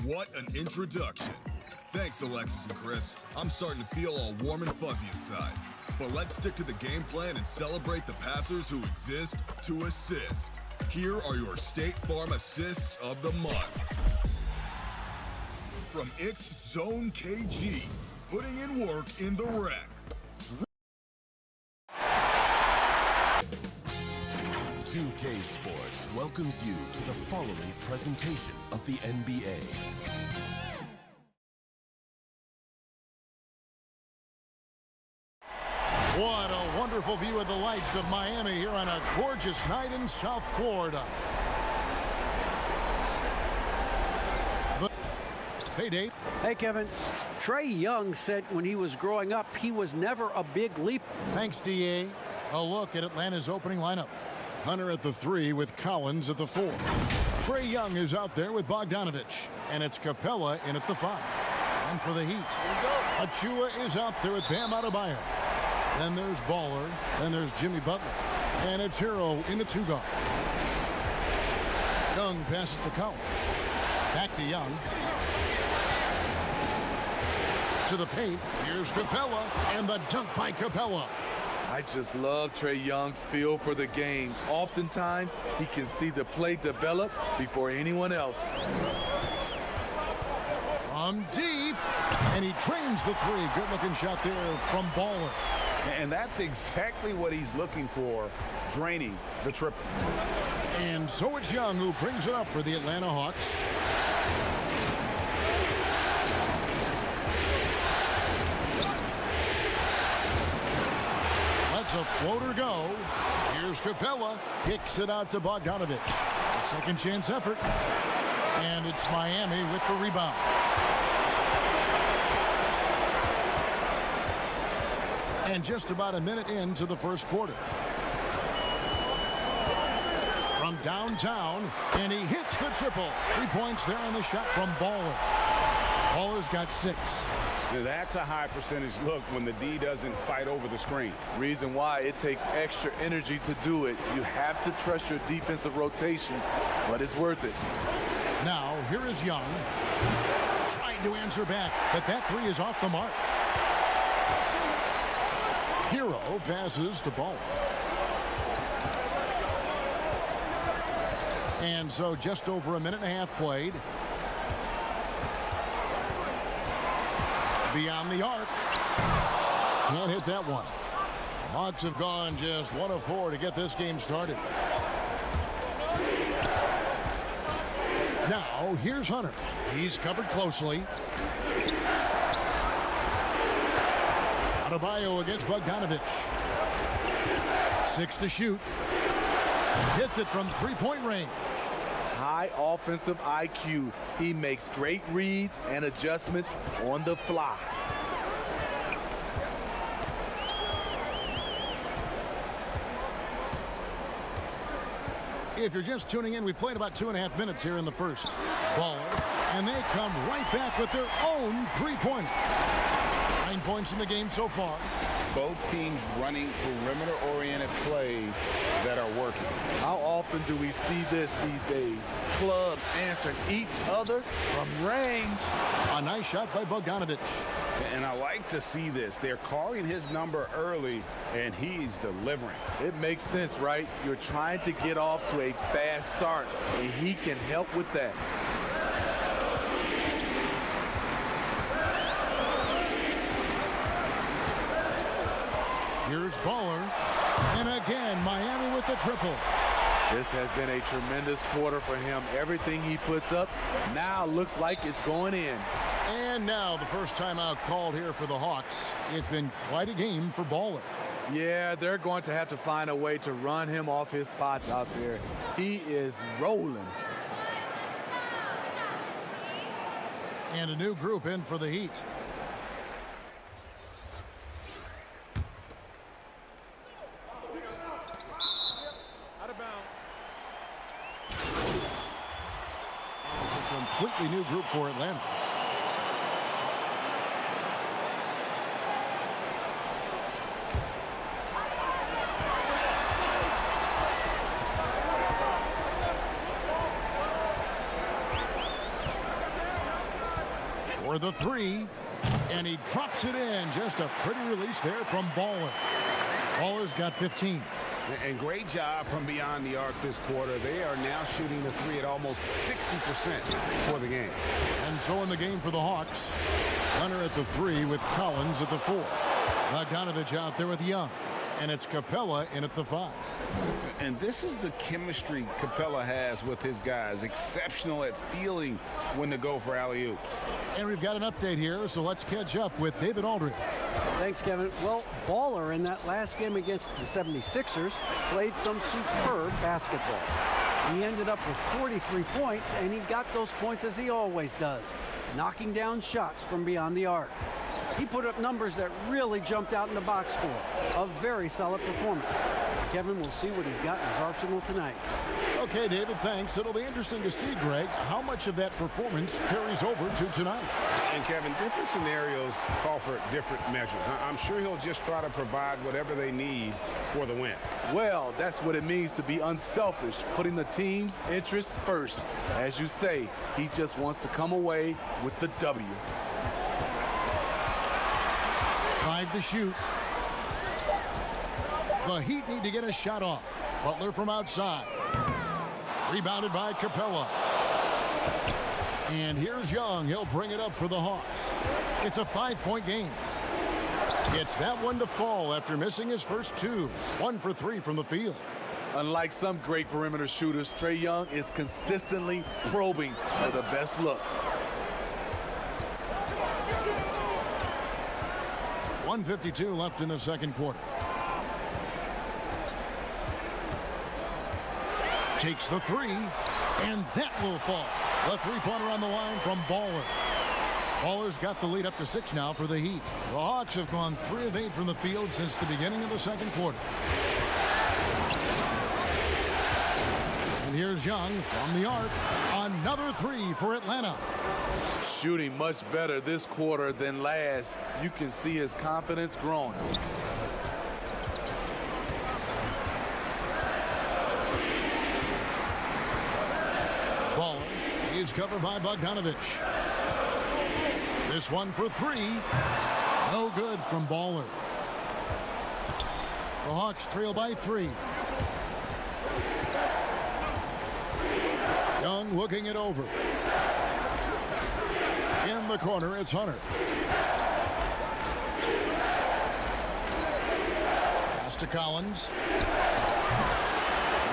What an introduction. Thanks, Alexis and Chris. I'm starting to feel all warm and fuzzy inside. But let's stick to the game plan and celebrate the passers who exist to assist. Here are your State Farm assists of the month. From its Zone KG, putting in work in the wreck. 2K Sports welcomes you to the following presentation of the NBA. What a wonderful view of the lights of Miami here on a gorgeous night in South Florida. Hey, Dave. Hey, Kevin. Trae Young said when he was growing up, he was never a big leaper. Thanks, D.A. A look at Atlanta's opening lineup. Hunter at the 3 with Collins at the 4. Trae Young is out there with Bogdanovich. And it's Capella in at the 5. And for the Heat, Achua is out there with Bam Adebayo. Then there's Baller. Then there's Jimmy Butler. And it's Hero in the 2 guard. Young passes to Collins. Back to Young. To the paint. Here's Capella. And the dunk by Capella. I just love Trae Young's feel for the game. Oftentimes, he can see the play develop before anyone else. From deep. And he trains the 3. Good-looking shot there from Baller. And that's exactly what he's looking for, draining the triple. And so it's Young who brings it up for the Atlanta Hawks. Lets a floater go. Here's Capella. Kicks it out to Bogdanovich. A second chance effort. And it's Miami with the rebound. And just about a minute into the first quarter. From downtown, and he hits the triple. 3 points there on the shot from Baller. Baller's got 6. That's a high percentage look when the D doesn't fight over the screen. Reason why it takes extra energy to do it. You have to trust your defensive rotations, but it's worth it. Now, here is Young. Trying to answer back, but that 3 is off the mark. Hero passes to Baller. And so just over a minute and a half played. Beyond the arc. Can't hit that one. Hawks have gone just 1 of 4 to get this game started. Now, here's Hunter. He's covered closely. Adebayo against Bogdanovich. 6 to shoot. Hits it from 3-point range. High offensive IQ. He makes great reads and adjustments on the fly. If you're just tuning in, we've played about 2.5 minutes here in the first. Baller. And they come right back with their own 3-pointer. 9 points in the game so far. Both teams running perimeter-oriented plays that are working. How often do we see this these days? Clubs answering each other from range. A nice shot by Bogdanovich. And I like to see this. They're calling his number early, and he's delivering. It makes sense, right? You're trying to get off to a fast start, and he can help with that. Here's Baller. And again, Miami with the triple. This has been a tremendous quarter for him. Everything he puts up now looks like it's going in. And now the first timeout called here for the Hawks. It's been quite a game for Baller. Yeah, they're going to have to find a way to run him off his spots out there. He is rolling. And a new group in for the Heat. It's a completely new group for Atlanta. for the three. And he drops it in. Just a pretty release there from Baller. Baller's got 15. And great job from beyond the arc this quarter. They are now shooting the three at almost 60% for the game. And so in the game for the Hawks, Hunter at the three with Collins at the four. Bogdanovich out there with Young. And it's Capella in at the five. And this is the chemistry Capella has with his guys. Exceptional at feeling when to go for alley-oop. And we've got an update here, so let's catch up with David Aldridge. Thanks, Kevin. Well, Baller in that last game against the 76ers played some superb basketball. He ended up with 43 points, and he got those points as he always does, knocking down shots from beyond the arc. He put up numbers that really jumped out in the box score. A very solid performance. Kevin will see what he's got in his arsenal tonight. Okay, David, thanks. It'll be interesting to see, Greg, how much of that performance carries over to tonight. And Kevin, different scenarios call for different measures. I'm sure he'll just try to provide whatever they need for the win. Well, that's what it means to be unselfish, putting the team's interests first. As you say, he just wants to come away with the W. 5 to shoot. The Heat need to get a shot off. Butler from outside. Rebounded by Capella. And here's Young. He'll bring it up for the Hawks. It's a 5-point game. Gets that one to fall after missing his first two. 1 for 3 from the field. Unlike some great perimeter shooters, Trae Young is consistently probing for the best look. 1:52 left in the second quarter. Takes the three, and that will fall. The three-pointer on the line from Baller. Baller's got the lead up to 6 now for the Heat. The Hawks have gone 3 of 8 from the field since the beginning of the second quarter. And here's Young from the arc. Another three for Atlanta. Shooting much better this quarter than last. You can see his confidence growing. Baller is covered by Bogdanovich. This one for 3. No good from Baller. The Hawks trail by 3. Young looking it over. In the corner, it's Hunter. Pass to Collins.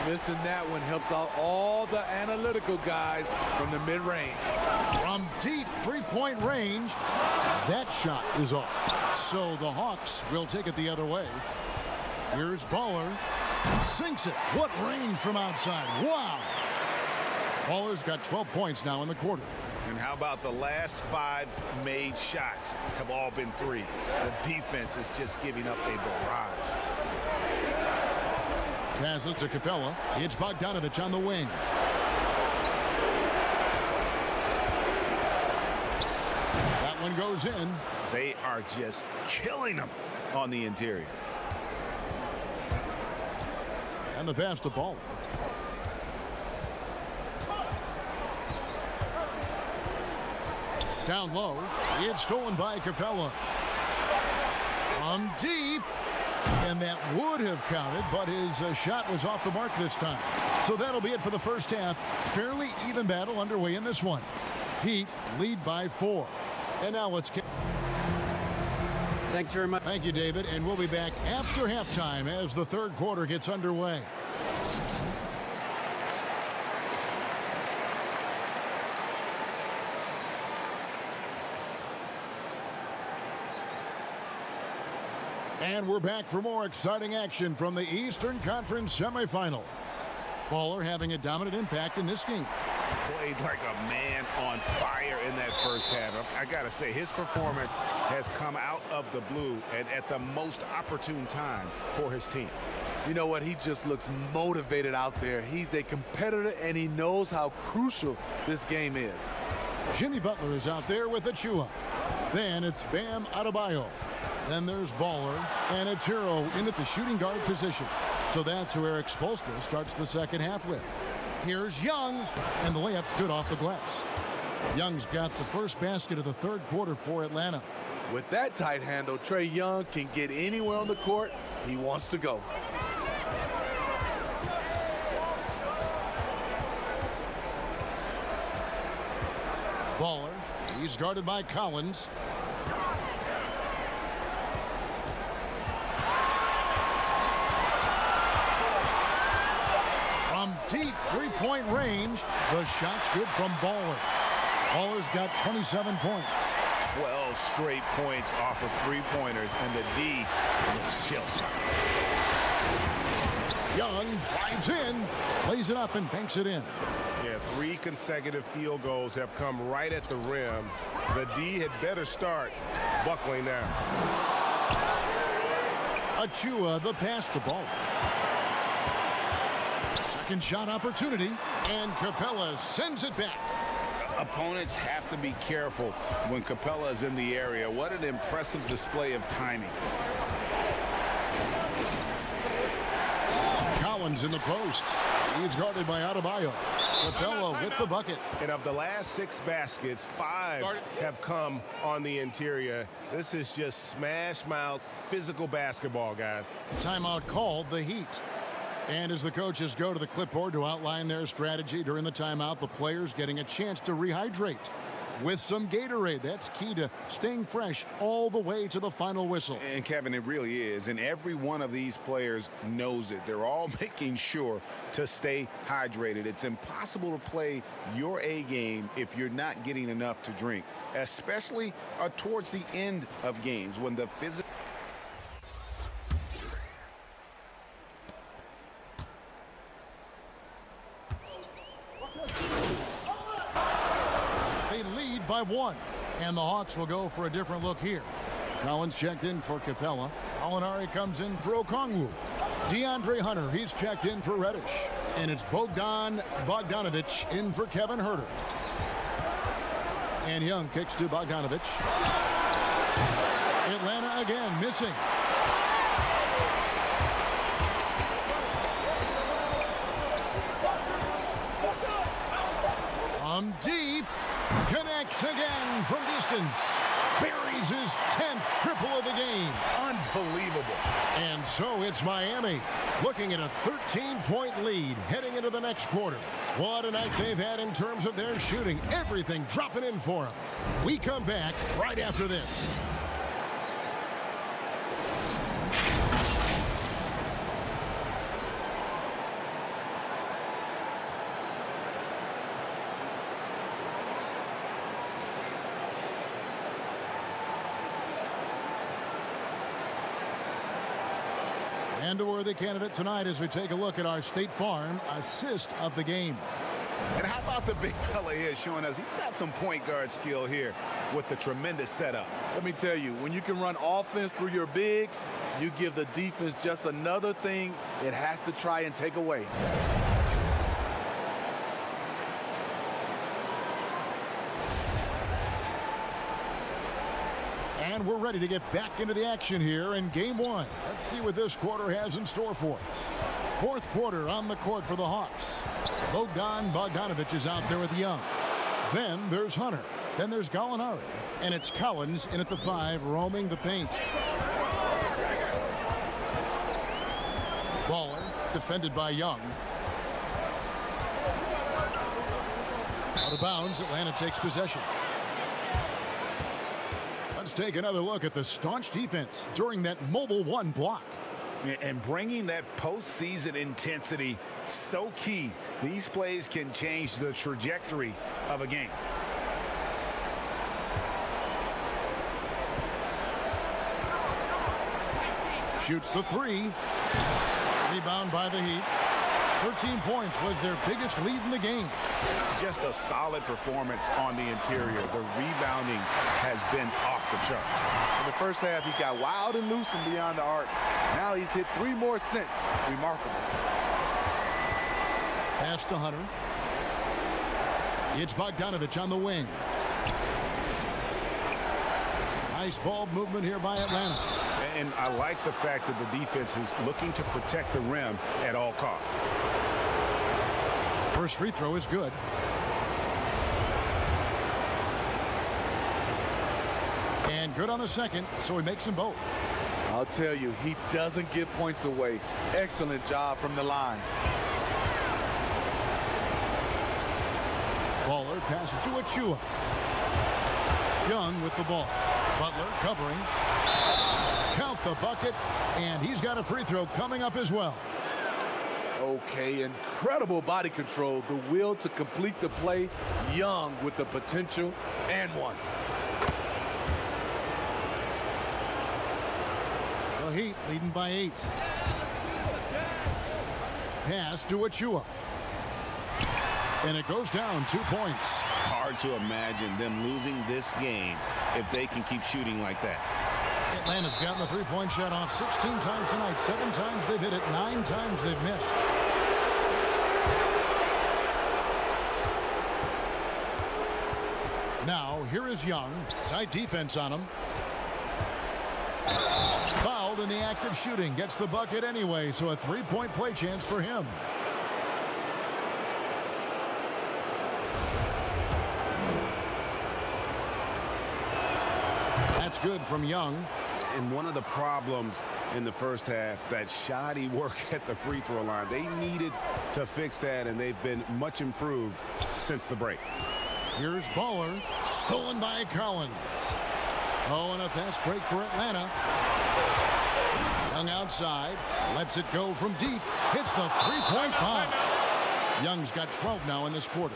Missing that one helps out all the analytical guys from the mid-range. From deep three-point range, that shot is off. So the Hawks will take it the other way. Here's Baller. Sinks it. What range from outside. Wow. Baller's got 12 points now in the quarter. And how about the last 5 made shots have all been threes? The defense is just giving up a barrage. Passes to Capella. It's Bogdanovich on the wing. That one goes in. They are just killing them on the interior. And the pass to Baller. Down low. It's stolen by Capella. From deep. And that would have counted, but his shot was off the mark this time. So that'll be it for the first half. Fairly even battle underway in this one. Heat lead by 4. And now let's get... Thanks very much. Thank you, David. And we'll be back after halftime as the third quarter gets underway. And we're back for more exciting action from the Eastern Conference semifinals. Baller having a dominant impact in this game. Played like a man on fire in that first half. I got to say, his performance has come out of the blue and at the most opportune time for his team. You know what? He just looks motivated out there. He's a competitor, and he knows how crucial this game is. Jimmy Butler is out there with Achua. Then it's Bam Adebayo. Then there's Baller, and it's Hero in at the shooting guard position. So that's who Eric Spoelstra starts the second half with. Here's Young, and the layup's good off the glass. Young's got the first basket of the third quarter for Atlanta. With that tight handle, Trae Young can get anywhere on the court he wants to go. Baller, he's guarded by Collins. From deep three-point range, the shot's good from Baller. Baller's got 27 points. 12 straight points off of three-pointers, and the D looks shell-shocked. Young drives in, lays it up, and banks it in. Yeah, 3 consecutive field goals have come right at the rim. The D had better start buckling now. Achua, the pass to Baller. Second shot opportunity, and Capella sends it back. Opponents have to be careful when Capella is in the area. What an impressive display of timing. Collins in the post. He's guarded by Adebayo. Capella with the bucket. And of the last 6 baskets, 5 have come on the interior. This is just smash-mouth physical basketball, guys. Timeout called, the Heat. And as the coaches go to the clipboard to outline their strategy during the timeout, the players getting a chance to rehydrate with some Gatorade. That's key to staying fresh all the way to the final whistle. And Kevin, it really is. And every one of these players knows it. They're all making sure to stay hydrated. It's impossible to play your A game if you're not getting enough to drink, especially towards the end of games when the physical. By 1, and the Hawks will go for a different look here. Collins checked in for Capella. Alinari comes in for Okongwu. DeAndre Hunter, he's checked in for Reddish. And it's Bogdan Bogdanovic in for Kevin Huerter. And Young kicks to Bogdanovic. Atlanta again missing. From deep. Connects again from distance. Buries his 10th triple of the game. Unbelievable. And so it's Miami looking at a 13-point lead heading into the next quarter. What a night they've had in terms of their shooting. Everything dropping in for them. We come back right after this. And a worthy candidate tonight as we take a look at our State Farm assist of the game. And how about the big fella here showing us he's got some point guard skill here with the tremendous setup. Let me tell you, when you can run offense through your bigs, you give the defense just another thing it has to try and take away. And we're ready to get back into the action here in game 1. Let's see what this quarter has in store for us. Fourth quarter on the court for the Hawks. Bogdan Bogdanovic is out there with Young. Then there's Hunter. Then there's Gallinari. And it's Collins in at the 5, roaming the paint. Baller defended by Young. Out of bounds, Atlanta takes possession. Let's take another look at the staunch defense during that mobile 1 block. And bringing that postseason intensity, so key. These plays can change the trajectory of a game. Shoots the 3. Rebound by the Heat. 13 points was their biggest lead in the game. Just a solid performance on the interior. The rebounding has been off the charts. In the first half, he got wild and loose from beyond the arc. Now he's hit 3 more since. Remarkable. Pass to Hunter. It's Bogdanovic on the wing. Nice ball movement here by Atlanta. And I like the fact that the defense is looking to protect the rim at all costs. First free throw is good. And good on the second, so he makes them both. I'll tell you, he doesn't give points away. Excellent job from the line. Baller passes to Achua. Young with the ball. Butler covering. Count the bucket, and he's got a free throw coming up as well. Okay, incredible body control. The will to complete the play. Young with the potential and one. The Heat leading by 8. Pass to Achua. And it goes down 2 points. Hard to imagine them losing this game if they can keep shooting like that. Atlanta's gotten the three-point shot off 16 times tonight. 7 times they've hit it, 9 times they've missed. Now, here is Young. Tight defense on him. Fouled in the act of shooting. Gets the bucket anyway, so a 3-point play chance for him. That's good from Young. And one of the problems in the first half, that shoddy work at the free throw line. They needed to fix that, and they've been much improved since the break. Here's Baller, stolen by Collins. Oh, and a fast break for Atlanta. Young outside, lets it go from deep, hits the three-point bomb. Young's got 12 now in this quarter.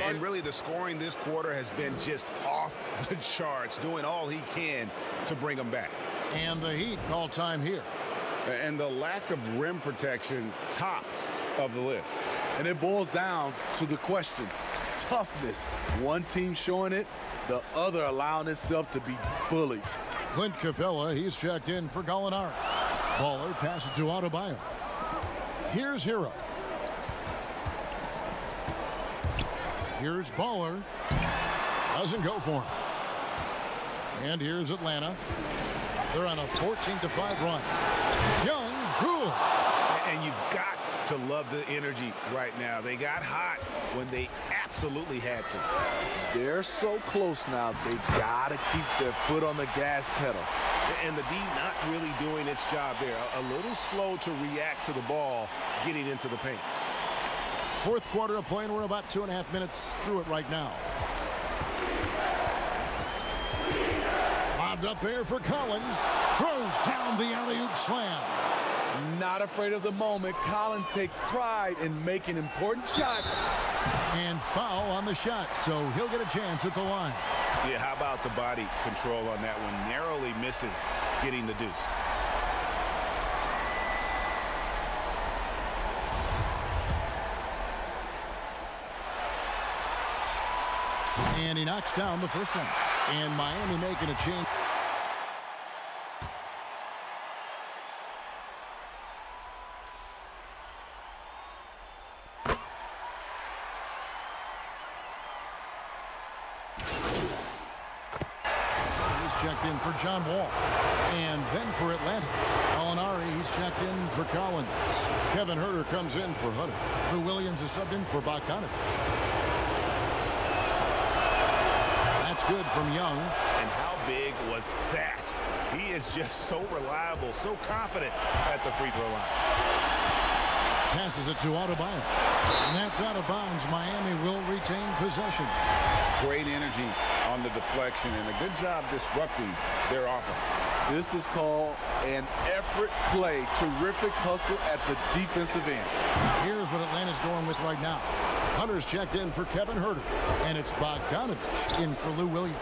And really, the scoring this quarter has been just off the charts, doing all he can to bring them back. And the Heat call time here. And the lack of rim protection, top of the list. And it boils down to the question, toughness. One team showing it, the other allowing itself to be bullied. Clint Capella, he's checked in for Gallinari. Baller passes to Adebayo. Here's Hero. Here's Baller. Doesn't go for him. And here's Atlanta. They're on a 14-5 run. Young, cool. And you've got to love the energy right now. They got hot when they absolutely had to. They're so close now, they've got to keep their foot on the gas pedal. And the D not really doing its job there. A little slow to react to the ball getting into the paint. Fourth quarter of play, and we're about 2.5 minutes through it right now. Lobbed up there for Collins. Throws down the alley-oop slam. Not afraid of the moment. Collins takes pride in making important shots. And foul on the shot, so he'll get a chance at the line. Yeah, how about the body control on that one? Narrowly misses getting the deuce. And he knocks down the first one. And Miami making a change. He's checked in for John Wall. And then for Atlanta, Gallinari, he's checked in for Collins. Kevin Huerter comes in for Hunter. Lou Williams is subbed in for Bogdanovich. Good from Young. And how big was that? He is just so reliable, so confident at the free throw line. Passes it to Adebayo. And that's out of bounds. Miami will retain possession. Great energy on the deflection and a good job disrupting their offense. This is called an effort play. Terrific hustle at the defensive end. Here's what Atlanta's going with right now. Hunter's checked in for Kevin Huerter. And it's Bogdanovich in for Lou Williams.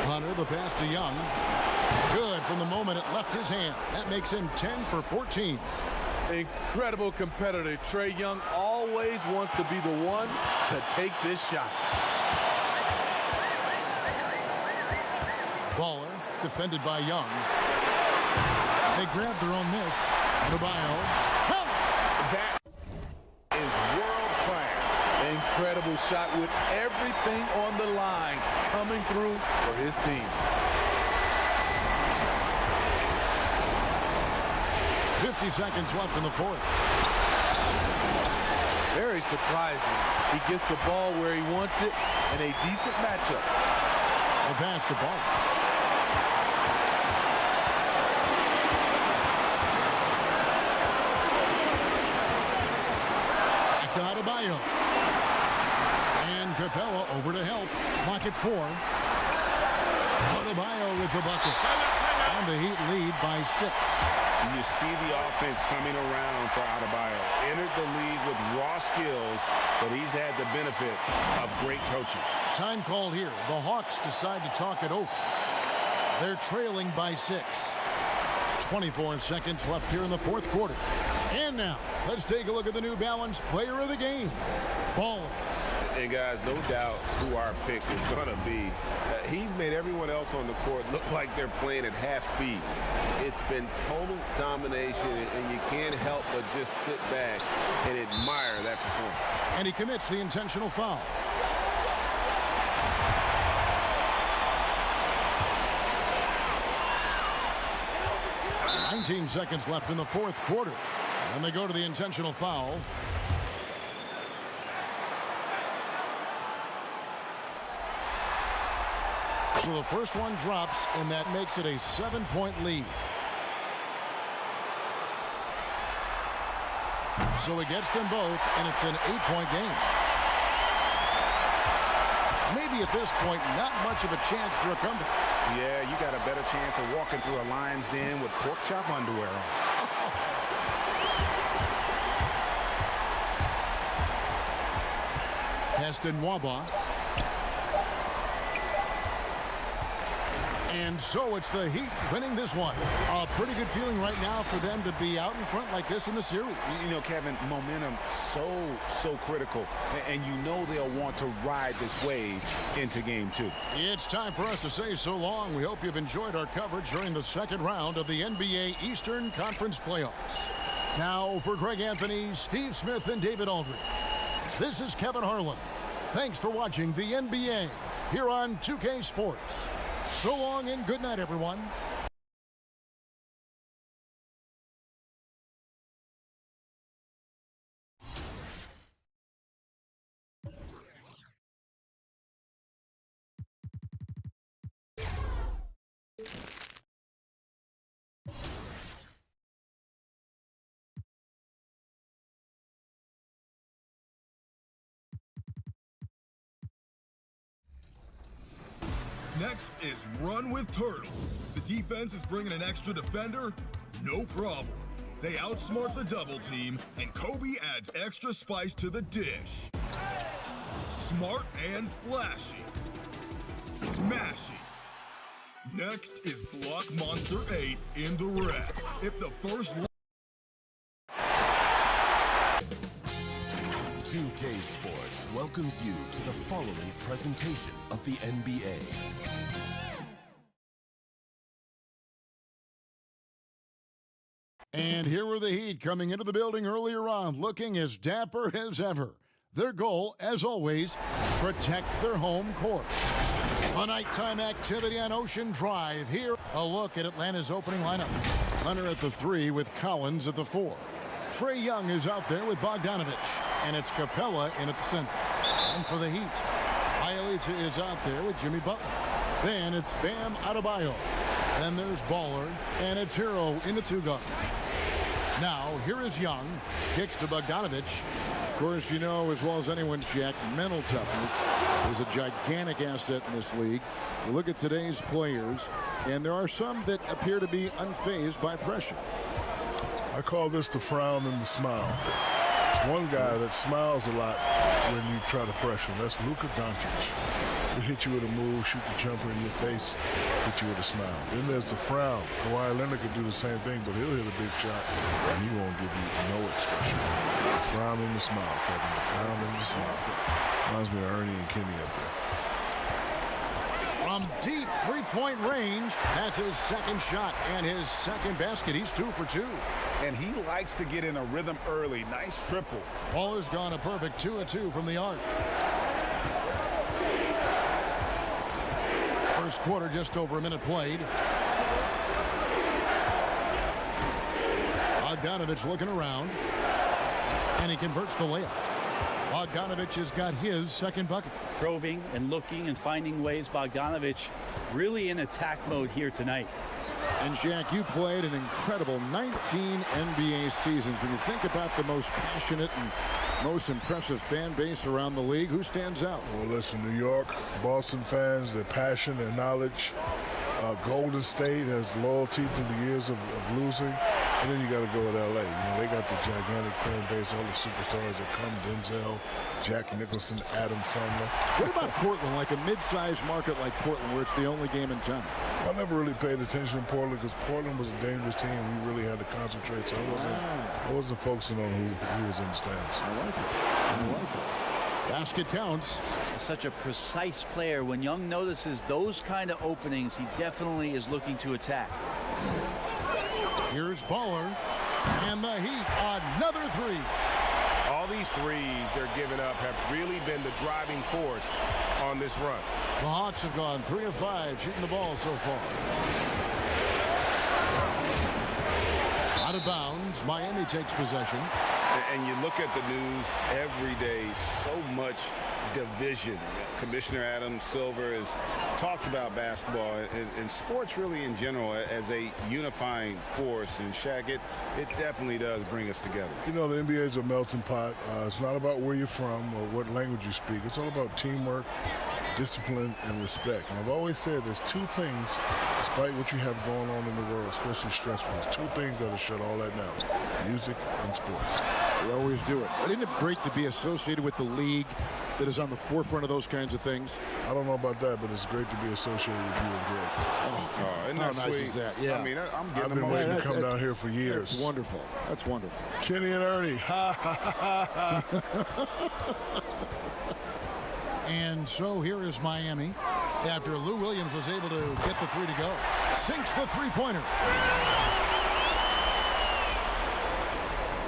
Hunter, the pass to Young. Good from the moment it left his hand. That makes him 10 for 14. Incredible competitor. Trae Young always wants to be the one to take this shot. Baller, defended by Young. They grabbed their own miss. Adebayo. That is world-class. Incredible shot with everything on the line coming through for his team. 50 seconds left in the fourth. Very surprising He gets the ball where he wants it in a decent matchup. The pass to Ball. Back to Adebayo. And Capella over to help. Clock at 4. Adebayo with the bucket. And the Heat lead by 6. You see the offense coming around for Adebayo. Entered the league with raw skills, but he's had the benefit of great coaching. Time called here. The Hawks decide to talk it over. They're trailing by 6. 24 seconds left here in the fourth quarter. And now, let's take a look at the New Balance player of the game, Ball. And guys, no doubt who our pick is going to be. He's made everyone else on the court look like they're playing at half speed. It's been total domination, and you can't help but just sit back and admire that performance. And he commits the intentional foul. "19 seconds left in the fourth quarter. And they go to the intentional foul. So the first one drops, and that makes it a 7-point lead. So he gets them both, and it's an 8-point game. Maybe at this point, not much of a chance for a comeback. Yeah, you got a better chance of walking through a lion's den with pork chop underwear on. Keston Nwaba. And so it's the Heat winning this one. A pretty good feeling right now for them to be out in front like this in the series. You know, Kevin, momentum so critical. And you know they'll want to ride this wave into game 2. It's time for us to say so long. We hope you've enjoyed our coverage during the second round of the NBA Eastern Conference Playoffs. Now for Greg Anthony, Steve Smith, and David Aldridge, this is Kevin Harlan. Thanks for watching the NBA here on 2K Sports. So long and good night, everyone. Next is Run with Turtle. The defense is bringing an extra defender? No problem. They outsmart the double team, and Kobe adds extra spice to the dish. Smart and flashy. Smashing. Next is Block Monster 8 in the red. If the first 2K Sports welcomes you to the following presentation of the NBA. And here were the Heat coming into the building earlier on, looking as dapper as ever. Their goal, as always, protect their home court. A nighttime activity on Ocean Drive. Here, a look at Atlanta's opening lineup. Hunter at the 3 with Collins at the 4. Trae Young is out there with Bogdanovich, and it's Capella in at the center. And for the Heat, Bjelica is out there with Jimmy Butler. Then it's Bam Adebayo. Then there's Baller, and it's Hero in the 2-guard. Now, here is Young, kicks to Bogdanovich. Of course, you know as well as anyone, Shaq, mental toughness is a gigantic asset in this league. You look at today's players, and there are some that appear to be unfazed by pressure. I call this the frown and the smile. There's one guy that smiles a lot when you try to pressure him. That's Luka Doncic. He'll hit you with a move, shoot the jumper in your face, hit you with a smile. Then there's the frown. Kawhi Leonard could do the same thing, but he'll hit a big shot, and he won't give you no expression. The frown and the smile, Kevin. The frown and the smile. Reminds me of Ernie and Kenny up there. From deep three-point range, that's his second shot and his second basket. He's 2 for 2. And he likes to get in a rhythm early. Nice triple. Baller's gone a perfect 2 of 2 from the arc. First quarter, just over a minute played. Bogdanovich looking around, and he converts the layup. Bogdanovich has got his second bucket. Probing and looking and finding ways. Bogdanovich really in attack mode here tonight. And Shaq, you played an incredible 19 NBA seasons. When you think about the most passionate and most impressive fan base around the league, who stands out? Well, listen, New York, Boston fans, their passion, their knowledge. Golden State has loyalty through the years of losing. And then you got to go with L.A. You know, they got the gigantic fan base, all the superstars that come, Denzel, Jack Nicholson, Adam Sandler. What about Portland, like a mid-sized market like Portland, where it's the only game in town? I never really paid attention to Portland because Portland was a dangerous team. We really had to concentrate, so I wasn't focusing on who was in the stands. I like it. I like it. Basket counts. Such a precise player. When Young notices those kind of openings, he definitely is looking to attack. Here's Baller, and the Heat, another three. All these threes they're giving up have really been the driving force on this run. The Hawks have gone 3 of 5 shooting the ball so far. Out of bounds, Miami takes possession. And you look at the news every day, so much division. Commissioner Adam Silver has talked about basketball and sports really in general as a unifying force. And Shaq, it definitely does bring us together. You know, the NBA is a melting pot. It's not about where you're from or what language you speak. It's all about teamwork, discipline, and respect. And I've always said there's two things, despite what you have going on in the world, especially stressful, there's two things that'll shut all that down: music and sports. They always do it. But isn't it great to be associated with the league that is on the forefront of those kinds of things? I don't know about that, but it's great to be associated with you and Greg. Isn't How that nice sweet? is that? Yeah. I mean, I've been waiting to come down here for years. That's wonderful. That's wonderful. Kenny and Ernie. Ha, ha, ha, ha. And so here is Miami after Lou Williams was able to get the three to go. Sinks the three-pointer.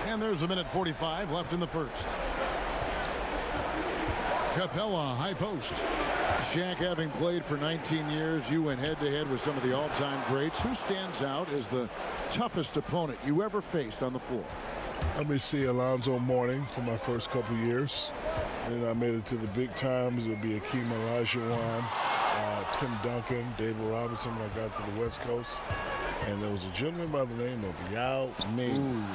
And there's a minute 45 left in the first. Capella, high post. Shaq, having played for 19 years, you went head-to-head with some of the all-time greats. Who stands out as the toughest opponent you ever faced on the floor? Let me see, Alonzo Mourning for my first couple years. And I made it to the big times. It would be Akeem Olajuwon, Tim Duncan, David Robinson when I got to the West Coast. And there was a gentleman by the name of Yao Ming.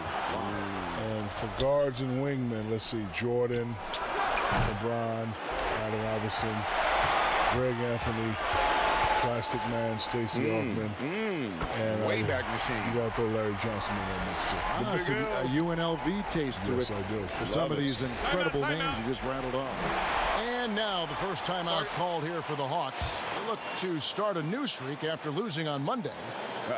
And for guards and wingmen, let's see, Jordan, LeBron, Allen Iverson, Greg Anthony, Plastic Man, Stacey Augmon, and Wayback Machine. You got to throw Larry Johnson in there next to A UNLV taste to Yes, it. I do. For some of these incredible names you just rattled off. And now the first timeout called here for the Hawks. They look to start a new streak after losing on Monday.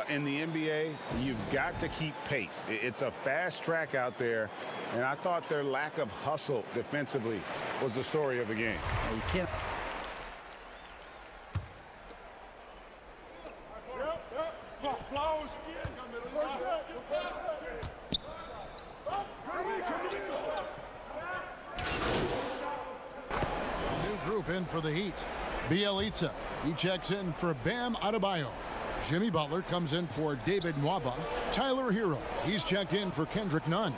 In the NBA, you've got to keep pace. It's a fast track out there, and I thought their lack of hustle defensively was the story of the game. You can't. New group in for the Heat. Bielitsa. He checks in for Bam Adebayo. Jimmy Butler comes in for David Nwaba. Tyler Hero. He's checked in for Kendrick Nunn.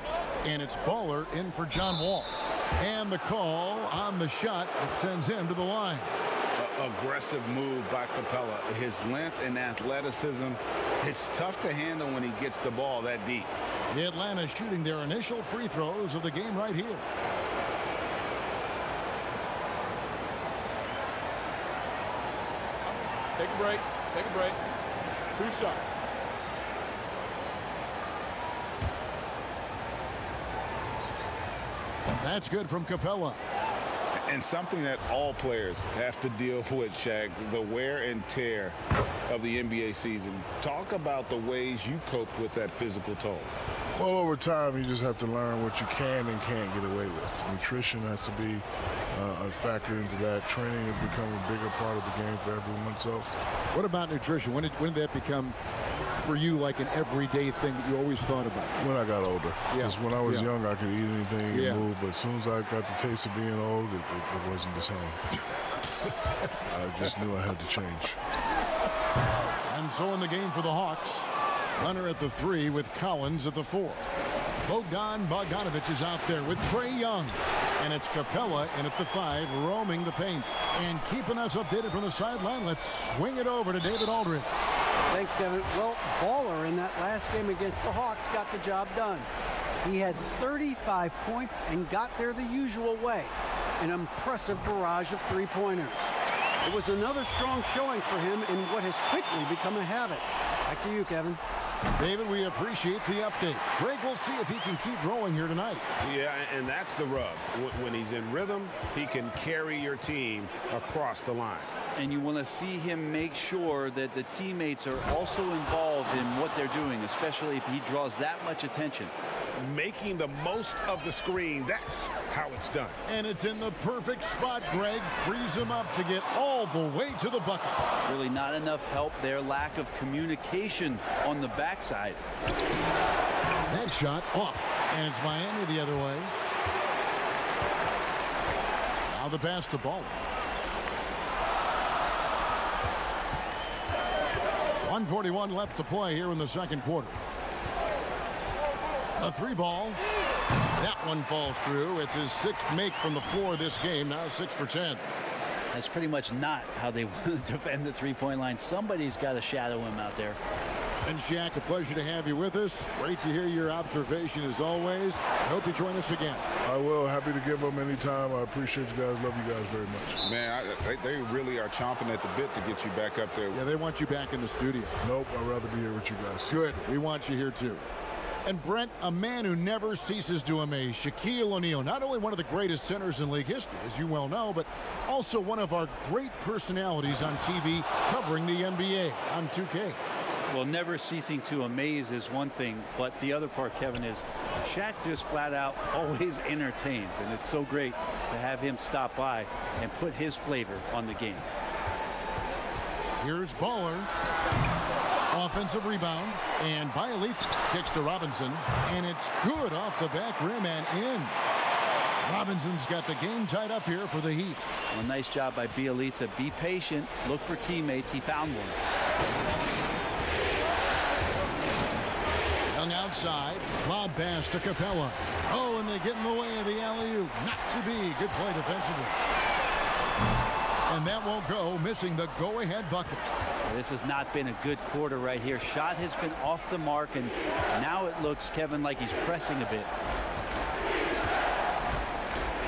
And it's Baller in for John Wall. And the call on the shot that sends him to the line. Aggressive move by Capella. His length and athleticism, it's tough to handle when he gets the ball that deep. Atlanta shooting their initial free throws of the game right here. Take a break. Take a break. 2 shots. That's good from Capella. And something that all players have to deal with, Shaq, the wear and tear of the NBA season. Talk about the ways you cope with that physical toll. Well, over time, you just have to learn what you can and can't get away with. Nutrition has to be a factor into that. Training has become a bigger part of the game for everyone. So, what about nutrition? When did that become, for you, like an everyday thing that you always thought about? When I got older. Because when I was young, I could eat anything and move. But as soon as I got the taste of being old, it wasn't the same. I just knew I had to change. And so in the game for the Hawks, Hunter at the 3 with Collins at the 4. Bogdanovich is out there with Trae Young. And it's Capella in at the 5, roaming the paint. And keeping us updated from the sideline, let's swing it over to David Aldridge. Thanks, Kevin. Well, Baller in that last game against the Hawks got the job done. He had 35 points and got there the usual way. An impressive barrage of three-pointers. It was another strong showing for him in what has quickly become a habit. Back to you, Kevin. David, we appreciate the update. Greg, we'll see if he can keep rolling here tonight. Yeah, and that's the rub. When he's in rhythm, he can carry your team across the line. And you want to see him make sure that the teammates are also involved in what they're doing, especially if he draws that much attention. Making the most of the screen, that's how it's done. And it's in the perfect spot, Greg. Frees him up to get all the way to the bucket. Really not enough help there. Lack of communication on the backside. That shot off. And it's Miami the other way. Now the pass to Ball. 1:41 left to play here in the second quarter. A 3-ball. That one falls through. It's his 6th make from the floor this game. Now 6 for 10. That's pretty much not how they want to defend the three-point line. Somebody's got to shadow him out there. And Shaq, a pleasure to have you with us. Great to hear your observation as always. I hope you join us again. I will. Happy to give them any time. I appreciate you guys. Love you guys very much. Man, they really are chomping at the bit to get you back up there. Yeah, they want you back in the studio. Nope, I'd rather be here with you guys. Good. We want you here too. And Brent, a man who never ceases to amaze, Shaquille O'Neal, not only one of the greatest centers in league history, as you well know, but also one of our great personalities on TV covering the NBA on 2K. Well, never ceasing to amaze is one thing, but the other part, Kevin, is Shaq just flat out always entertains, and it's so great to have him stop by and put his flavor on the game. Here's Baller. Offensive rebound, and Bielitsa kicks to Robinson, and it's good off the back rim and in. Robinson's got the game tied up here for the Heat. Well, nice job by Bielitsa. Be patient, look for teammates. He found one. Young outside, lob pass to Capella. Oh, and they get in the way of the alley-oop. Not to be. Good play defensively. And that won't go, missing the go-ahead bucket. This has not been a good quarter right here. Shot has been off the mark, and now it looks, Kevin, like he's pressing a bit.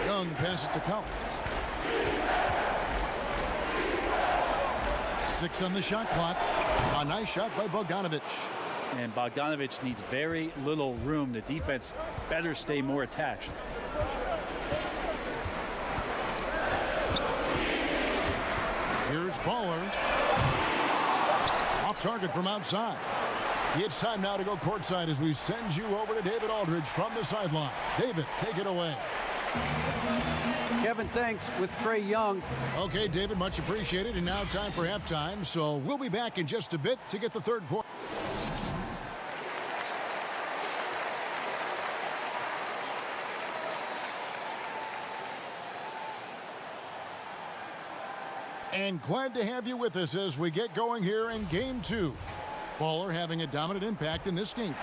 Young passes to Collins. 6 on the shot clock. A nice shot by Bogdanovic. And Bogdanovic needs very little room. The defense better stay more attached. Here's Baller. Off target from outside. It's time now to go courtside as we send you over to David Aldridge from the sideline. David, take it away. Kevin, thanks, with Trae Young. Okay, David, much appreciated. And now time for halftime. So we'll be back in just a bit to get the third quarter. And glad to have you with us as we get going here in game 2. Baller having a dominant impact in this game.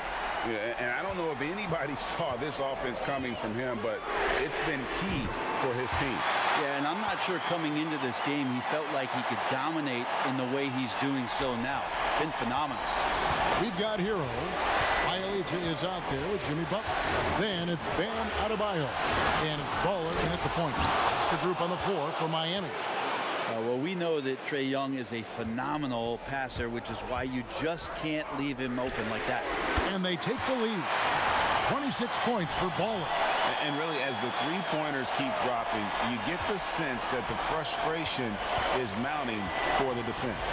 Yeah, and I don't know if anybody saw this offense coming from him, but it's been key for his team. Yeah, and I'm not sure coming into this game he felt like he could dominate in the way he's doing so now. Been phenomenal. We've got Hero. Bielitsa is out there with Jimmy Butler. Then it's Bam Adebayo. And it's Baller in at the point. That's the group on the floor for Miami. Well, we know that Trae Young is a phenomenal passer, which is why you just can't leave him open like that. And they take the lead. 26 points for Baller. And really, as the three-pointers keep dropping, you get the sense that the frustration is mounting for the defense.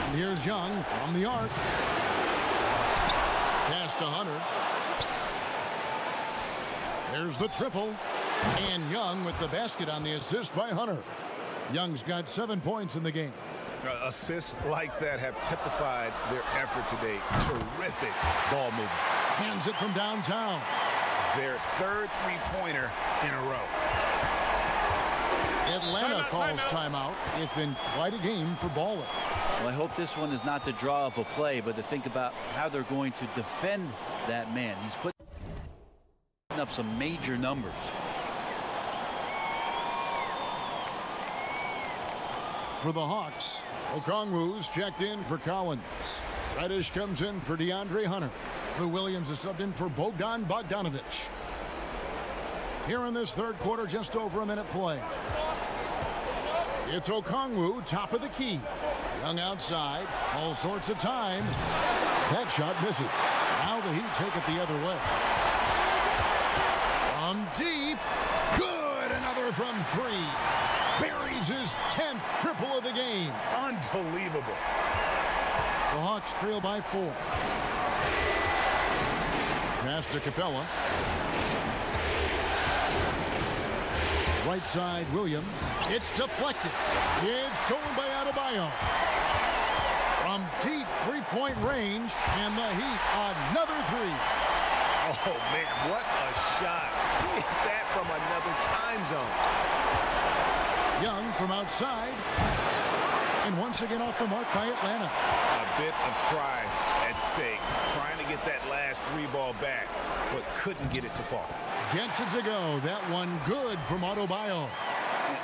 And here's Young from the arc. Pass to Hunter. There's the triple. And Young with the basket on the assist by Hunter. Young's got 7 points in the game. Assists like that have typified their effort today. Terrific ball movement. Hands it from downtown. Their third three-pointer in a row. Atlanta calls timeout. It's been quite a game for Baller. Well, I hope this one is not to draw up a play, but to think about how they're going to defend that man. He's putting up some major numbers. for the Hawks. Okongwu's checked in for Collins. Reddish comes in for DeAndre Hunter. Lou Williams is subbed in for Bogdan Bogdanovic. Here in this third quarter, just over a minute play. It's Okongwu, top of the key. Young outside, all sorts of time. That shot misses. Now the Heat take it the other way. From deep, good, another from three. Buries his 10th triple of the game. Unbelievable. The Hawks trail by 4. Pass to Capella. Right side, Williams. It's deflected. It's stolen by Adebayo. From deep three-point range, and the Heat another three. Oh, man, what a shot. He hit that from another time zone. Young from outside. And once again off the mark by Atlanta. A bit of pride at stake. Trying to get that last three ball back, but couldn't get it to fall. Gets it to go. That one good from Adebayo.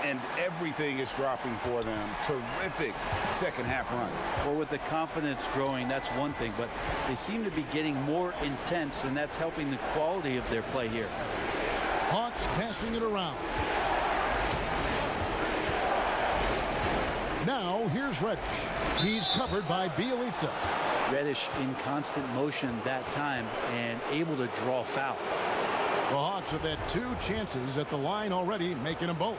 And everything is dropping for them. Terrific second half run. Well, with the confidence growing, that's one thing, but they seem to be getting more intense, and that's helping the quality of their play here. Hawks passing it around. Now, here's Reddish. He's covered by Bjelica. Reddish in constant motion that time and able to draw foul. The Hawks have had 2 chances at the line already, making them both.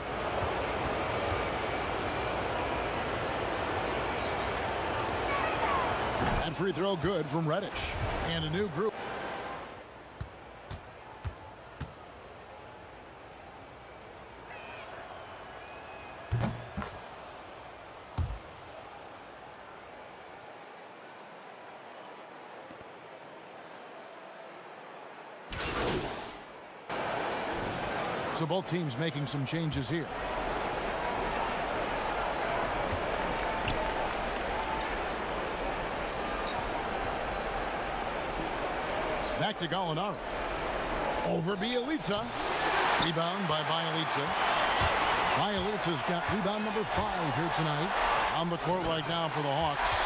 That free throw good from Reddish. And a new group. So both teams making some changes here. Back to Gallinari. Over Bjelica. Rebound by Bjelica. Bjelica's got rebound number 5 here tonight. On the court right now for the Hawks.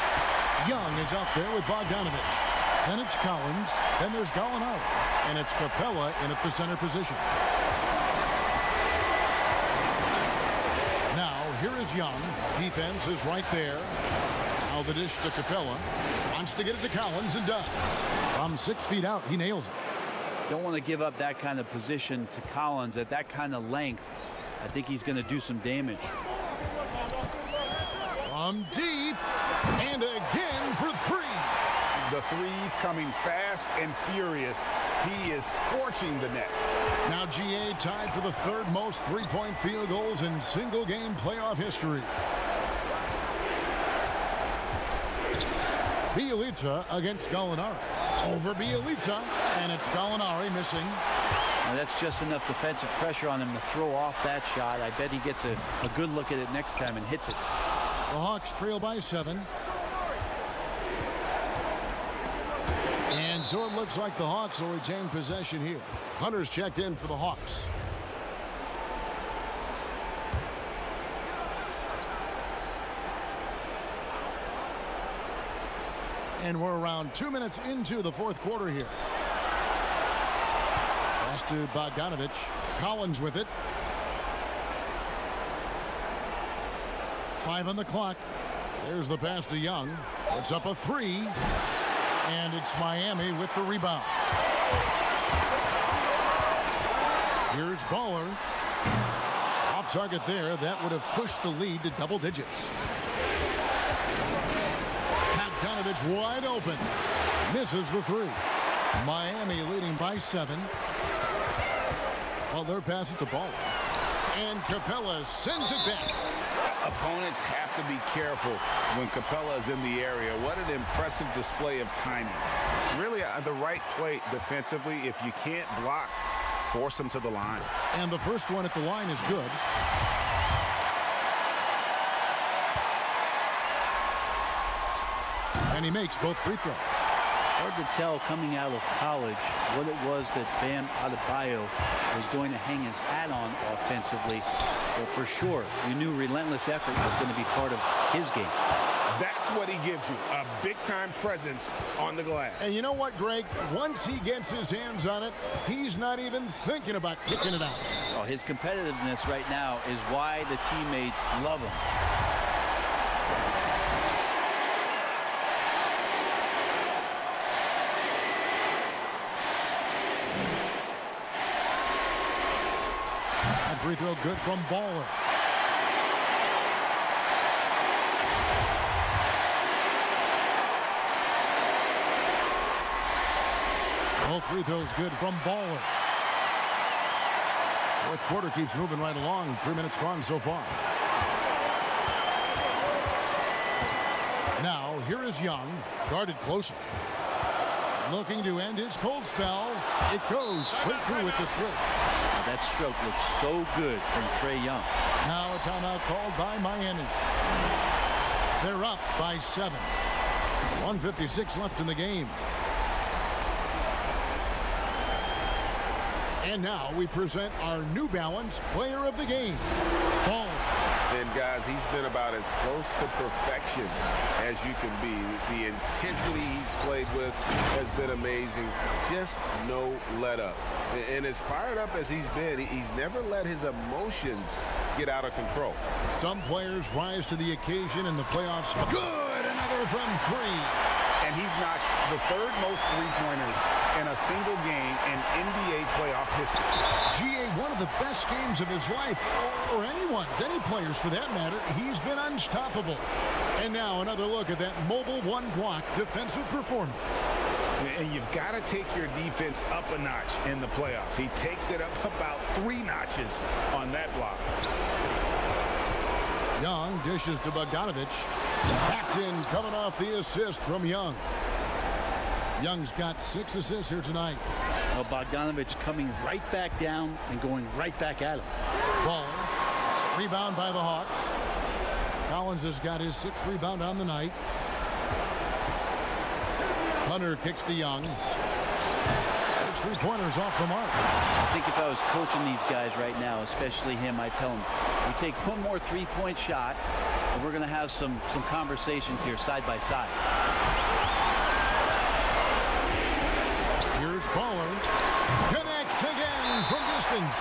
Young is out there with Bogdanovic. Then it's Collins. Then there's Gallinari. And it's Capella in at the center position. Here is Young. Defense is right there. Now the dish to Capella. Wants to get it to Collins and does. From 6 feet out, he nails it. Don't want to give up that kind of position to Collins at that kind of length. I think he's going to do some damage. From deep. And again for 3. The threes coming fast and furious. He is scorching the net. Now GA tied for the 3rd most three-point field goals in single-game playoff history. Bjelica against Gallinari. Over Bjelica, and it's Gallinari missing. Now that's just enough defensive pressure on him to throw off that shot. I bet he gets a good look at it next time and hits it. The Hawks trail by 7. And so it looks like the Hawks will retain possession here. Hunter's checked in for the Hawks. And we're around 2 minutes into the 4th quarter here. Pass to Bogdanovic. Collins with it. 5 on the clock. There's the pass to Young. It's up a 3. And it's Miami with the rebound. Here's Baller. Off target there. That would have pushed the lead to double digits. Bogdanovic wide open. Misses the 3. Miami leading by 7. Well, their pass it to Baller. And Capella sends it back. Opponents have to be careful when Capella is in the area. What an impressive display of timing. Really the right play defensively. If you can't block, force them to the line. And the first one at the line is good. And he makes both free throws. Hard to tell coming out of college what it was that Bam Adebayo was going to hang his hat on offensively. Well, for sure, you knew relentless effort was going to be part of his game. That's what he gives you, a big-time presence on the glass. And you know what, Greg? Once he gets his hands on it, he's not even thinking about kicking it out. Oh, his competitiveness right now is why the teammates love him. That free throw good from Baller. Both free throws good from Baller. Fourth quarter keeps moving right along. 3 minutes gone so far. Now, here is Young, guarded closely. Looking to end his cold spell. It goes straight through with the switch. That stroke looks so good from Trae Young. Now a timeout called by Miami. They're up by 7. 1:56 left in the game. And now we present our New Balance Player of the Game, Ball. And guys, he's been about as close to perfection as you can be. The intensity he's played with has been amazing. Just no let up. And as fired up as he's been, he's never let his emotions get out of control. Some players rise to the occasion in the playoffs. Good, another from 3. And he's notched the 3rd most three-pointers in a single game in NBA playoff history. GA, one of the best games of his life, or anyone's, any players for that matter. He's been unstoppable. And now another look at that mobile one-block defensive performance. And you've got to take your defense up a notch in the playoffs. He takes it up about 3 notches on that block. Young dishes to Bogdanovich. Backs in, coming off the assist from Young. Young's got 6 assists here tonight. Well, Bogdanovich coming right back down and going right back at him. Ball. Rebound by the Hawks. Collins has got his 6th rebound on the night. Hunter kicks to Young. There's 3-pointers off the mark. I think if I was coaching these guys right now, especially him, I'd tell him, we take one more 3-point shot, and we're going to have some conversations here side by side. Here's Baller. Connects again from distance.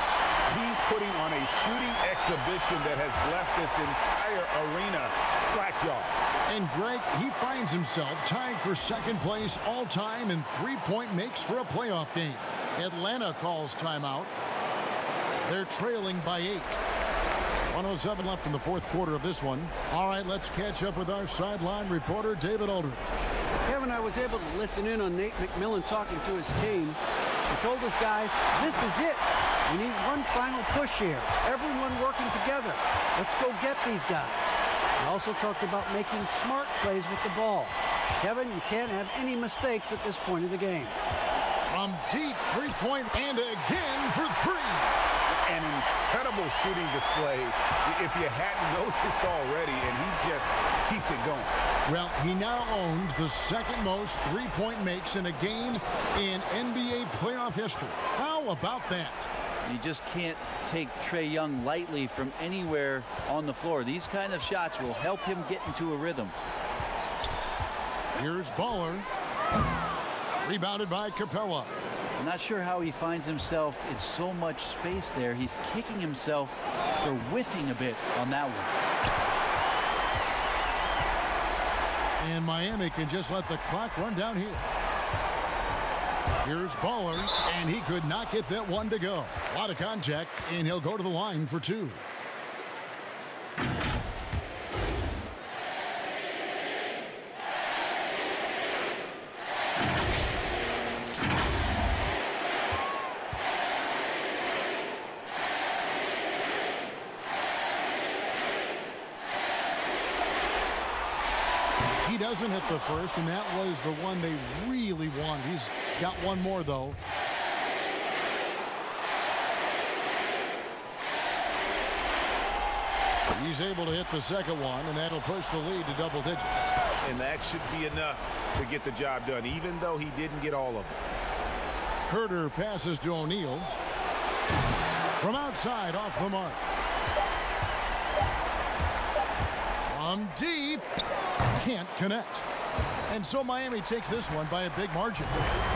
He's putting on a shooting exhibition that has left this entire arena slack-jawed. And Greg, he finds himself tied for 2nd place all-time in 3-point makes for a playoff game. Atlanta calls timeout. They're trailing by 8. 1:07 left in the 4th quarter of this one. All right, let's catch up with our sideline reporter, David Aldridge. Kevin, I was able to listen in on Nate McMillan talking to his team. He told his guys, this is it. We need one final push here. Everyone working together. Let's go get these guys. He also talked about making smart plays with the ball. Kevin, you can't have any mistakes at this point of the game. From deep 3-point and again for 3. An incredible shooting display if you hadn't noticed already, and he just keeps it going. Well, he now owns the 2nd most 3-point makes in a game in NBA playoff history. How about that? You just can't take Trae Young lightly from anywhere on the floor. These kind of shots will help him get into a rhythm. Here's Baller. Rebounded by Capella. I'm not sure how he finds himself in so much space there. He's kicking himself for whiffing a bit on that one. And Miami can just let the clock run down here. Here's Baller, and he could not get that one to go. A lot of contact, and he'll go to the line for 2. He doesn't hit the first, and that was the one they really want. He's got one more, though. He's able to hit the 2nd one, and that'll push the lead to double digits. And that should be enough to get the job done, even though he didn't get all of it. Herter passes to O'Neal. From outside, off the mark. From deep. Can't connect. And so Miami takes this one by a big margin.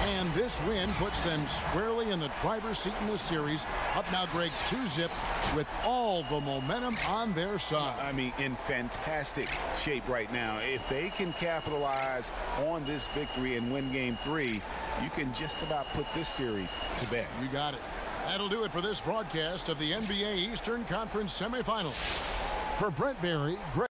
And this win puts them squarely in the driver's seat in this series. Up now, Greg, 2-zip with all the momentum on their side. I mean, in fantastic shape right now. If they can capitalize on this victory and win Game 3, you can just about put this series to bed. You got it. That'll do it for this broadcast of the NBA Eastern Conference semifinals. For Brent Barry, Greg.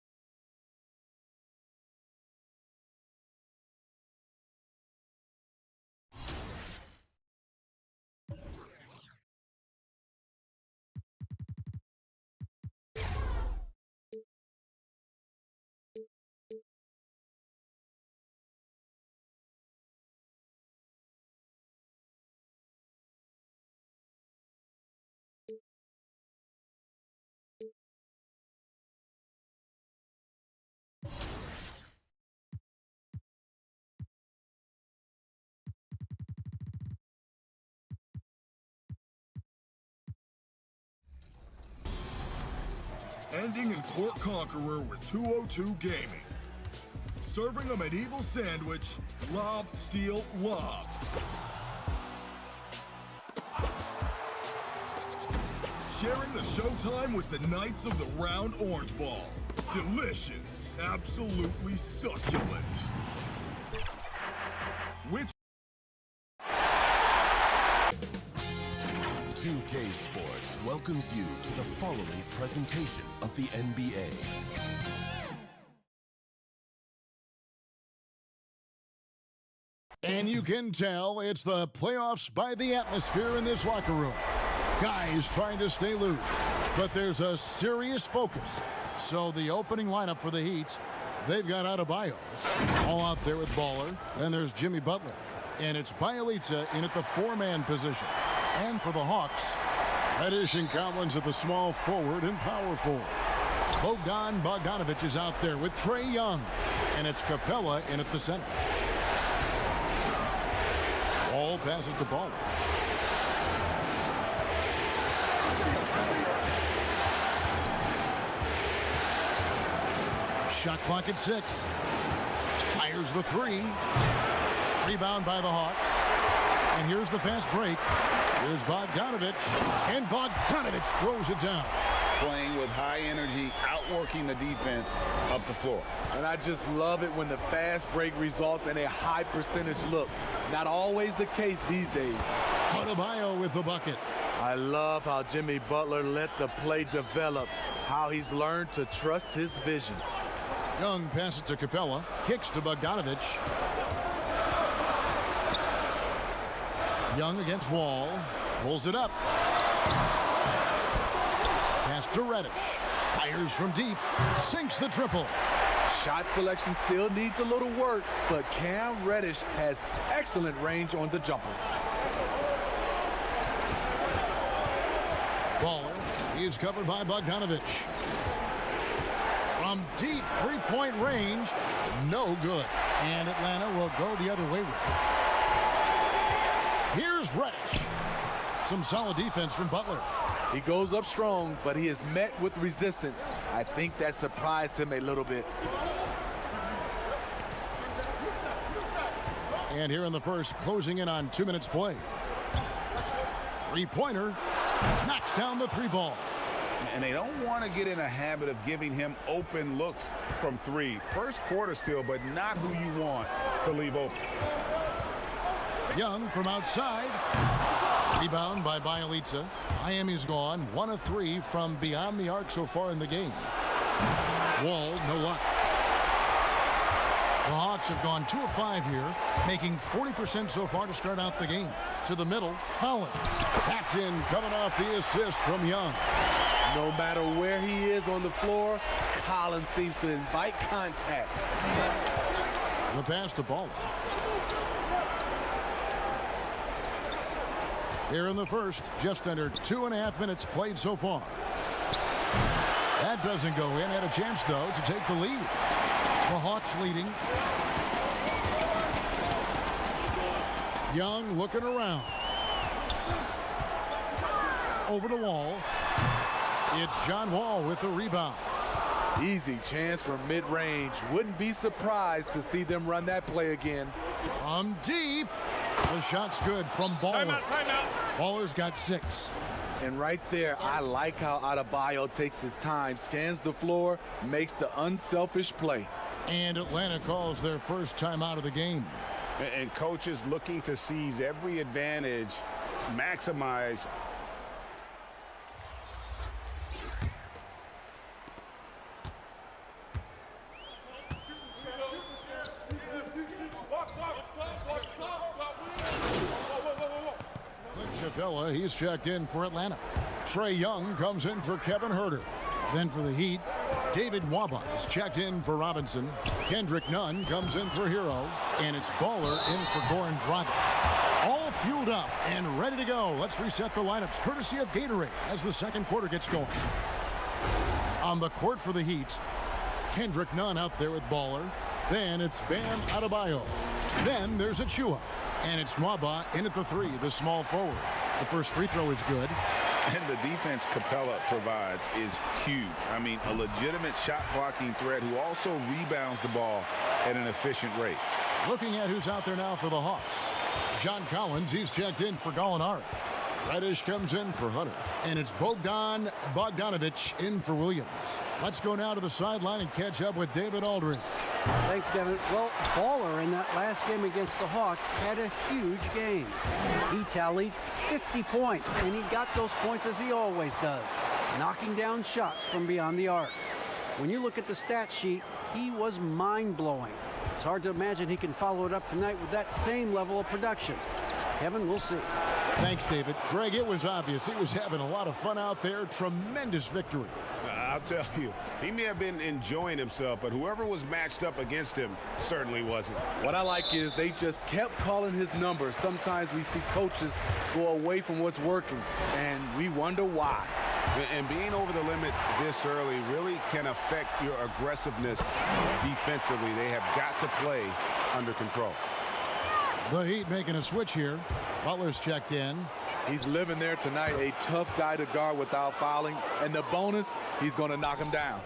Ending in Court Conqueror with 202 Gaming. Serving a medieval sandwich, lob, steal, lob. Sharing the showtime with the Knights of the Round Orange Ball. Delicious, absolutely succulent. Which 2K Sports welcomes you to the following presentation of the NBA. And you can tell it's the playoffs by the atmosphere in this locker room. Guys trying to stay loose, but there's a serious focus. So the opening lineup for the Heat, they've got Adebayo. All out there with Baller. Then there's Jimmy Butler. And it's Bjelica in at the four-man position. And for the Hawks, Reddish and Collins at the small forward and power forward. Bogdan Bogdanovic is out there with Trae Young. And it's Capella in at the center. Ball passes to Baller. Shot clock at 6. Fires the 3. Rebound by the Hawks. And here's the fast break. Here's Bogdanovic. And Bogdanovic throws it down. Playing with high energy, outworking the defense up the floor. And I just love it when the fast break results in a high percentage look. Not always the case these days. Adebayo with the bucket. I love how Jimmy Butler let the play develop, how he's learned to trust his vision. Young passes to Capella. Kicks to Bogdanovic. Young against Wall. Pulls it up. Pass to Reddish. Fires from deep. Sinks the triple. Shot selection still needs a little work, but Cam Reddish has excellent range on the jumper. Baller is covered by Bogdanovic. From deep three-point range, no good. And Atlanta will go the other way with it. Here's Reddish. Some solid defense from Butler. He goes up strong, but he is met with resistance. I think that surprised him a little bit. And here in the first, closing in on 2 minutes play. Three-pointer. Knocks down the three ball. And they don't want to get in a habit of giving him open looks from 3. First quarter still, but not who you want to leave open. Young from outside. Rebound by Bjelica. Miami's gone 1 of 3 from beyond the arc so far in the game. Wall, no luck. The Hawks have gone 2 of 5 here, making 40% so far to start out the game. To the middle, Collins. That's in, coming off the assist from Young. No matter where he is on the floor, Collins seems to invite contact. The pass to Baller. Here in the first, just under 2.5 minutes played so far. That doesn't go in. Had a chance, though, to take the lead. The Hawks leading. Young looking around. Over to Wall. It's John Wall with the rebound. Easy chance for mid-range. Wouldn't be surprised to see them run that play again. From deep. The shot's good from Baller. Timeout. Baller's got 6. And right there, I like how Adebayo takes his time, scans the floor, makes the unselfish play. And Atlanta calls their first timeout of the game. And coaches looking to seize every advantage, maximize. Capella, he's checked in for Atlanta. Trae Young comes in for Kevin Huerter. Then for the Heat, David Nwaba is checked in for Robinson. Kendrick Nunn comes in for Hero. And it's Baller in for Goran Dragic. All fueled up and ready to go. Let's reset the lineups courtesy of Gatorade as the second quarter gets going. On the court for the Heat, Kendrick Nunn out there with Baller. Then it's Bam Adebayo. Then there's Achua. And it's Nwaba in at the 3, the small forward. The first free throw is good. And the defense Capella provides is huge. I mean, a legitimate shot blocking threat who also rebounds the ball at an efficient rate. Looking at who's out there now for the Hawks. John Collins, he's checked in for Gallinari. Reddish comes in for Hunter. And it's Bogdan Bogdanovic in for Williams. Let's go now to the sideline and catch up with David Aldridge. Thanks, Kevin. Well, Baller in that last game against the Hawks had a huge game. He tallied 50 points, and he got those points as he always does, knocking down shots from beyond the arc. When you look at the stat sheet, he was mind-blowing. It's hard to imagine he can follow it up tonight with that same level of production. Kevin, we'll see. Thanks, David. Greg, it was obvious he was having a lot of fun out there. Tremendous victory. I'll tell you, he may have been enjoying himself, but whoever was matched up against him certainly wasn't. What I like is they just kept calling his number. Sometimes we see coaches go away from what's working, and we wonder why. And being over the limit this early really can affect your aggressiveness defensively. They have got to play under control. The Heat making a switch here. Butler's checked in. He's living there tonight, a tough guy to guard without fouling. And the bonus, he's going to knock him down.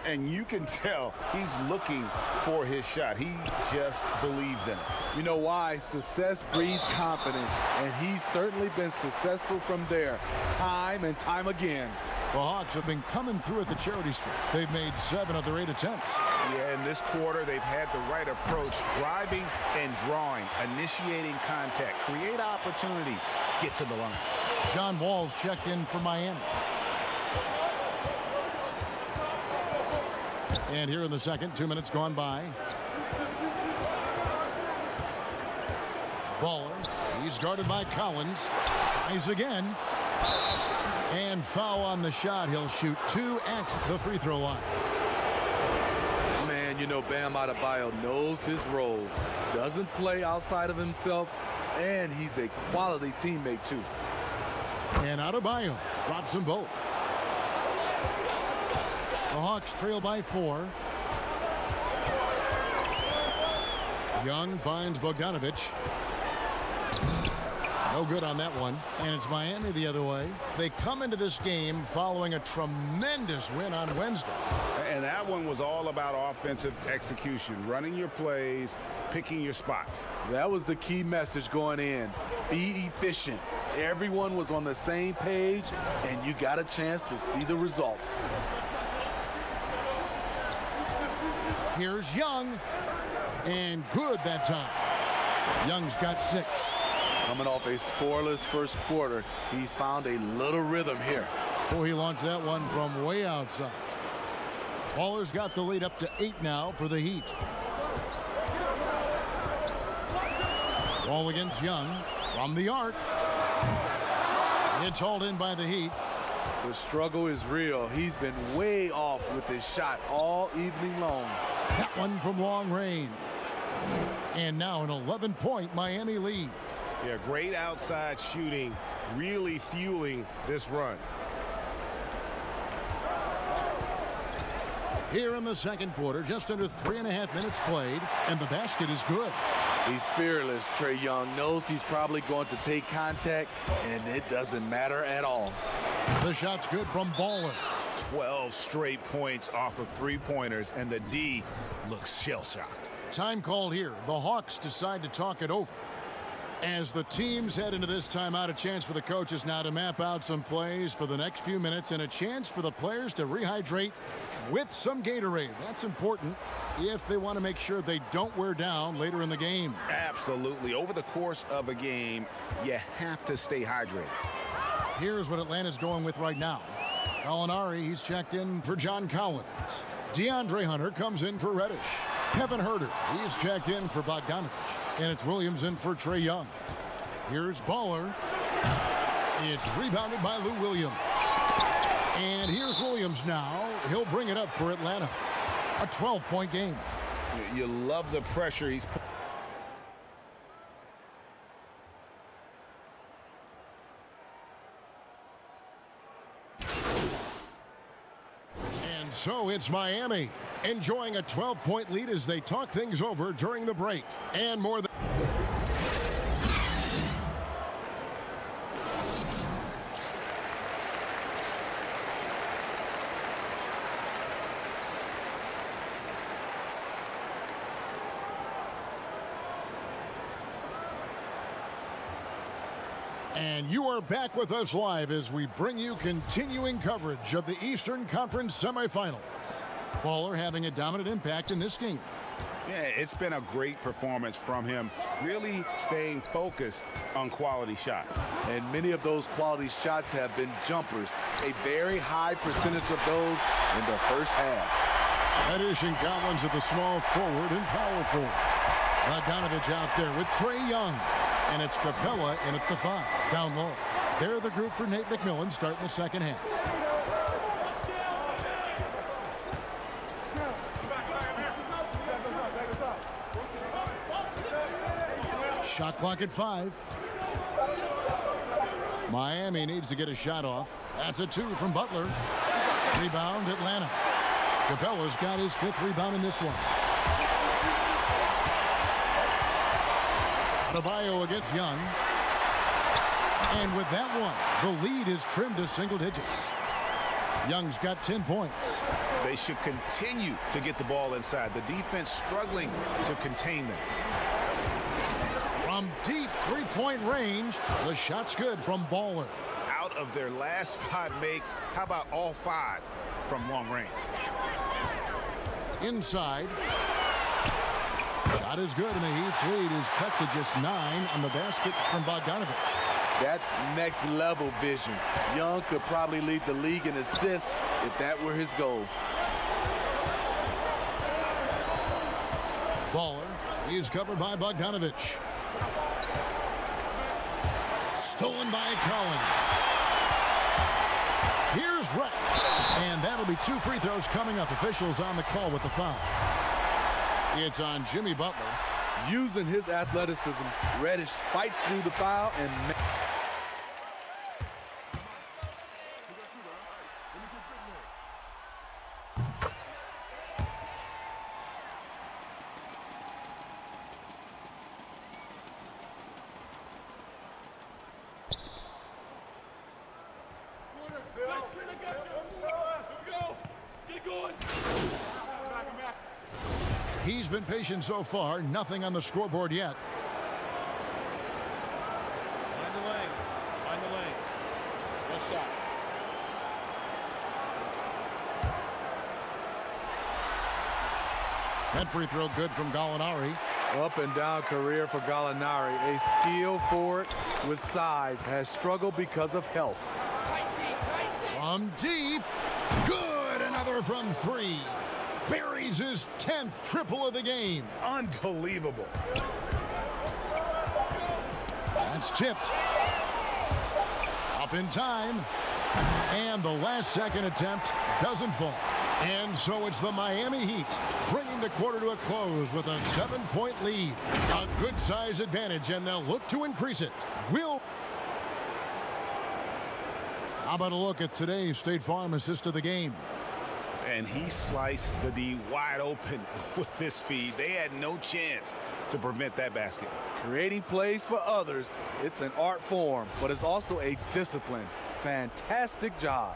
And you can tell he's looking for his shot. He just believes in it. You know why? Success breeds confidence. And he's certainly been successful from there, time and time again. The Hawks have been coming through at the charity stripe. They've made 7 of their 8 attempts. Yeah, in this quarter, they've had the right approach, driving and drawing, initiating contact, create opportunities, get to the line. John Wall's checked in for Miami. And here in the second, 2 minutes gone by. Baller, he's guarded by Collins. Tries again. And foul on the shot. He'll shoot 2 at the free throw line. Man, you know, Bam Adebayo knows his role. Doesn't play outside of himself. And he's a quality teammate, too. And Adebayo drops them both. The Hawks trail by 4. Young finds Bogdanovic. No good on that one. And it's Miami the other way. They come into this game following a tremendous win on Wednesday. And that one was all about offensive execution, running your plays, picking your spots. That was the key message going in. Be efficient. Everyone was on the same page, and you got a chance to see the results. Here's Young. And good that time. Young's got 6. Coming off a scoreless first quarter, he's found a little rhythm here. Oh, he launched that one from way outside. Baller's got the lead up to 8 now for the Heat. Ball against Young from the arc. It's hauled in by the Heat. The struggle is real. He's been way off with his shot all evening long. That one from long range. And now an 11-point Miami lead. Yeah, great outside shooting, really fueling this run. Here in the second quarter, just under 3.5 minutes played, and the basket is good. He's fearless. Trae Young knows he's probably going to take contact, and it doesn't matter at all. The shot's good from Baller. 12 straight points off of three-pointers, and the D looks shell-shocked. Time called here. The Hawks decide to talk it over. As the teams head into this timeout, a chance for the coaches now to map out some plays for the next few minutes and a chance for the players to rehydrate with some Gatorade. That's important if they want to make sure they don't wear down later in the game. Absolutely. Over the course of a game, you have to stay hydrated. Here's what Atlanta's going with right now. Gallinari, he's checked in for John Collins. DeAndre Hunter comes in for Reddish. Kevin Huerter, he's checked in for Bogdanovich. And it's Williams in for Trae Young. Here's Baller. It's rebounded by Lou Williams. And here's Williams now. He'll bring it up for Atlanta. A 12-point game. You love the pressure he's put. And so it's Miami enjoying a 12-point lead as they talk things over during the break. And more than And you are back with us live as we bring you continuing coverage of the Eastern Conference semifinals. Baller having a dominant impact in this game. Yeah, it's been a great performance from him, really staying focused on quality shots. And many of those quality shots have been jumpers, a very high percentage of those in the first half. Reddish and Collins at the small forward and power forward. Bogdanovich out there with Trae Young. And it's Capella in at the 5. Down low. They're the group for Nate McMillan starting the second half. Shot clock at 5. Miami needs to get a shot off. That's a 2 from Butler. Rebound Atlanta. Capella's got his 5th rebound in this one. Adebayo against Young. And with that one, the lead is trimmed to single digits. Young's got 10 points. They should continue to get the ball inside. The defense struggling to contain them. From deep three-point range, the shot's good from Baller. Out of their last 5 makes, how about all 5 from long range? Inside. Shot is good, and the Heat's lead is cut to just 9 on the basket from Bogdanovich. That's next level vision. Young could probably lead the league in assists if that were his goal. Baller, he's covered by Bogdanovich. Stolen by Collins. Here's Rett. And that'll be 2 free throws coming up. Officials on the call with the foul. It's on Jimmy Butler. Using his athleticism, Reddish fights through the foul and He's been patient so far. Nothing on the scoreboard yet. Find the lane. Find the lane. No shot. That free throw good from Gallinari. up and down career for Gallinari. A skilled forward with size, has struggled because of health. From deep. Good. Another from 3. Buries his 10th triple of the game. Unbelievable. That's tipped. Up in time. And the last second attempt doesn't fall. And so it's the Miami Heat bringing the quarter to a close with a 7-point lead. A good size advantage, and they'll look to increase it. How about a look at today's State Farm assist of the game? And he sliced the D wide open with this feed. They had no chance to prevent that basket. Creating plays for others, it's an art form, but it's also a discipline. Fantastic job.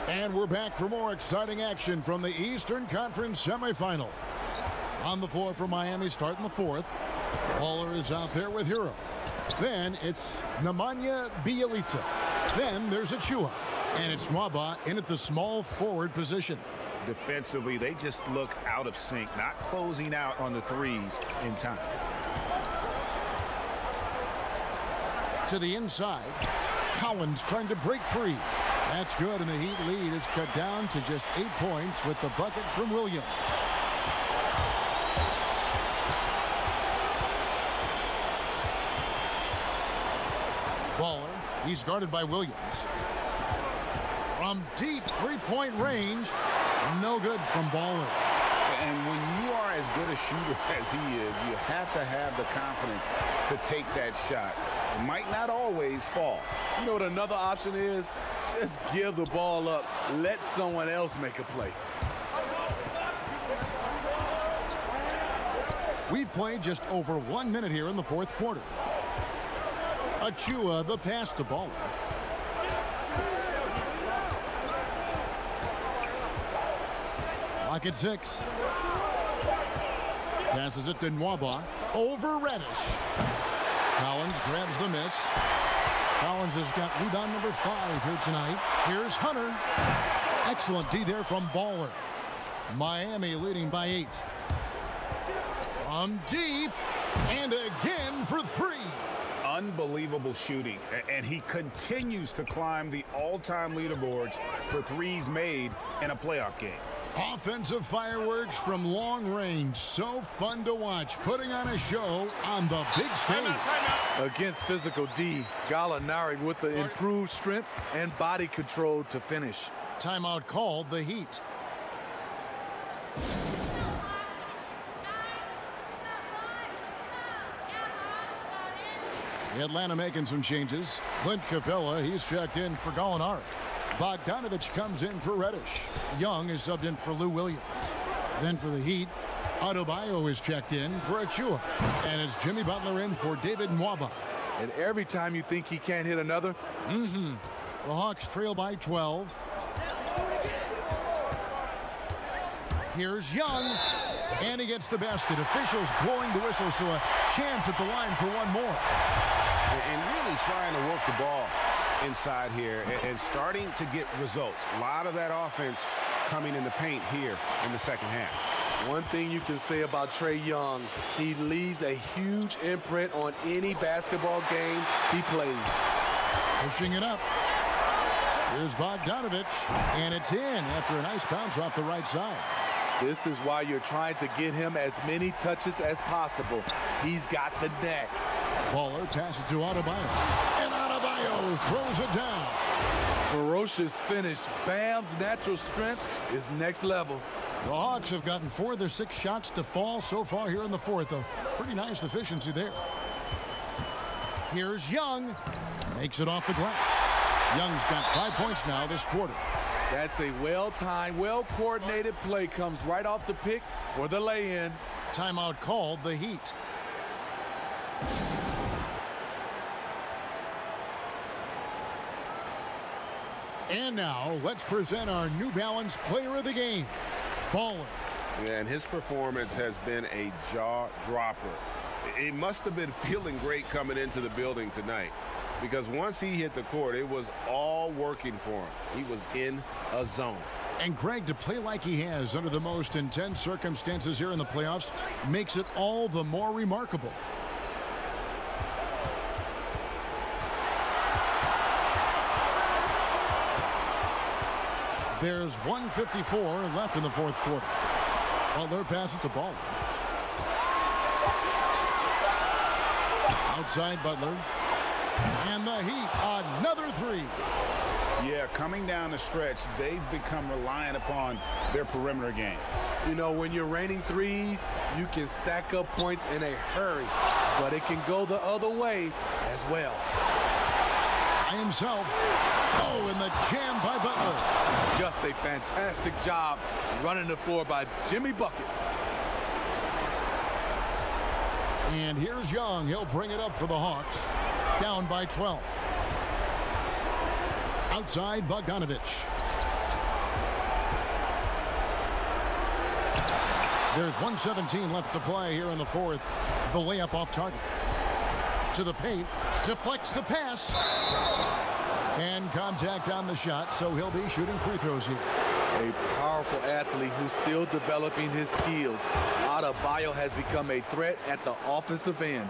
And we're back for more exciting action from the Eastern Conference semifinals. On the floor for Miami starting the fourth. Baller is out there with Hero. Then it's Nemanja Bjelica. Then there's Achiuwa. And it's Nwaba in at the small forward position. Defensively, they just look out of sync, not closing out on the threes in time. To the inside. Collins trying to break free. That's good, and the Heat lead is cut down to just 8 points with the bucket from Williams. Baller, he's guarded by Williams. From deep three-point range, no good from Baller. And when you are as good a shooter as he is, you have to have the confidence to take that shot. It might not always fall. You know what another option is? Just give the ball up. Let someone else make a play. We've played just over 1 minute here in the fourth quarter. Achiuwa, the pass to Baller. Lock at 6. Passes it to Nwaba. Over Reddish. Collins grabs the miss. Collins has got rebound number 5 here tonight. Here's Hunter. Excellent D there from Baller. Miami leading by 8. From deep. And again for 3. Unbelievable shooting. And he continues to climb the all-time leaderboards for threes made in a playoff game. Offensive fireworks from long range. So fun to watch. Putting on a show on the big stage. Against physical D, Gallinari with the improved strength and body control to finish. Timeout called, the Heat. Atlanta making some changes. Clint Capella, he's checked in for Gallinari. Bogdanovich comes in for Reddish. Young is subbed in for Lou Williams. Then for the Heat, Adebayo is checked in for Achiuwa. And it's Jimmy Butler in for David Nwaba. And every time you think he can't hit another, The Hawks trail by 12. Here's Young. And he gets the basket. Officials blowing the whistle, so a chance at the line for one more. And really trying to work the ball inside here and starting to get results. A lot of that offense coming in the paint here in the second half. One thing you can say about Trae Young, he leaves a huge imprint on any basketball game he plays. Pushing it up. Here's Bogdanovich, and it's in after a nice bounce off the right side. This is why you're trying to get him as many touches as possible. He's got the neck. Baller passes to Adebayo. And Adebayo throws it down. Ferocious finish. Bam's natural strength is next level. The Hawks have gotten 4 of their 6 shots to fall so far here in the fourth. A pretty nice efficiency there. Here's Young. Makes it off the glass. Young's got 5 points now this quarter. That's a well-timed, well-coordinated play. Comes right off the pick for the lay-in. Timeout called, the Heat. And now, let's present our New Balance Player of the Game, Baller. Yeah, and his performance has been a jaw-dropper. He must have been feeling great coming into the building tonight, because once he hit the court, it was all working for him. He was in a zone. And Greg, to play like he has under the most intense circumstances here in the playoffs makes it all the more remarkable. There's 1:54 left in the fourth quarter. Butler passes to Baller. Outside Butler. And the Heat, another 3. Yeah, coming down the stretch, they've become reliant upon their perimeter game. You know, when you're raining threes, you can stack up points in a hurry, but it can go the other way as well. By himself. Oh, and the jam by Butler. Just a fantastic job running the floor by Jimmy Buckets. And here's Young. He'll bring it up for the Hawks. Down by 12. Outside Bogdanovich. There's 1:17 left to play here in the fourth. The layup off target. To the paint. Deflects the pass. And contact on the shot, so he'll be shooting free throws here. A powerful athlete who's still developing his skills. Adebayo has become a threat at the offensive end.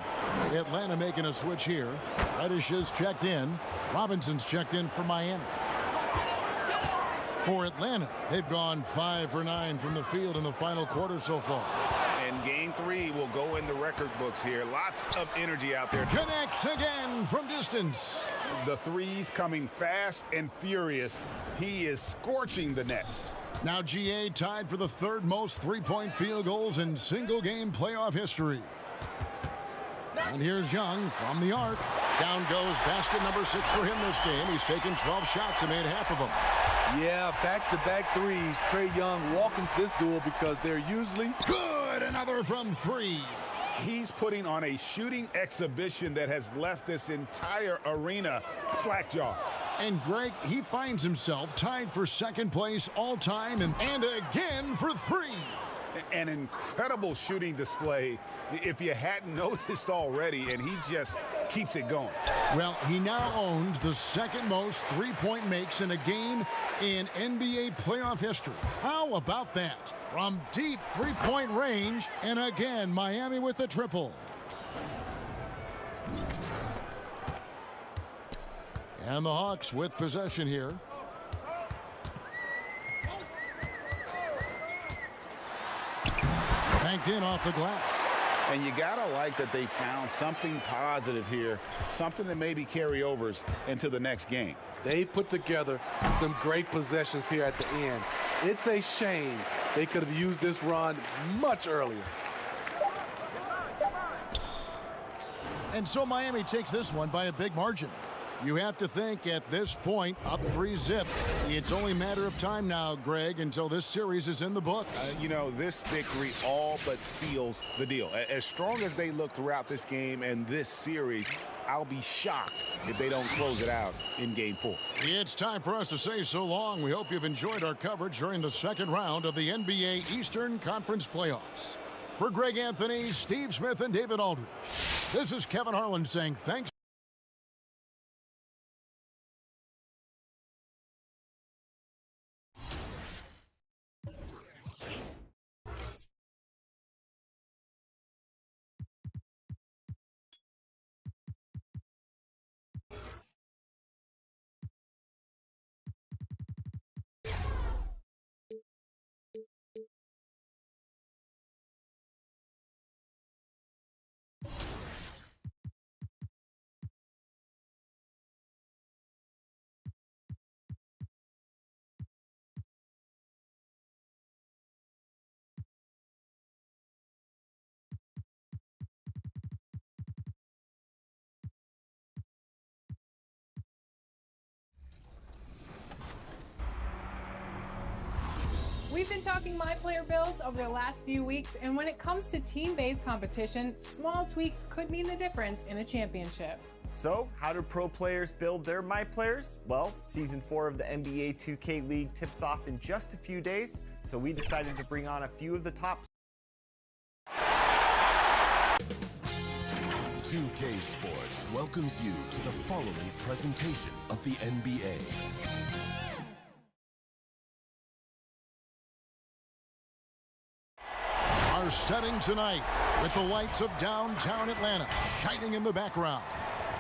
Atlanta making a switch here. Reddish is checked in. Robinson's checked in for Miami. For Atlanta, they've gone 5 for 9 from the field in the final quarter so far. And game 3 will go in the record books here. Lots of energy out there. Connects again from distance. The threes coming fast and furious. He is scorching the Nets. Now GA tied for the third most three-point field goals in single-game playoff history. And here's Young from the arc. Down goes basket number 6 for him this game. He's taken 12 shots and made half of them. Yeah, back-to-back threes. Trae Young walking this duel because they're usually good. Another from 3. He's putting on a shooting exhibition that has left this entire arena slackjaw. And Greg, he finds himself tied for second place all time and again for 3. An incredible shooting display, if you hadn't noticed already, and he just keeps it going. Well, he now owns the second most three-point makes in a game in NBA playoff history. How about that? From deep three-point range, and again, Miami with the triple. And the Hawks with possession here. Banked in off the glass. And you gotta like that they found something positive here, something that maybe carryovers into the next game. They put together some great possessions here at the end. It's a shame they could have used this run much earlier. And so Miami takes this one by a big margin. You have to think at this point, up 3-zip. It's only a matter of time now, Greg, until this series is in the books. You know, this victory all but seals the deal. As strong as they look throughout this game and this series, I'll be shocked if they don't close it out in Game 4. It's time for us to say so long. We hope you've enjoyed our coverage during the second round of the NBA Eastern Conference Playoffs. For Greg Anthony, Steve Smith, and David Aldridge, this is Kevin Harlan saying thanks. We've been talking My Player builds over the last few weeks, and when it comes to team-based competition, small tweaks could mean the difference in a championship. So, how do pro players build their My Players? Well, Season 4 of the NBA 2K League tips off in just a few days, so we decided to bring on a few of the top 2K Sports welcomes you to the following presentation of the NBA. Our setting tonight with the lights of downtown Atlanta shining in the background.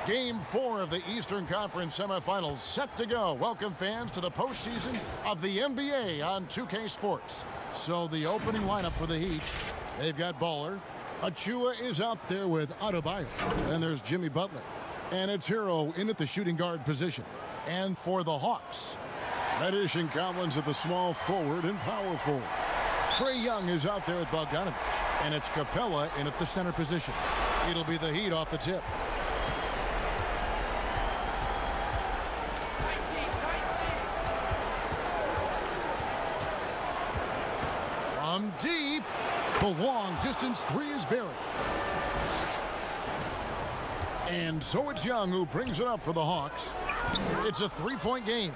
Game 4 of the Eastern Conference semifinals set to go. Welcome fans to the postseason of the NBA on 2K Sports. So the opening lineup for the Heat, they've got Baller. Achua is out there with Adebayo. Then there's Jimmy Butler. And it's Hero in at the shooting guard position. And for the Hawks, Reddish and Collins at the small forward and power forward. Trae Young is out there with Bogdanovich. And it's Capella in at the center position. It'll be the Heat off the tip. From deep, the long distance three is buried. And so it's Young who brings it up for the Hawks. It's a three-point game.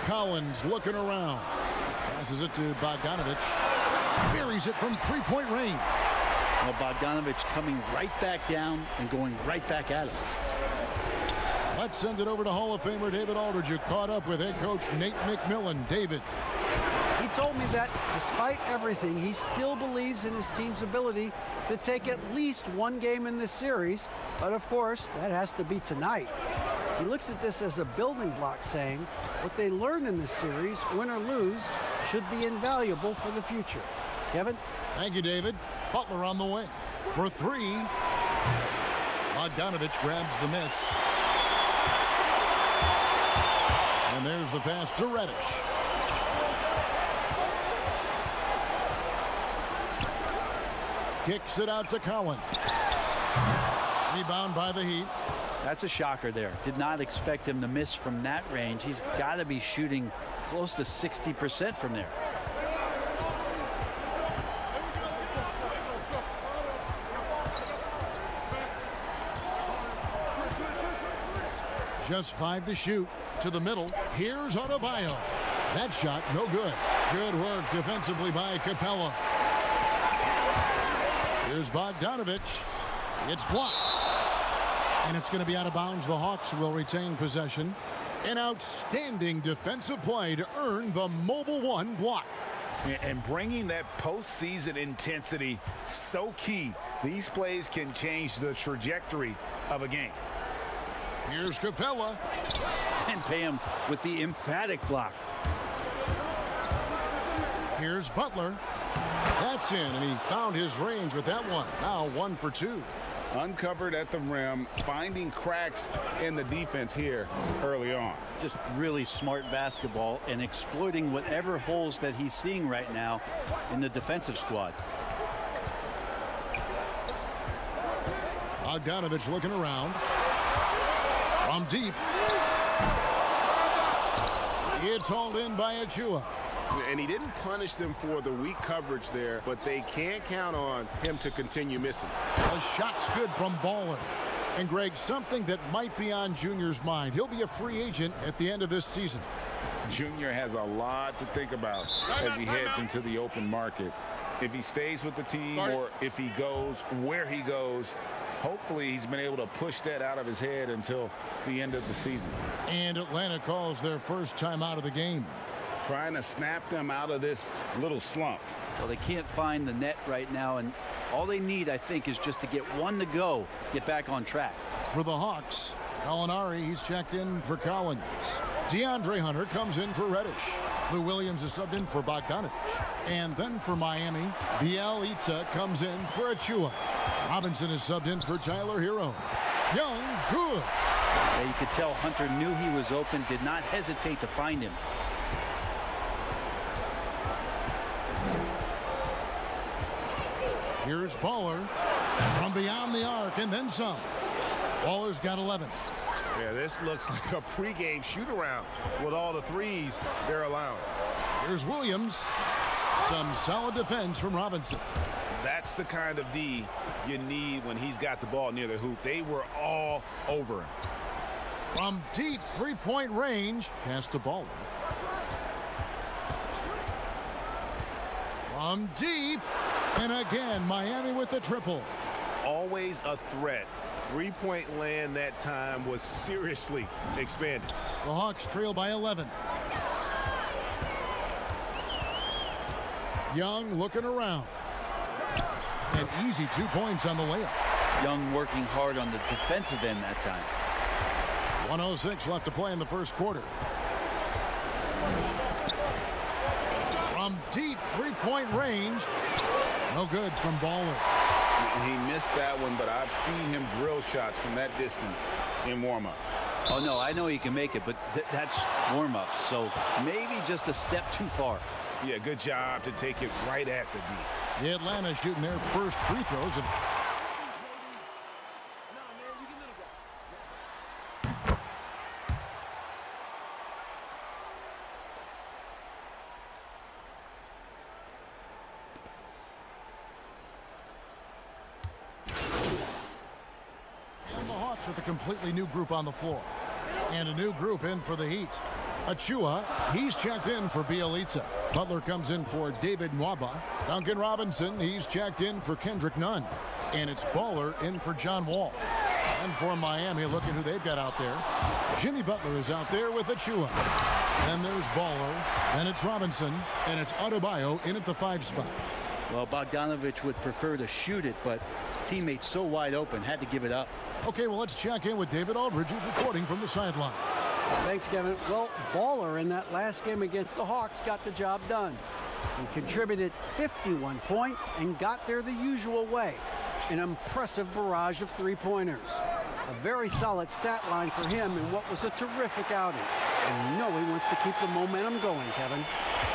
Collins looking around. Passes it to Bogdanovich. Buries it from three-point range. Well, Bogdanovich coming right back down and going right back at him. Let's send it over to Hall of Famer David Aldridge, who caught up with head coach Nate McMillan. David. He told me that despite everything, he still believes in his team's ability to take at least one game in this series. But of course, that has to be tonight. He looks at this as a building block, saying what they learned in this series, win or lose, should be invaluable for the future. Kevin? Thank you, David. Butler on the wing for three. Bogdanovich grabs the miss. And there's the pass to Reddish. Kicks it out to Collins. Rebound by the Heat. That's a shocker there. Did not expect him to miss from that range. He's got to be shooting close to 60% from there. Just 5 to shoot. To the middle. Here's Adebayo. That shot, no good. Good work defensively by Capella. Here's Bogdanovich. It's blocked. And it's going to be out of bounds. The Hawks will retain possession. An outstanding defensive play to earn the Mobile One block. And bringing that postseason intensity, so key. These plays can change the trajectory of a game. Here's Capella. And pay him with the emphatic block. Here's Butler. That's in, and he found his range with that one. Now 1 for 2. Uncovered at the rim, finding cracks in the defense here early on. Just really smart basketball and exploiting whatever holes that he's seeing right now in the defensive squad. Bogdanovich looking around. From deep. It's hauled in by Achua. And he didn't punish them for the weak coverage there, but they can't count on him to continue missing. A shot's good from Baller. And Greg, something that might be on Junior's mind. He'll be a free agent at the end of this season. Junior has a lot to think about as he heads into the open market. If he stays with the team or if he goes where he goes, hopefully he's been able to push that out of his head until the end of the season. And Atlanta calls their first time out of the game. Trying to snap them out of this little slump. Well, they can't find the net right now, and all they need, I think, is just to get one to go, get back on track. For the Hawks, Gallinari, he's checked in for Collins. DeAndre Hunter comes in for Reddish. Lou Williams is subbed in for Bogdanovich. And then for Miami, Bielitsa comes in for Achua. Robinson is subbed in for Tyler Hero. Young, good. Yeah, you could tell Hunter knew he was open, did not hesitate to find him. Here's Baller from beyond the arc and then some. Baller's got 11. Yeah, this looks like a pregame shoot-around with all the threes they're allowing. Here's Williams. Some solid defense from Robinson. That's the kind of D you need when he's got the ball near the hoop. They were all over him. From deep three-point range, pass to Baller. From deep, and again, Miami with the triple. Always a threat. Three-point land that time was seriously expanded. The Hawks trail by 11. Young looking around. An easy 2 points on the layup. Young working hard on the defensive end that time. 1:06 left to play in the first quarter. From deep three-point range. No good from Baller. He missed that one, but I've seen him drill shots from that distance in warm-up. Oh, no, I know he can make it, but that's warm-up, so maybe just a step too far. Yeah, good job to take it right at the D. The Atlanta shooting their first free throws. With a completely new group on the floor. And a new group in for the Heat. Achua, he's checked in for Bielitsa. Butler comes in for David Nwaba. Duncan Robinson, he's checked in for Kendrick Nunn. And it's Baller in for John Wall. And for Miami, looking who they've got out there. Jimmy Butler is out there with Achua. Then there's Baller. Then it's Robinson. And it's Adebayo in at the 5 spot. Well, Bogdanovich would prefer to shoot it, but teammates so wide open, had to give it up. Okay, well, let's check in with David Aldridge, who's reporting from the sideline. Thanks, Kevin. Well, Baller in that last game against the Hawks got the job done. He contributed 51 points and got there the usual way. An impressive barrage of three-pointers. A very solid stat line for him in what was a terrific outing. And you know he wants to keep the momentum going, Kevin.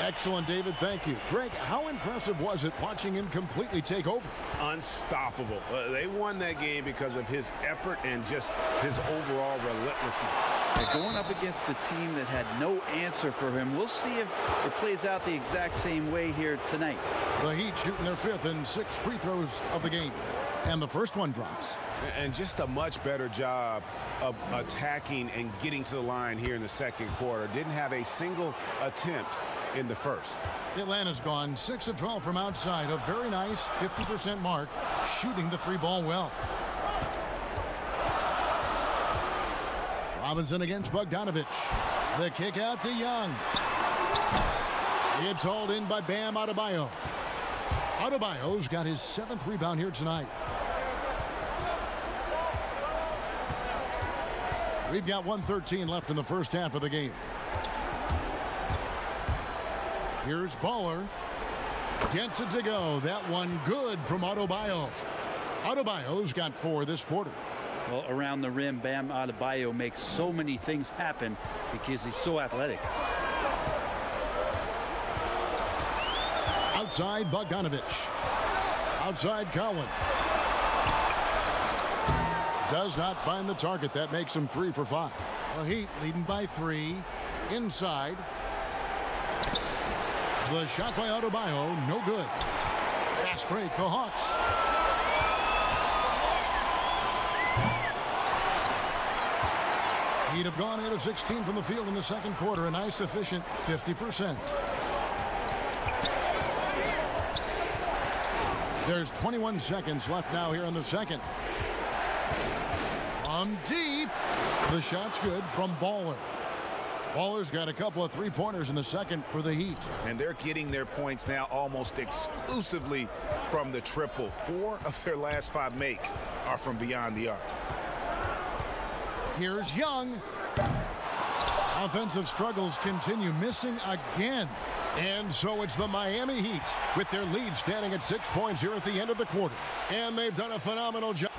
Excellent, David. Thank you. Greg, how impressive was it watching him completely take over? Unstoppable. They won that game because of his effort and just his overall relentlessness. They're going up against a team that had no answer for him. We'll see if it plays out the exact same way here tonight. The Heat shooting their 5th and 6th free throws of the game. And the first one drops. And just a much better job of attacking and getting to the line here in the second quarter. Didn't have a single attempt in the first. Atlanta's gone 6 of 12 from outside. A very nice 50% mark, shooting the 3-ball well. Robinson against Bogdanovich. The kick out to Young. It's hauled in by Bam Adebayo. Adebayo's got his 7th rebound here tonight. We've got 1:13 left in the first half of the game. Here's Baller. Gets it to go. That one good from Adebayo. Adebayo's got 4 this quarter. Well, around the rim, Bam Adebayo makes so many things happen because he's so athletic. Outside Bogdanovich. Outside Cowan. Does not find the target. That makes him 3 for 5. The Heat leading by 3. Inside. The shot by Adebayo, no good. Fast break, the Hawks. Heat have gone 8 of 16 from the field in the second quarter. A nice, efficient 50%. There's 21 seconds left now here in the second. From deep. The shot's good from Baller. Baller's got a couple of 3-pointers in the second for the Heat. And they're getting their points now almost exclusively from the triple. 4 of their last 5 makes are from beyond the arc. Here's Young. Offensive struggles continue, missing again. And so it's the Miami Heat with their lead standing at 6 points here at the end of the quarter. And they've done a phenomenal job.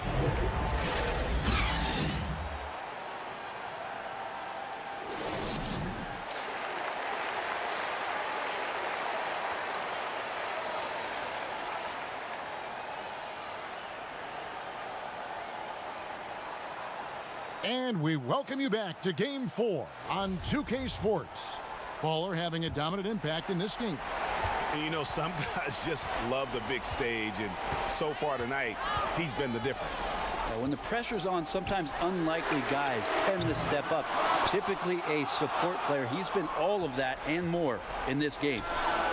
And we welcome you back to Game 4 on 2K Sports. Baller having a dominant impact in this game. And you know, some guys just love the big stage, and so far tonight, he's been the difference. When the pressure's on, sometimes unlikely guys tend to step up. Typically a support player. He's been all of that and more in this game.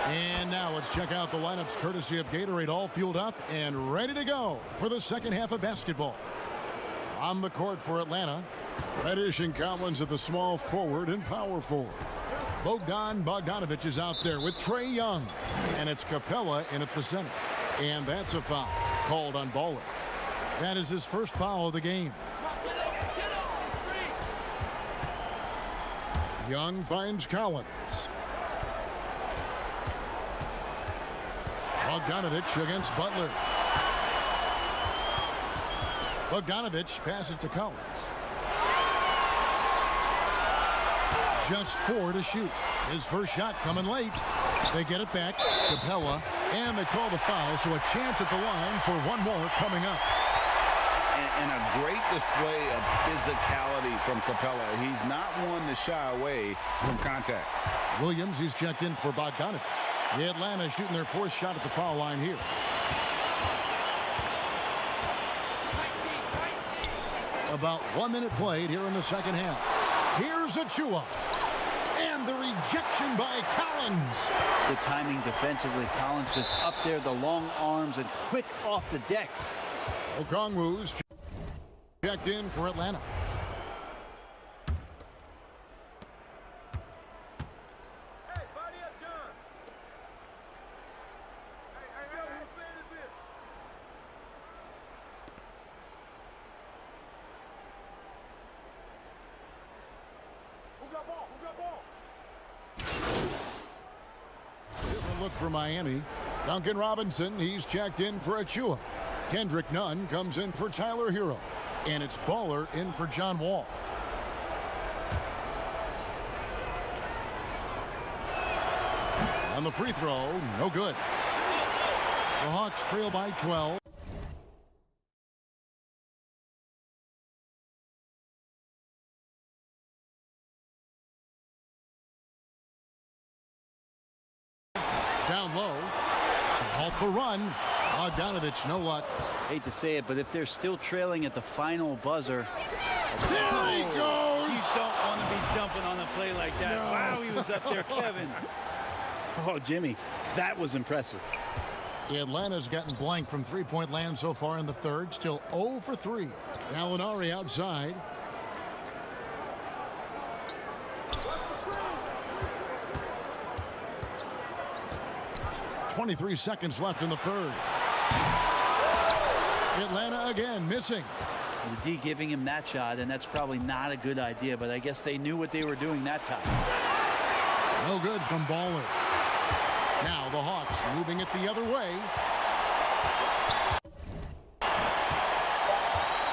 And now let's check out the lineups courtesy of Gatorade, all fueled up and ready to go for the second half of basketball. On the court for Atlanta, Reddish and Collins at the small forward and power forward. Bogdanovich is out there with Trae Young. And it's Capella in at the center. And that's a foul called on Baller. That is his first foul of the game. Young finds Collins. Bogdanovich against Butler. Bogdanovich passes to Collins. Just 4 to shoot. His first shot coming late. They get it back. Capella. And they call the foul, so a chance at the line for one more coming up. And a great display of physicality from Capella. He's not one to shy away from contact. Williams, he's checked in for Bogdanovich. The Atlanta shooting their 4th shot at the foul line here. About 1 minute played here in the second half. Here's Achua. And the rejection by Collins. Good timing defensively. Collins just up there, the long arms, and quick off the deck. Okongwu's checked in for Atlanta. Hey, body up, John. Hey, yo, whose man is this? Who got ball? Who got ball? Different look for Miami. Duncan Robinson, he's checked in for Achua. Kendrick Nunn comes in for Tyler Hero. And it's Baller in for John Wall. On the free throw, no good. The Hawks trail by 12. Down low to halt the run. Bogdanovich, no luck. Hate to say it, but if they're still trailing at the final buzzer. There he goes! You don't want to be jumping on a play like that. No. Wow, he was up there, Kevin. Oh, Jimmy, that was impressive. Atlanta's gotten blank from three-point land so far in the third. Still 0 for 3. Gallinari outside. 23 seconds left in the third. Atlanta again missing. The D giving him that shot, and that's probably not a good idea, but I guess they knew what they were doing that time. No good from Baller. Now the Hawks moving it the other way.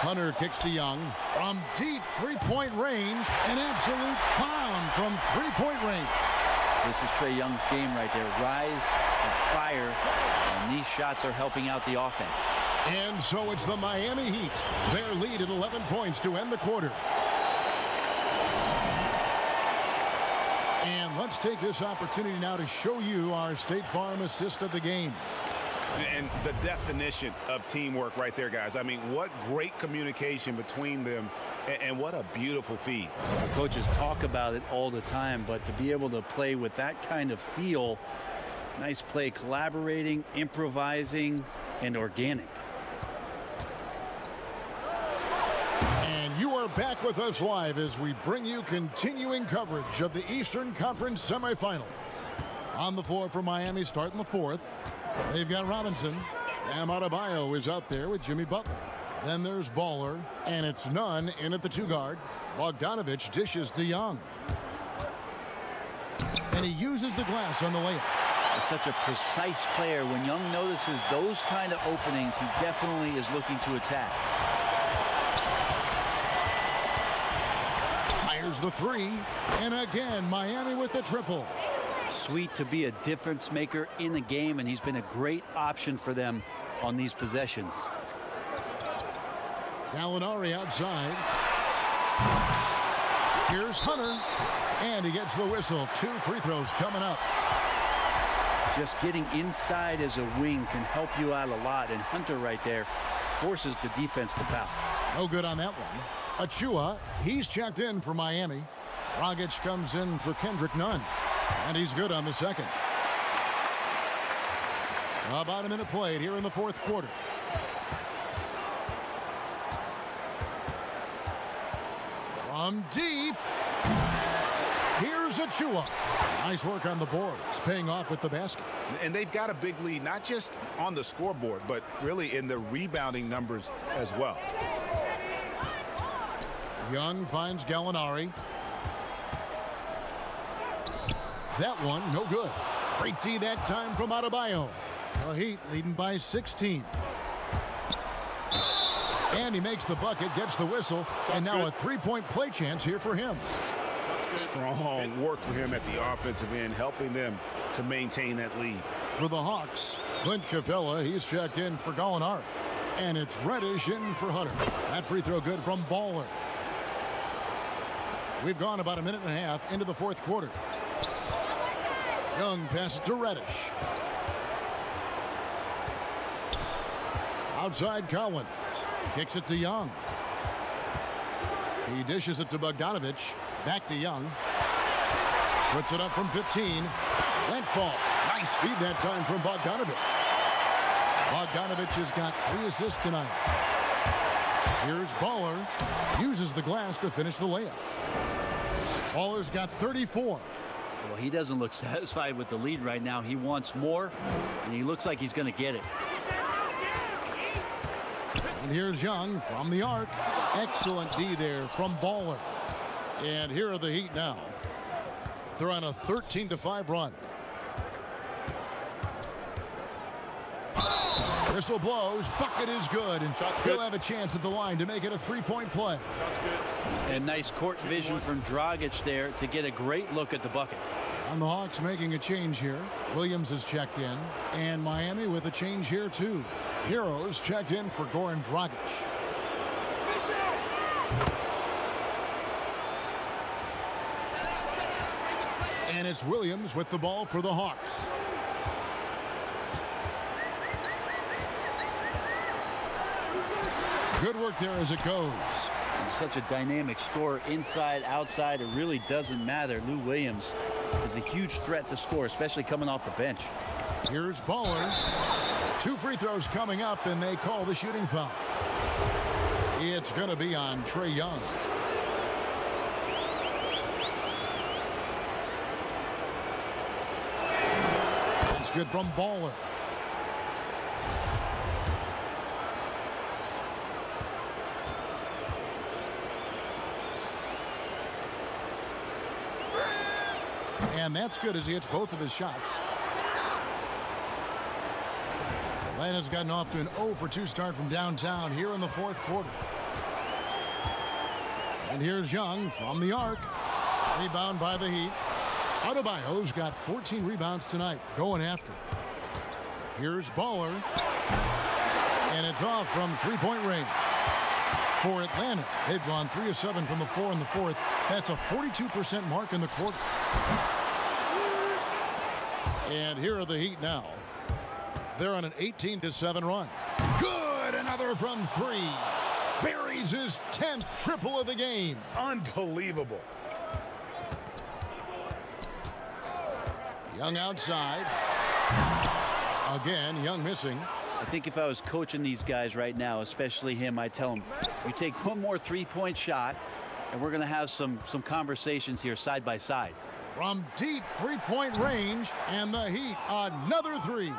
Hunter kicks to Young from deep three-point range. An absolute bomb from three-point range. This is Trae Young's game right there. Rise and fire, and these shots are helping out the offense. And so it's the Miami Heat. Their lead at 11 points to end the quarter. And let's take this opportunity now to show you our State Farm assist of the game. And the definition of teamwork right there, guys. I mean, what great communication between them, and what a beautiful feed. The coaches talk about it all the time, but to be able to play with that kind of feel, nice play, collaborating, improvising, and organic. And you are back with us live as we bring you continuing coverage of the Eastern Conference semifinals. On the floor for Miami starting the fourth. They've got Robinson. Bam Adebayo is out there with Jimmy Butler. Then there's Baller, and it's Nunn in at the two guard. Bogdanovich dishes to Young. And he uses the glass on the layup. He's such a precise player. When Young notices those kind of openings, he definitely is looking to attack. Fires the three. And again, Miami with the triple. Sweet to be a difference maker in the game, and he's been a great option for them on these possessions. Gallinari outside. Here's Hunter, and he gets the whistle. 2 free throws coming up. Just getting inside as a wing can help you out a lot, and Hunter right there forces the defense to foul. No good on that one. Achua, he's checked in for Miami. Dragic comes in for Kendrick Nunn. And he's good on the second. About a minute played here in the fourth quarter. From deep. Here's Achua. Nice work on the boards, paying off with the basket. And they've got a big lead, not just on the scoreboard, but really in the rebounding numbers as well. Young finds Gallinari. That one, no good. Great D that time from Adebayo. The Heat leading by 16. And he makes the bucket, gets the whistle, and now a three-point play chance here for him. Strong work for him at the offensive end, helping them to maintain that lead. For the Hawks, Clint Capella, he's checked in for Gallinari. And it's Reddish in for Hunter. That free throw good from Baller. We've gone about a minute and a half into the fourth quarter. Young passes to Reddish. Outside Collins. Kicks it to Young. He dishes it to Bogdanovich. Back to Young. Puts it up from 15. That ball. Nice feed that time from Bogdanovich. Bogdanovich has got 3 assists tonight. Here's Baller. Uses the glass to finish the layup. Baller's got 34. Well, he doesn't look satisfied with the lead right now. He wants more, and he looks like he's going to get it. And here's Young from the arc. Excellent D there from Baller. And here are the Heat now. They're on a 13-5 run. Whistle blows. Bucket is good. And he'll have a chance at the line to make it a 3-point play. And nice court vision from Dragic there to get a great look at the bucket. And the Hawks making a change here. Williams has checked in. And Miami with a change here too. Heroes checked in for Goran Dragic. And it's Williams with the ball for the Hawks. Good work there as it goes. He's such a dynamic scorer, inside, outside. It really doesn't matter. Lou Williams is a huge threat to score, especially coming off the bench. Here's Baller. 2 free throws coming up, and they call the shooting foul. It's going to be on Trae Young. It's good from Baller. And that's good as he hits both of his shots. Atlanta's gotten off to an 0-for-2 start from downtown here in the 4th quarter. And here's Young from the arc. Rebound by the Heat. Adebayo's got 14 rebounds tonight, going after. Here's Baller. And it's off from 3-point range. For Atlanta, they've gone 3 of 7 from the floor in the 4th. That's a 42% mark in the quarter. And here are the Heat now. They're on an 18-7 run. Good! Another from 3. Buries his 10th triple of the game. Unbelievable. Young outside. Again, Young missing. I think if I was coaching these guys right now, especially him, I'd tell him, you take one more 3-point shot, and we're going to have some conversations here side by side. From deep 3-point range, and the Heat, another 3.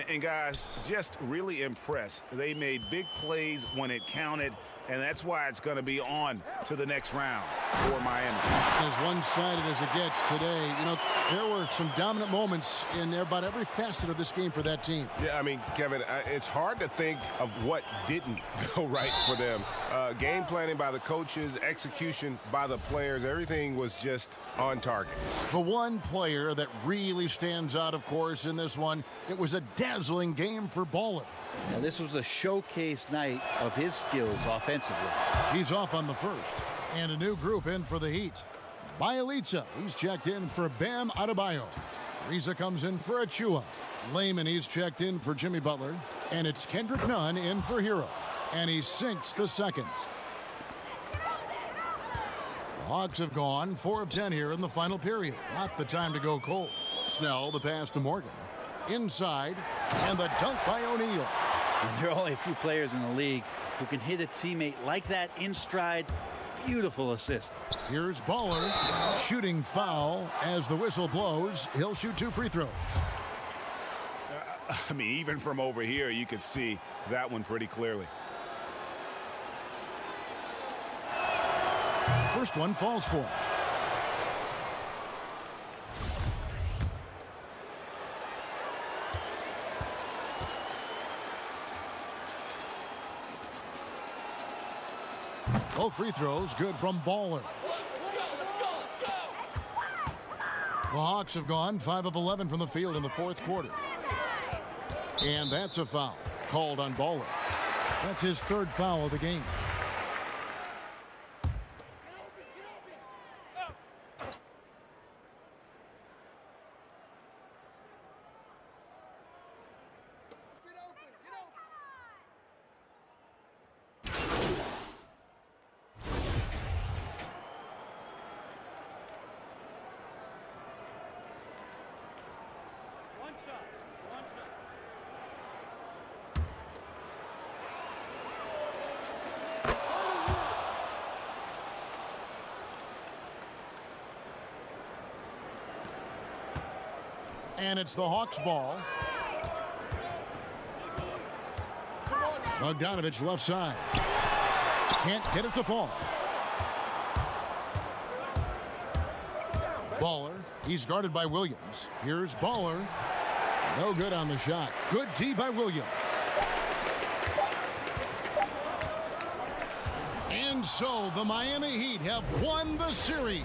And guys, just really impressed. They made big plays when it counted, and that's why it's going to be on to the next round for Miami. As one-sided as it gets today, you know, there were some dominant moments in about every facet of this game for that team. Yeah, I mean, Kevin, it's hard to think of what didn't go right for them. Game planning by the coaches, execution by the players, everything was just on target. The one player that really stands out, of course, in this one, it was a dazzling game for Baller. Now, this was a showcase night of his skills offensively. He's off on the first. And a new group in for the Heat. Bielitsa, he's checked in for Bam Adebayo. Riza comes in for Achua. Layman, he's checked in for Jimmy Butler. And it's Kendrick Nunn in for Hero. And he sinks the second. The Hawks have gone 4 of 10 here in the final period. Not the time to go cold. Snell, the pass to Morgan. Inside, and the dunk by O'Neal. There are only a few players in the league who can hit a teammate like that in stride. Beautiful assist. Here's Baller. Shooting foul as the whistle blows. He'll shoot 2 free throws. I mean, even from over here, you could see that one pretty clearly. First one falls for him. Both free throws good from Baller. The Hawks have gone 5 of 11 from the field in the 4th quarter. And that's a foul called on Baller. That's his 3rd foul of the game. And it's the Hawks' ball. Bogdanovich left side. Can't get it to fall. Baller. He's guarded by Williams. Here's Baller. No good on the shot. Good D by Williams. And so the Miami Heat have won the series.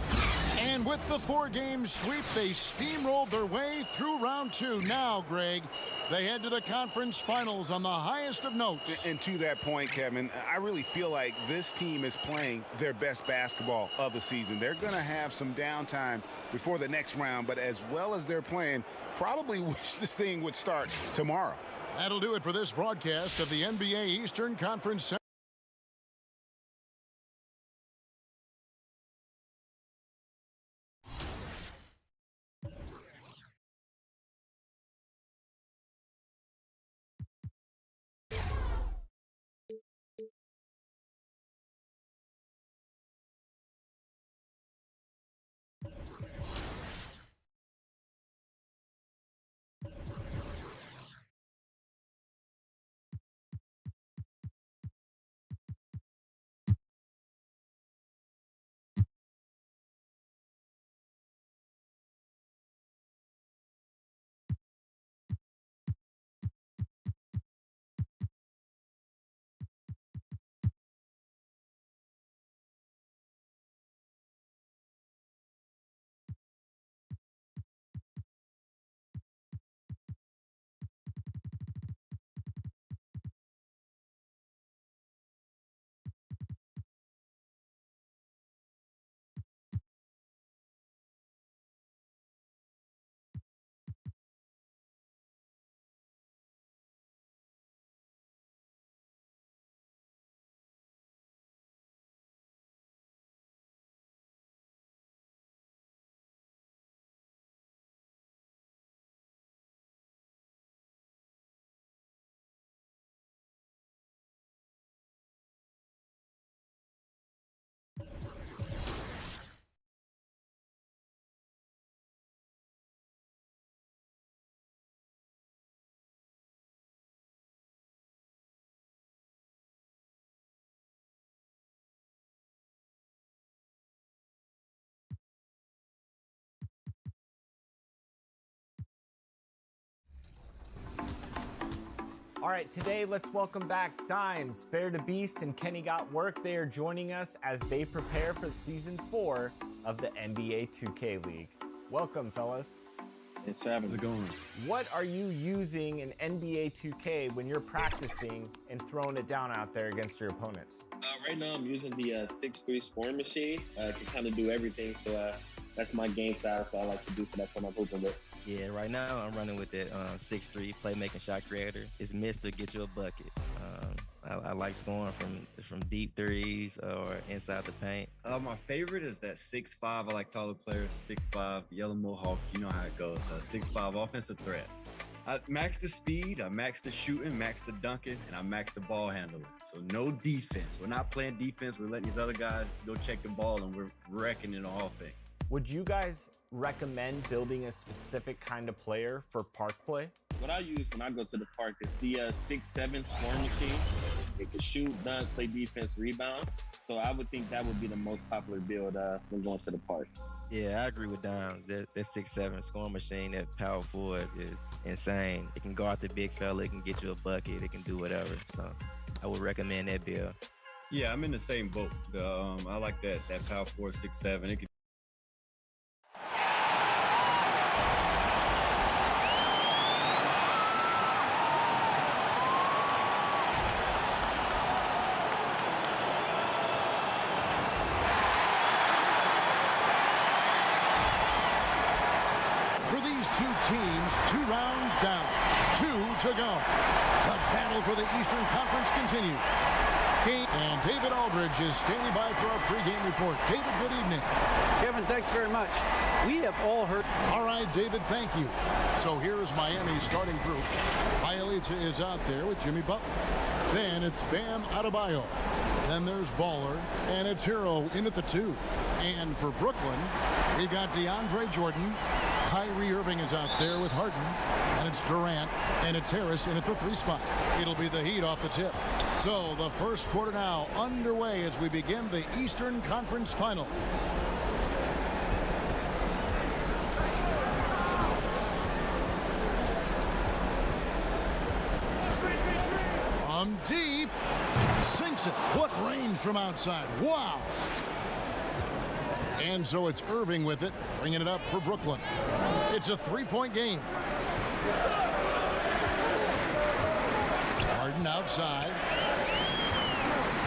And with the 4-game sweep, they steamrolled their way through round 2. Now, Greg, they head to the conference finals on the highest of notes. And to that point, Kevin, I really feel like this team is playing their best basketball of the season. They're going to have some downtime before the next round, but as well as they're playing, probably wish this thing would start tomorrow. That'll do it for this broadcast of the NBA Eastern Conference. All right, today let's welcome back Dimes, Bear the Beast, and Kenny Got Work. They are joining us as they prepare for Season 4 of the NBA 2K League. Welcome, fellas. Thanks for having us. How's it going? What are you using in NBA 2K when you're practicing and throwing it down out there against your opponents? Right now, I'm using the 6'3" scoring machine. It can kind of do everything, so that's my game style, so I like to do, so that's what I'm hooping with. Yeah, right now I'm running with that 6'3" playmaking shot creator. It's Mr. Get You a Bucket. I like scoring from deep threes or inside the paint. My favorite is that 6'5". I like taller players. 6'5", yellow mohawk. You know how it goes. 6'5", offensive threat. I max the speed, I max the shooting, max the dunking, and I max the ball handling. So no defense. We're not playing defense. We're letting these other guys go check the ball, and we're wrecking it on offense. Would you guys recommend building a specific kind of player for park play? What I use when I go to the park is the 6'7" scoring machine. It can shoot, dunk, play defense, rebound. So I would think that would be the most popular build when going to the park. Yeah, I agree with Dimes. That 6'7" scoring machine, that power forward is insane. It can guard the big fella, it can get you a bucket, it can do whatever. So I would recommend that build. Yeah, I'm in the same boat. I like that power forward 6'7". It can teams, 2 rounds down, 2 to go. The battle for the Eastern Conference continues. And David Aldridge is standing by for our pregame report. David, good evening. Kevin, thanks very much. We have all heard. All right, David, thank you. So here is Miami's starting group. Bielitsa is out there with Jimmy Butler. Then it's Bam Adebayo. Then there's Baller, and it's Hero in at the 2. And for Brooklyn, we got DeAndre Jordan, Kyrie Irving is out there with Harden. And it's Durant. And it's Harris in at the 3 spot. It'll be the Heat off the tip. So the first quarter now underway as we begin the Eastern Conference Finals. From deep, sinks it. What range from outside. Wow. And so it's Irving with it, bringing it up for Brooklyn. It's a 3-point game. Harden outside.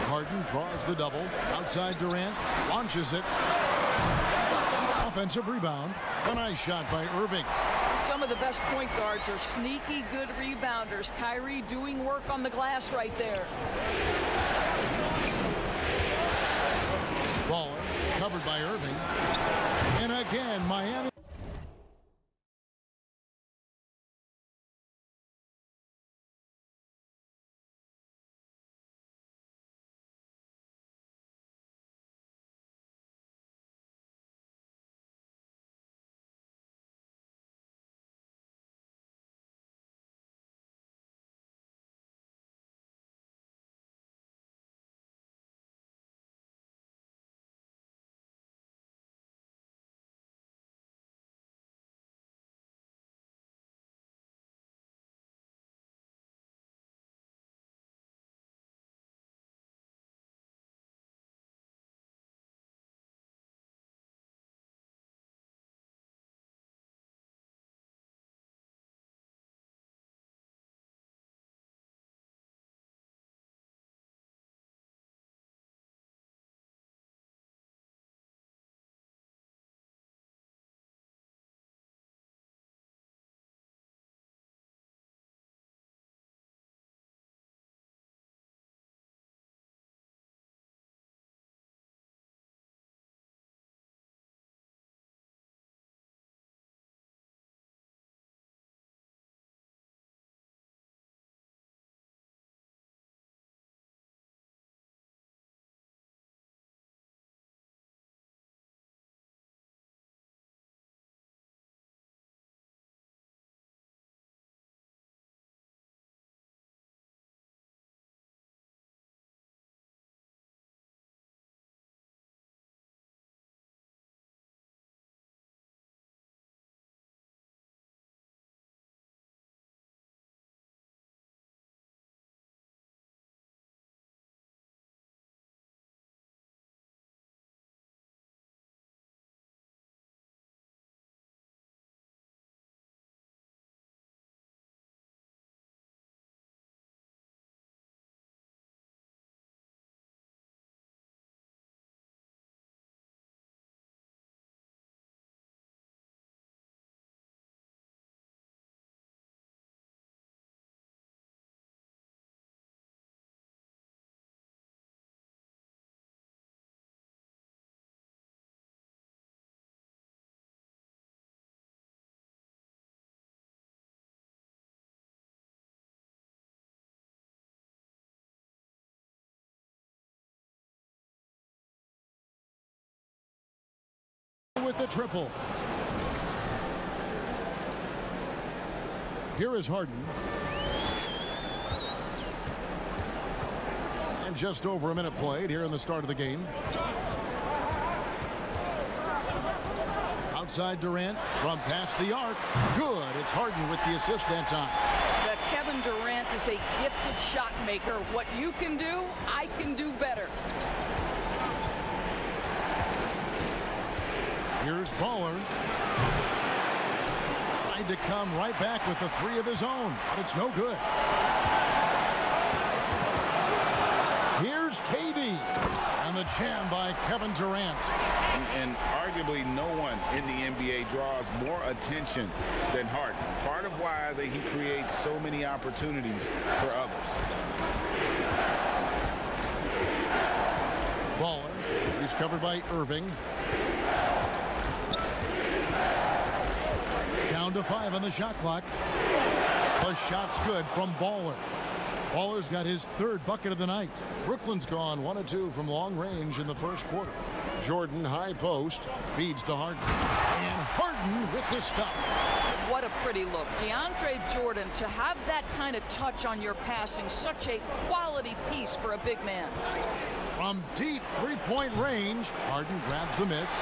Harden draws the double. Outside Durant, launches it. Offensive rebound. A nice shot by Irving. Some of the best point guards are sneaky good rebounders. Kyrie doing work on the glass right there. Ball covered by Irving. And again, Miami. With the triple. Here is Harden. And just over a minute played here in the start of the game. Outside Durant from past the arc. Good. It's Harden with the assist that time. Kevin Durant is a gifted shot maker. What you can do, I can do better. Here's Baller. Tried to come right back with the 3 of his own, but it's no good. Here's KD. And the jam by Kevin Durant. And arguably no one in the NBA draws more attention than Harden. Part of why he creates so many opportunities for others. Baller. He's covered by Irving. Down to 5 on the shot clock. The shot's good from Baller. Baller's got his 3rd bucket of the night. Brooklyn's gone 1 of 2 from long range in the first quarter. Jordan high post feeds to Harden. And Harden Harden with the stuff. What a pretty look. DeAndre Jordan, to have that kind of touch on your passing, such a quality piece for a big man. From deep three-point range, Harden grabs the miss.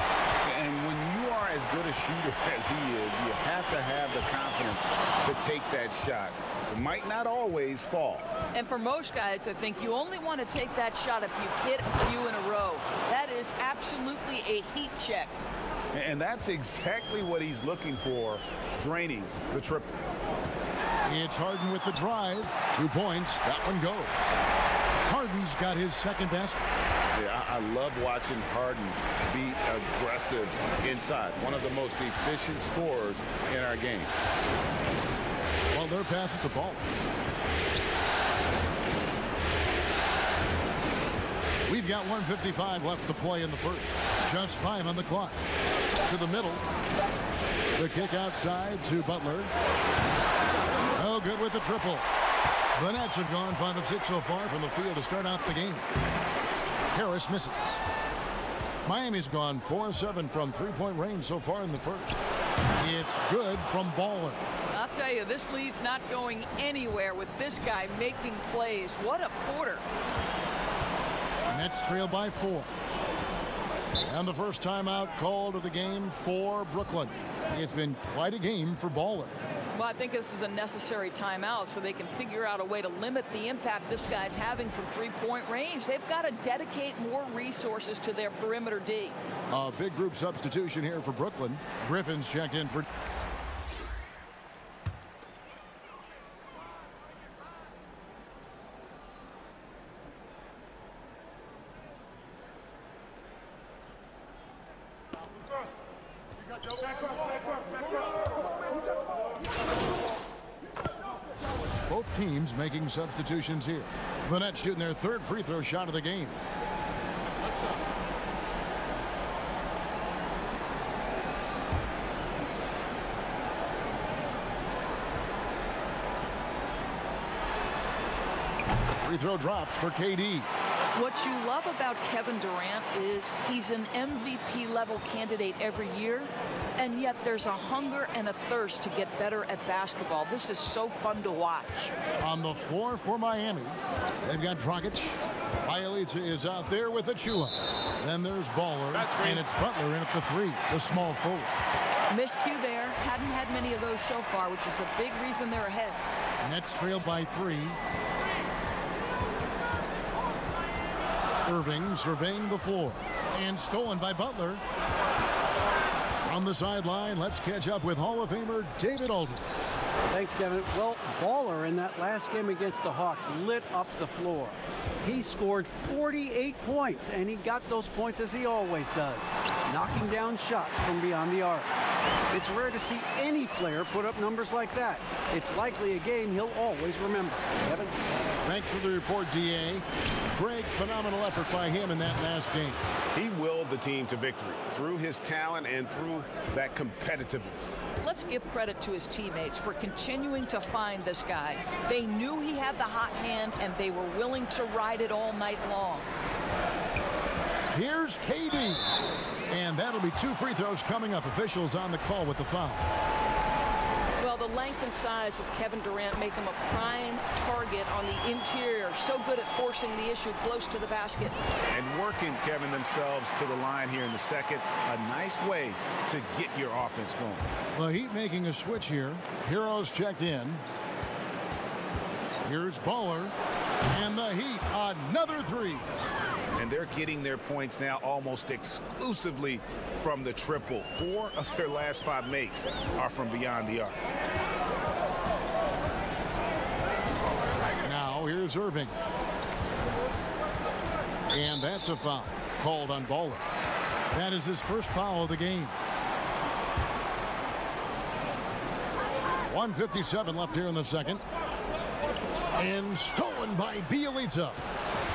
And when you are as good a shooter as he is, you have to have the confidence to take that shot. It might not always fall. And for most guys, I think you only want to take that shot if you've hit a few in a row. That is absolutely a heat check. And that's exactly what he's looking for, draining the triple. It's Harden with the drive. 2 points. That one goes. Harden's got his second basket. Yeah, I love watching Harden be aggressive inside. One of the most efficient scorers in our game. Well, their pass is the ball. We've got 1:55 left to play in the first. Just 5 on the clock. To the middle. The kick outside to Butler. No good with the triple. The Nets have gone 5 of 6 so far from the field to start out the game. Harris misses. Miami's gone 4 of 7 from three-point range so far in the first. It's good from Baller. I'll tell you, this lead's not going anywhere with this guy making plays. What a quarter. Nets trail by 4. And the first timeout called of the game for Brooklyn. It's been quite a game for Baller. Well, I think this is a necessary timeout so they can figure out a way to limit the impact this guy's having from three-point range. They've got to dedicate more resources to their perimeter D. A big group substitution here for Brooklyn. Griffin's checked in for... Both teams making substitutions here. The Nets shooting their third free throw shot of the game. Free throw drops for KD. What you love about Kevin Durant is he's an MVP level candidate every year, and yet there's a hunger and a thirst to get better at basketball. This is so fun to watch. On the floor for Miami, they've got Dragic. Bjelica is out there with Achua. Then there's Baller, and it's Butler in at the 3, the small forward. Miscue there. Hadn't had many of those so far, which is a big reason they're ahead. Nets trail by 3. Irving surveying the floor and stolen by Butler. On the sideline, let's catch up with Hall of Famer David Aldridge. Thanks, Kevin. Well, Baller in that last game against the Hawks lit up the floor. He scored 48 points, and he got those points as he always does, knocking down shots from beyond the arc. It's rare to see any player put up numbers like that. It's likely a game he'll always remember. Kevin? Thanks for the report, D.A. Great, phenomenal effort by him in that last game. He willed the team to victory through his talent and through that competitiveness. Let's give credit to his teammates for continuing to find this guy. They knew he had the hot hand, and they were willing to ride it all night long. Here's KD. And that'll be 2 free throws coming up. Officials on the call with the foul. Well, the length and size of Kevin Durant make him a prime target on the interior. So good at forcing the issue close to the basket. And working Kevin themselves to the line here in the second. A nice way to get your offense going. The Heat making a switch here. Heroes checked in. Here's Baller. And the Heat, another 3. And they're getting their points now almost exclusively from the triple. 4 of their last 5 makes are from beyond the arc. Now here's Irving. And that's a foul called on Baller. That is his first foul of the game. 1:57 left here in the second. And stolen by Bjelica.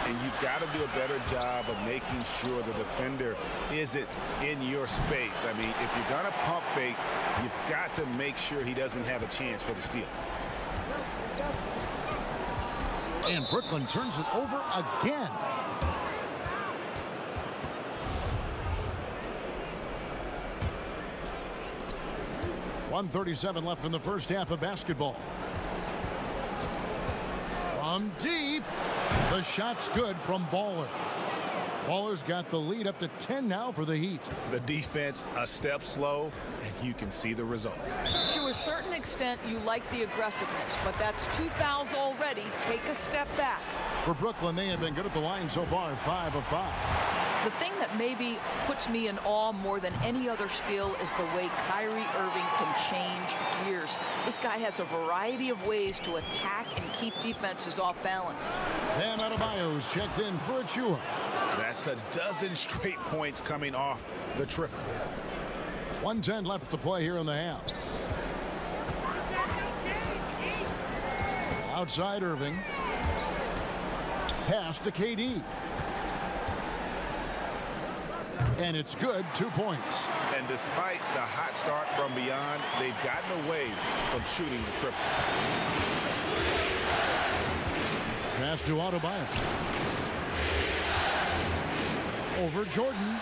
And you've got to do a better job of making sure the defender isn't in your space. I mean, if you're going to pump fake, you've got to make sure he doesn't have a chance for the steal. And Brooklyn turns it over again. 1:37 left in the first half of basketball. From deep, the shot's good from Baller. Baller's got the lead up to 10 now for the Heat. The defense a step slow, and you can see the results. To a certain extent, you like the aggressiveness, but that's 2 fouls already. Take a step back. For Brooklyn, they have been good at the line so far, 5 of 5. The thing that maybe puts me in awe more than any other skill is the way Kyrie Irving can change gears. This guy has a variety of ways to attack and keep defenses off balance. Bam Adebayo's checked in for Achua. That's a dozen straight points coming off the triple. 1:10 left to play here in the half. Outside Irving. Pass to KD. And it's good, 2 points. And despite the hot start from beyond, they've gotten away from shooting the triple. Pass to Adebayo. Over Jordan.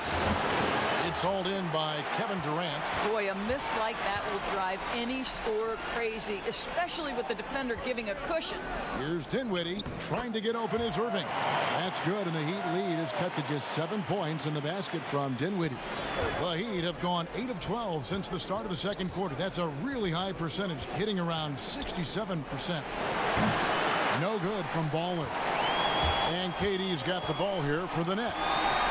It's hauled in by Kevin Durant. Boy, a miss like that will drive any scorer crazy, especially with the defender giving a cushion. Here's Dinwiddie trying to get open as Irving. That's good, and the Heat lead is cut to just 7 points in the basket from Dinwiddie. The Heat have gone 8 of 12 since the start of the second quarter. That's a really high percentage, hitting around 67%. No good from Baller. And KD's got the ball here for the Nets.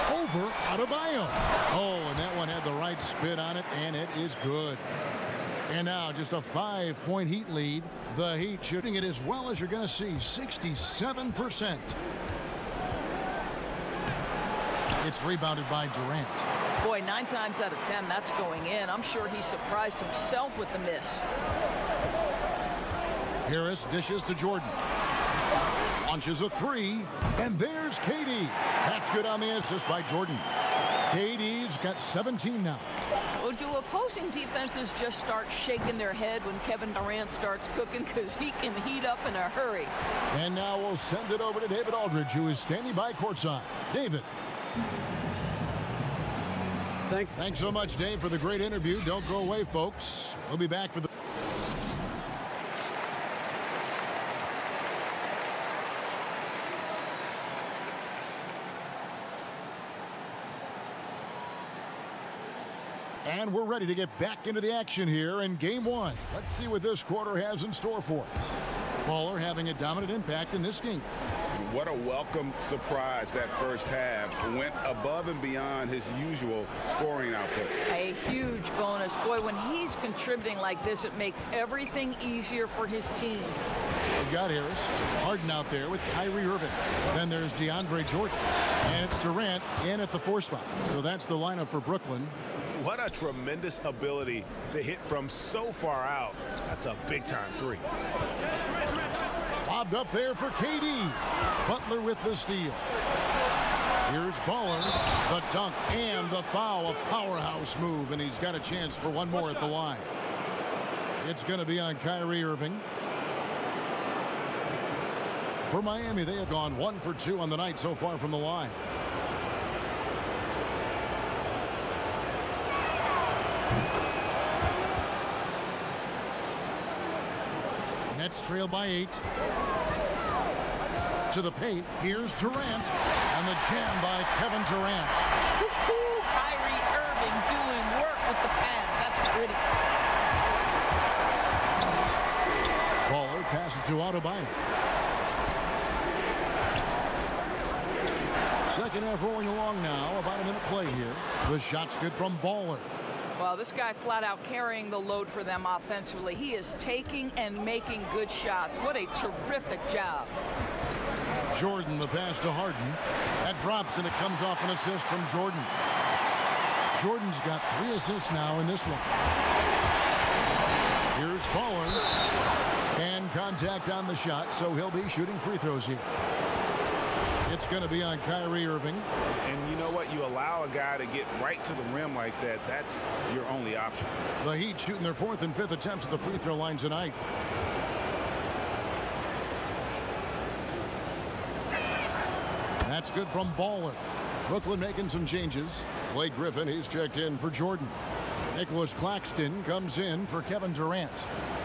Over Adebayo. Oh, and that one had the right spin on it, and it is good. And now just a 5-point Heat lead. The Heat shooting it as well as you're going to see, 67%. It's rebounded by Durant. Boy, 9 times out of 10, that's going in. I'm sure he surprised himself with the miss. Harris dishes to Jordan. Launches a 3, and there's KD. That's good on the assist by Jordan. KD's got 17 now. Well, do opposing defenses just start shaking their head when Kevin Durant starts cooking, because he can heat up in a hurry? And now we'll send it over to David Aldridge, who is standing by courtside. David. Thanks so much, Dave, for the great interview. Don't go away, folks. We'll be back for the... And we're ready to get back into the action here in Game 1. Let's see what this quarter has in store for us. Baller having a dominant impact in this game. What a welcome surprise that first half. Went above and beyond his usual scoring output. A huge bonus. Boy, when he's contributing like this, it makes everything easier for his team. We've got Harris. Harden out there with Kyrie Irving. Then there's DeAndre Jordan. And it's Durant in at the 4 spot. So that's the lineup for Brooklyn. What a tremendous ability to hit from so far out. That's a big-time 3. Lobbed up there for KD. Butler with the steal. Here's Baller. The dunk and the foul. A powerhouse move, and he's got a chance for one more at the line. It's going to be on Kyrie Irving. For Miami, they have gone 1 for 2 on the night so far from the line. Nets trail by 8. To the paint. Here's Durant. And the jam by Kevin Durant. Kyrie Irving doing work with the pass. That's pretty. Baller passes to Adebayo. Second half rolling along now. About a minute play here. The shot's good from Baller. Well, this guy flat out carrying the load for them offensively. He is taking and making good shots. What a terrific job. Jordan, the pass to Harden. That drops, and it comes off an assist from Jordan. Jordan's got 3 assists now in this one. Here's Baller. And contact on the shot, so he'll be shooting free throws here. It's going to be on Kyrie Irving. And you know what? You allow a guy to get right to the rim like that. That's your only option. The Heat shooting their 4th and 5th attempts at the free throw line tonight. That's good from Baller. Brooklyn making some changes. Blake Griffin, he's checked in for Jordan. Nicholas Claxton comes in for Kevin Durant.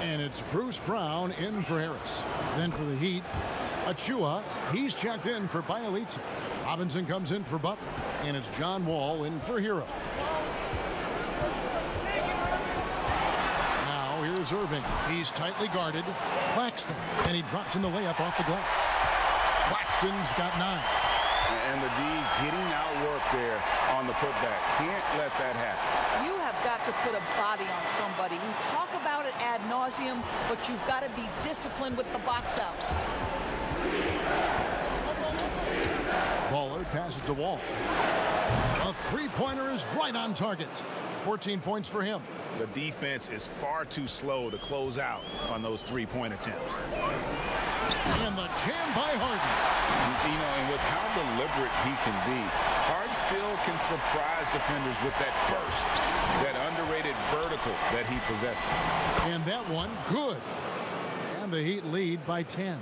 And it's Bruce Brown in for Harris. Then for the Heat, Achua, he's checked in for Bielitsa. Robinson comes in for Butler. And it's John Wall in for Hero. Now here's Irving. He's tightly guarded. Claxton. And he drops in the layup off the glass. Claxton's got 9. And the D getting outworked there on the putback. Can't let that happen. You have got to put a body on somebody. We talk about it ad nauseum, but you've got to be disciplined with the box outs. Baller passes to Wall. A three-pointer is right on target. 14 points for him. The defense is far too slow to close out on those three-point attempts. And the jam by Harden. You know, and with how deliberate he can be, Harden still can surprise defenders with that burst, that underrated vertical that he possesses. And that one, good. And the Heat lead by 10.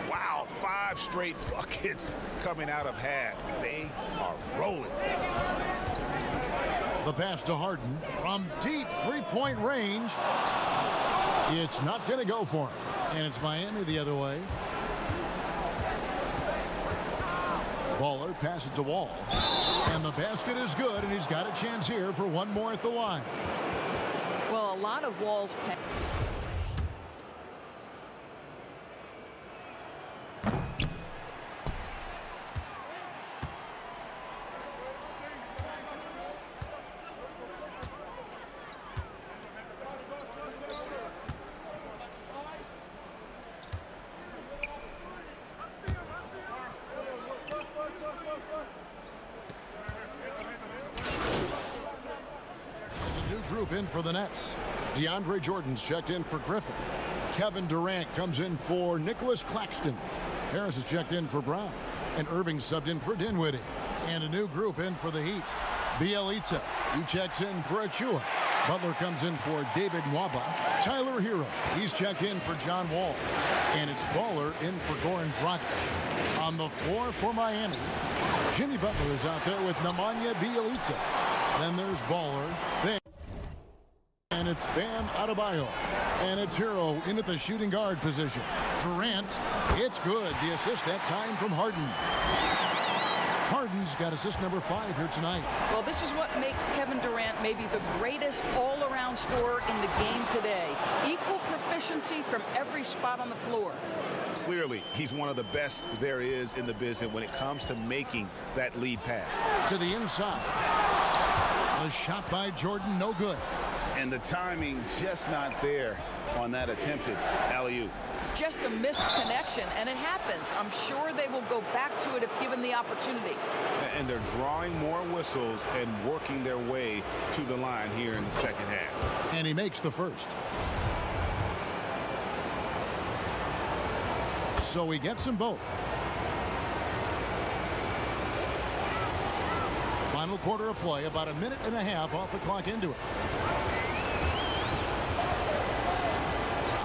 Wow, 5 straight buckets coming out of half. They are rolling. The pass to Harden from deep three-point range. It's not going to go for him. And it's Miami the other way. Baller passes to Wall. And the basket is good, and he's got a chance here for one more at the line. Well, a lot of Wall's in for the Nets. DeAndre Jordan's checked in for Griffin. Kevin Durant comes in for Nicholas Claxton. Harris is checked in for Brown. And Irving subbed in for Dinwiddie. And a new group in for the Heat. Bielitsa, he checks in for Achua. Butler comes in for David Nwaba. Tyler Hero, he's checked in for John Wall. And it's Baller in for Goran Dragic. On the floor for Miami, Jimmy Butler is out there with Nemanja Bielitsa. Then there's Baller. And it's Bam Adebayo. And it's Hero in at the shooting guard position. Durant, it's good. The assist that time from Harden. Harden's got assist number 5 here tonight. Well, this is what makes Kevin Durant maybe the greatest all-around scorer in the game today. Equal proficiency from every spot on the floor. Clearly, he's one of the best there is in the business when it comes to making that lead pass. To the inside. A shot by Jordan, no good. And the timing just not there on that attempted alley-oop. Just a missed connection, and it happens. I'm sure they will go back to it if given the opportunity. And they're drawing more whistles and working their way to the line here in the second half. And he makes the first. So he gets them both. Final quarter of play, about a minute and a half off the clock into it.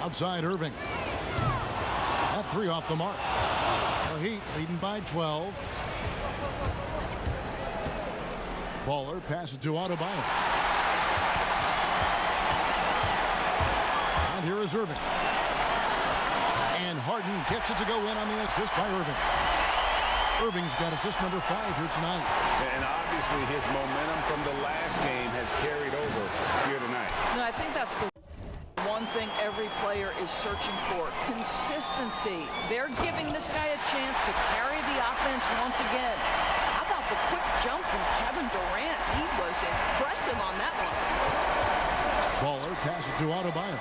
Outside Irving. That 3 off the mark. The Heat leading by 12. Baller passes to Adebayo. And here is Irving. And Harden gets it to go in on the assist by Irving. Irving's got assist number 5 here tonight. And obviously his momentum from the last game has carried over here tonight. No, I think that's the one thing every player is searching for. Consistency. They're giving this guy a chance to carry the offense once again. How about the quick jump from Kevin Durant? He was impressive on that one. Baller passes to Adebayo.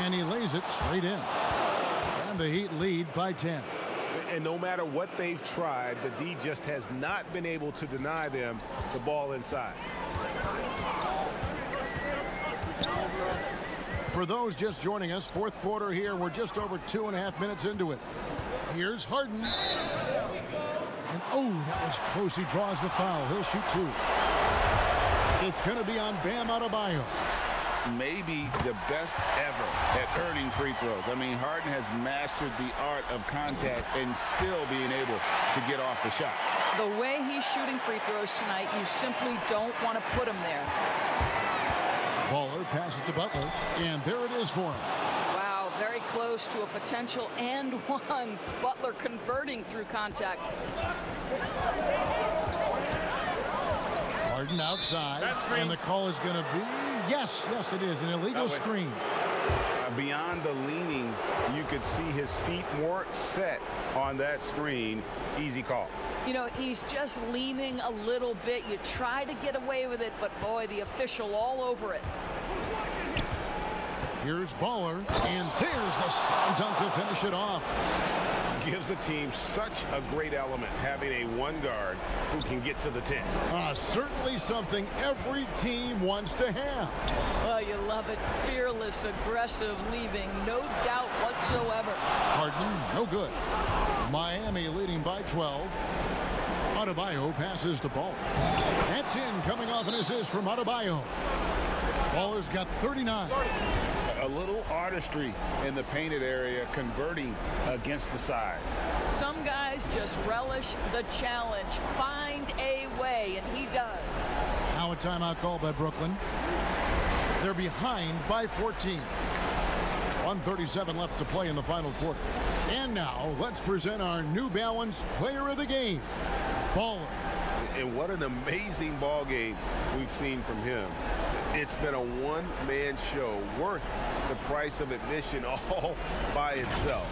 And he lays it straight in. And the Heat lead by 10. And no matter what they've tried, the D just has not been able to deny them the ball inside. For those just joining us, fourth quarter here. We're just over 2.5 minutes into it. Here's Harden. And oh, that was close. He draws the foul. He'll shoot 2. It's going to be on Bam Adebayo. Maybe the best ever at earning free throws. I mean, Harden has mastered the art of contact and still being able to get off the shot. The way he's shooting free throws tonight, you simply don't want to put him there. Baller passes to Butler, and there it is for him. Wow, very close to a potential and one. Butler converting through contact. Harden outside, and the call is going to be, yes, it is, an illegal screen. Beyond the leaning, you could see his feet more set on that screen. Easy call. You know, he's just leaning a little bit. You try to get away with it, but boy, the official all over it. Here's Baller, and there's the slam dunk to finish it off. Gives the team such a great element having a one guard who can get to the 10. Certainly something every team wants to have. Well, you love it. Fearless, aggressive, leaving no doubt whatsoever. Harden, no good. Miami leading by 12. Adebayo passes to Ball. That's in, coming off an assist from Adebayo. Baller's got 39. A little artistry in the painted area, converting against the size. Some guys just relish the challenge. Find a way, and he does. Now a timeout call by Brooklyn. They're behind by 14. 1:37 left to play in the final quarter. And now let's present our New Balance Player of the Game, Baller. And what an amazing ball game we've seen from him. It's been a one-man show worth the price of admission all by itself.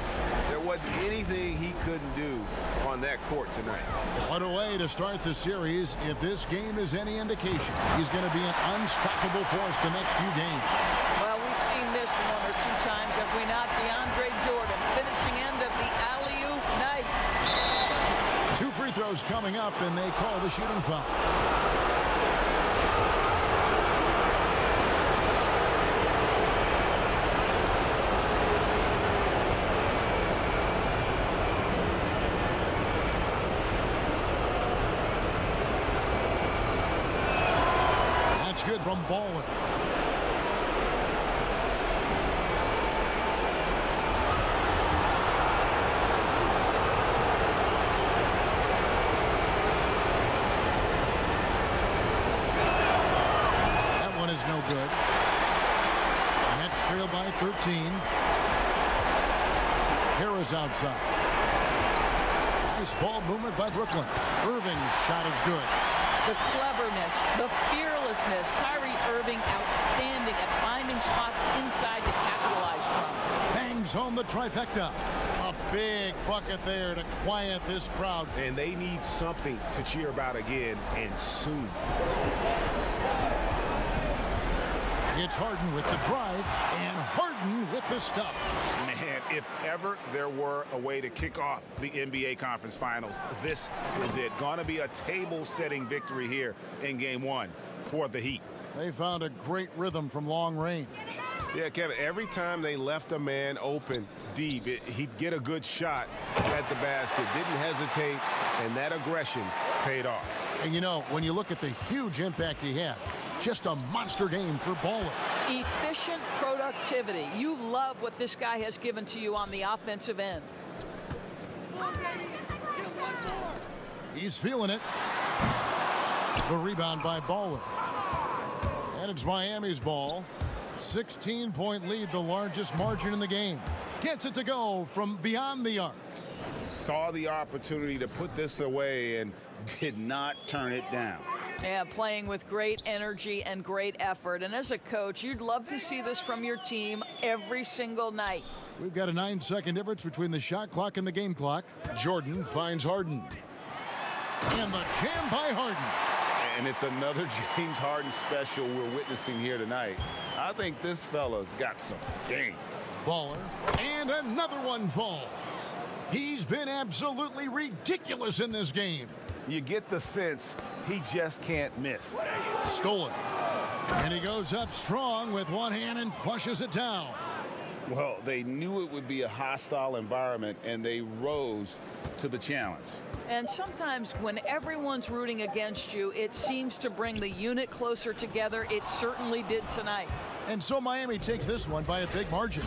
There wasn't anything he couldn't do on that court tonight. What a way to start the series. If this game is any indication, he's going to be an unstoppable force the next few games. Well, we've seen this one or two times, have we not? DeAndre Jordan finishing end of the alley-oop. Nice. 2 free throws coming up, and they call the shooting foul. Good from Baller. That one is no good. Nets trail by 13. Harris outside. Nice ball movement by Brooklyn. Irving's shot is good. The cleverness, the fearlessness. Kyrie Irving outstanding at finding spots inside to capitalize from. Bangs home the trifecta. A big bucket there to quiet this crowd. And they need something to cheer about again, and soon. It's Harden with the drive, and Harden with the stuff. Man, if ever there were a way to kick off the NBA Conference Finals, this is it. Gonna be a table-setting victory here in Game 1 for the Heat. They found a great rhythm from long range. Yeah, Kevin, every time they left a man open deep, he'd get a good shot at the basket. Didn't hesitate, and that aggression paid off. And you know, when you look at the huge impact he had, just a monster game for Baller. Efficient productivity. You love what this guy has given to you on the offensive end. He's feeling it. The rebound by Baller. And it's Miami's ball. 16-point lead, the largest margin in the game. Gets it to go from beyond the arc. Saw the opportunity to put this away and did not turn it down. Yeah, playing with great energy and great effort. And as a coach, you'd love to see this from your team every single night. We've got a 9-second difference between the shot clock and the game clock. Jordan finds Harden. And the jam by Harden. And it's another James Harden special we're witnessing here tonight. I think this fella's got some game. Baller. And another one falls. He's been absolutely ridiculous in this game. You get the sense he just can't miss. Stolen. And he goes up strong with one hand and flushes it down. Well, they knew it would be a hostile environment, and they rose to the challenge. And sometimes when everyone's rooting against you, it seems to bring the unit closer together. It certainly did tonight. And so Miami takes this one by a big margin.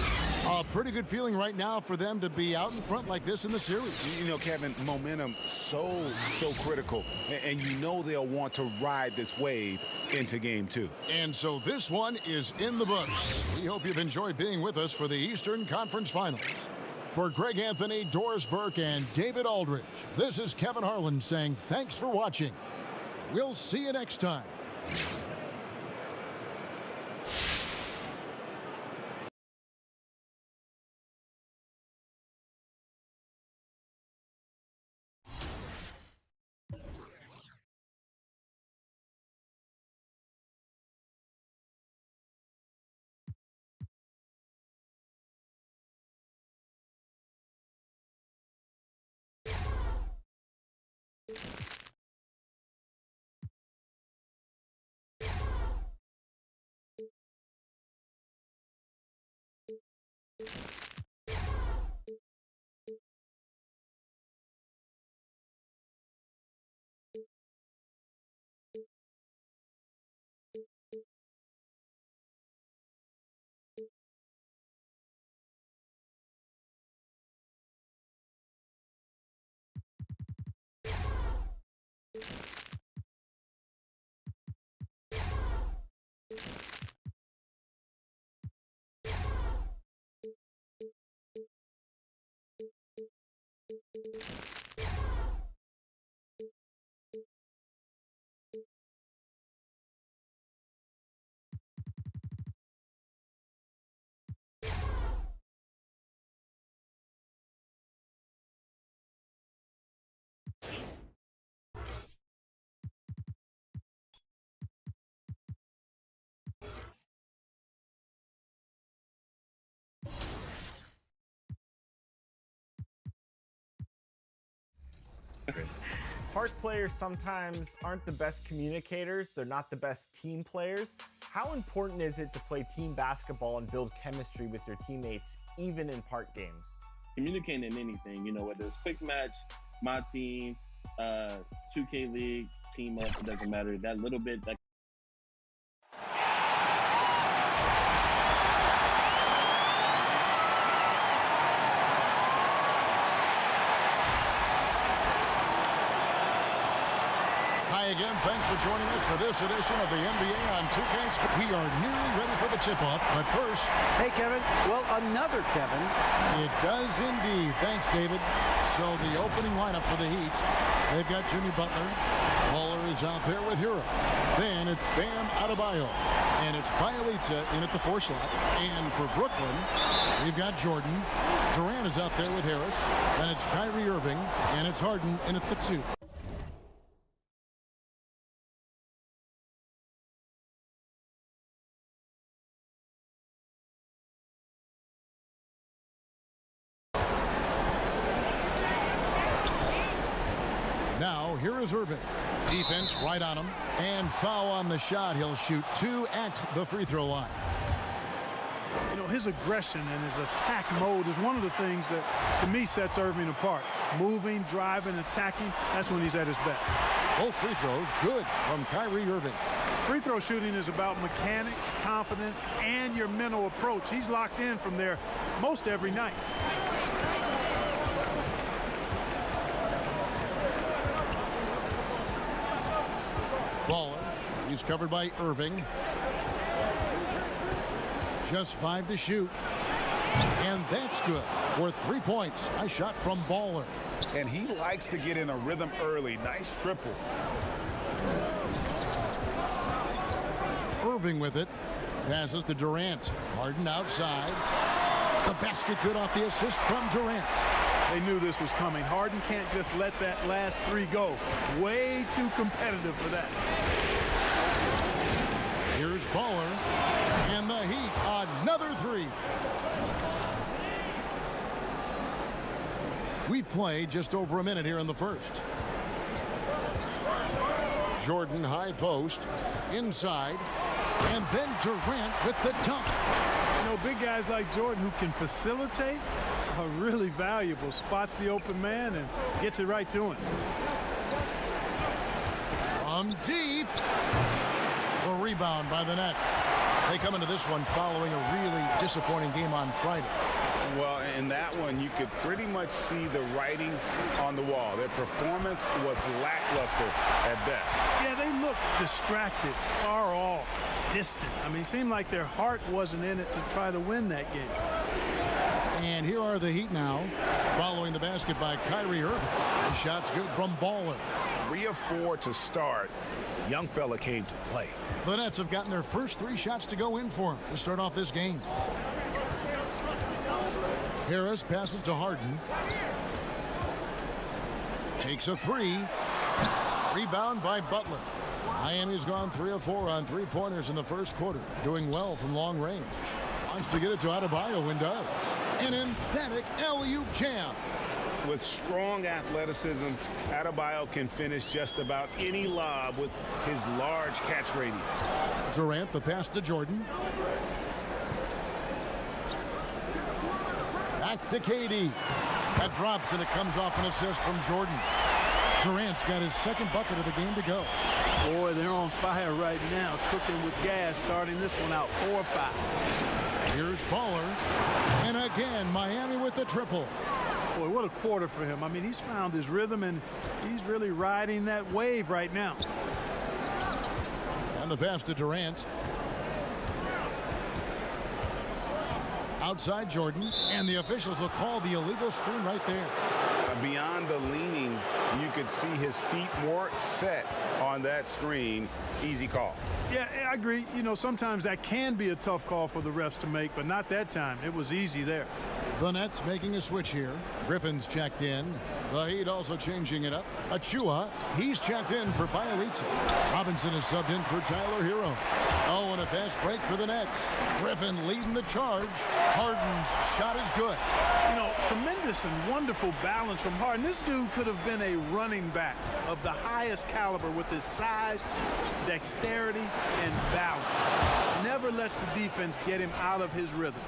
A pretty good feeling right now for them to be out in front like this in the series. You know, Kevin, momentum so critical. And you know they'll want to ride this wave into game 2. And so this one is in the books. We hope you've enjoyed being with us for the Eastern Conference Finals. For Greg Anthony, Doris Burke, and David Aldridge, this is Kevin Harlan saying thanks for watching. We'll see you next time. Park players sometimes aren't the best communicators. They're not the best team players. How important is it to play team basketball and build chemistry with your teammates, even in park games? Communicating in anything, you know, whether it's quick match, my team, 2K League, team up, it doesn't matter. That little bit, that again, thanks for joining us for this edition of the NBA on 2K. We are nearly ready for the tip-off, but first... Hey, Kevin. Well, another Kevin. It does indeed. Thanks, David. So the opening lineup for the Heat, they've got Jimmy Butler. Waller is out there with Hero. Then it's Bam Adebayo. And it's Bielitsa in at the 4 slot. And for Brooklyn, we've got Jordan. Durant is out there with Harris. And it's Kyrie Irving. And it's Harden in at the 2. Now, here is Irving. Defense right on him. And foul on the shot. He'll shoot 2 at the free throw line. You know, his aggression and his attack mode is one of the things that, to me, sets Irving apart. Moving, driving, attacking, that's when he's at his best. Both free throws good from Kyrie Irving. Free throw shooting is about mechanics, confidence, and your mental approach. He's locked in from there most every night. Waller, he's covered by Irving. Just 5 to shoot. And that's good for 3 points. Nice shot from Baller. And he likes to get in a rhythm early. Nice triple. Irving with it. Passes to Durant. Harden outside. The basket good off the assist from Durant. They knew this was coming. Harden can't just let that last 3 go. Way too competitive for that. Here's Baller. And the Heat, another 3. We've played just over a minute here in the first. Jordan high post. Inside. And then Durant with the dunk. You know, big guys like Jordan who can facilitate are really valuable. Spots the open man and gets it right to him. From deep. The rebound by the Nets. They come into this one following a really disappointing game on Friday. Well, in that one, you could pretty much see the writing on the wall. Their performance was lackluster at best. Yeah, they looked distracted, far off, distant. I mean, it seemed like their heart wasn't in it to try to win that game. And here are the Heat now, following the basket by Kyrie Irving. The shot's good from Baller. 3 of 4 to start. Young fella came to play. The Nets have gotten their first 3 shots to go in for him to start off this game. Harris passes to Harden. Takes a 3. Rebound by Butler. Miami's gone 3 of 4 on 3-pointers in the first quarter. Doing well from long range. Wants to get it to Adebayo and does. An emphatic alley-oop jam. With strong athleticism, Adebayo can finish just about any lob with his large catch radius. Durant, the pass to Jordan. Back to KD. That drops, and it comes off an assist from Jordan. Durant's got his second bucket of the game to go. Boy, they're on fire right now, cooking with gas, starting this one out 4-5. Here's Baller. And again, Miami with the triple. Boy, what a quarter for him. I mean, he's found his rhythm, and he's really riding that wave right now. And the pass to Durant. Outside Jordan, and the officials will call the illegal screen right there. Beyond the leaning, you could see his feet more set on that screen. Easy call. Yeah, I agree. You know, sometimes that can be a tough call for the refs to make, but not that time. It was easy there. The Nets making a switch here. Griffin's checked in. The Heat also changing it up. Achua, he's checked in for Bielitsa. Robinson is subbed in for Tyler Hero. Oh, and a fast break for the Nets. Griffin leading the charge. Harden's shot is good. You know, tremendous and wonderful balance from Harden. This dude could have been a running back of the highest caliber with his size, dexterity, and balance. Never lets the defense get him out of his rhythm.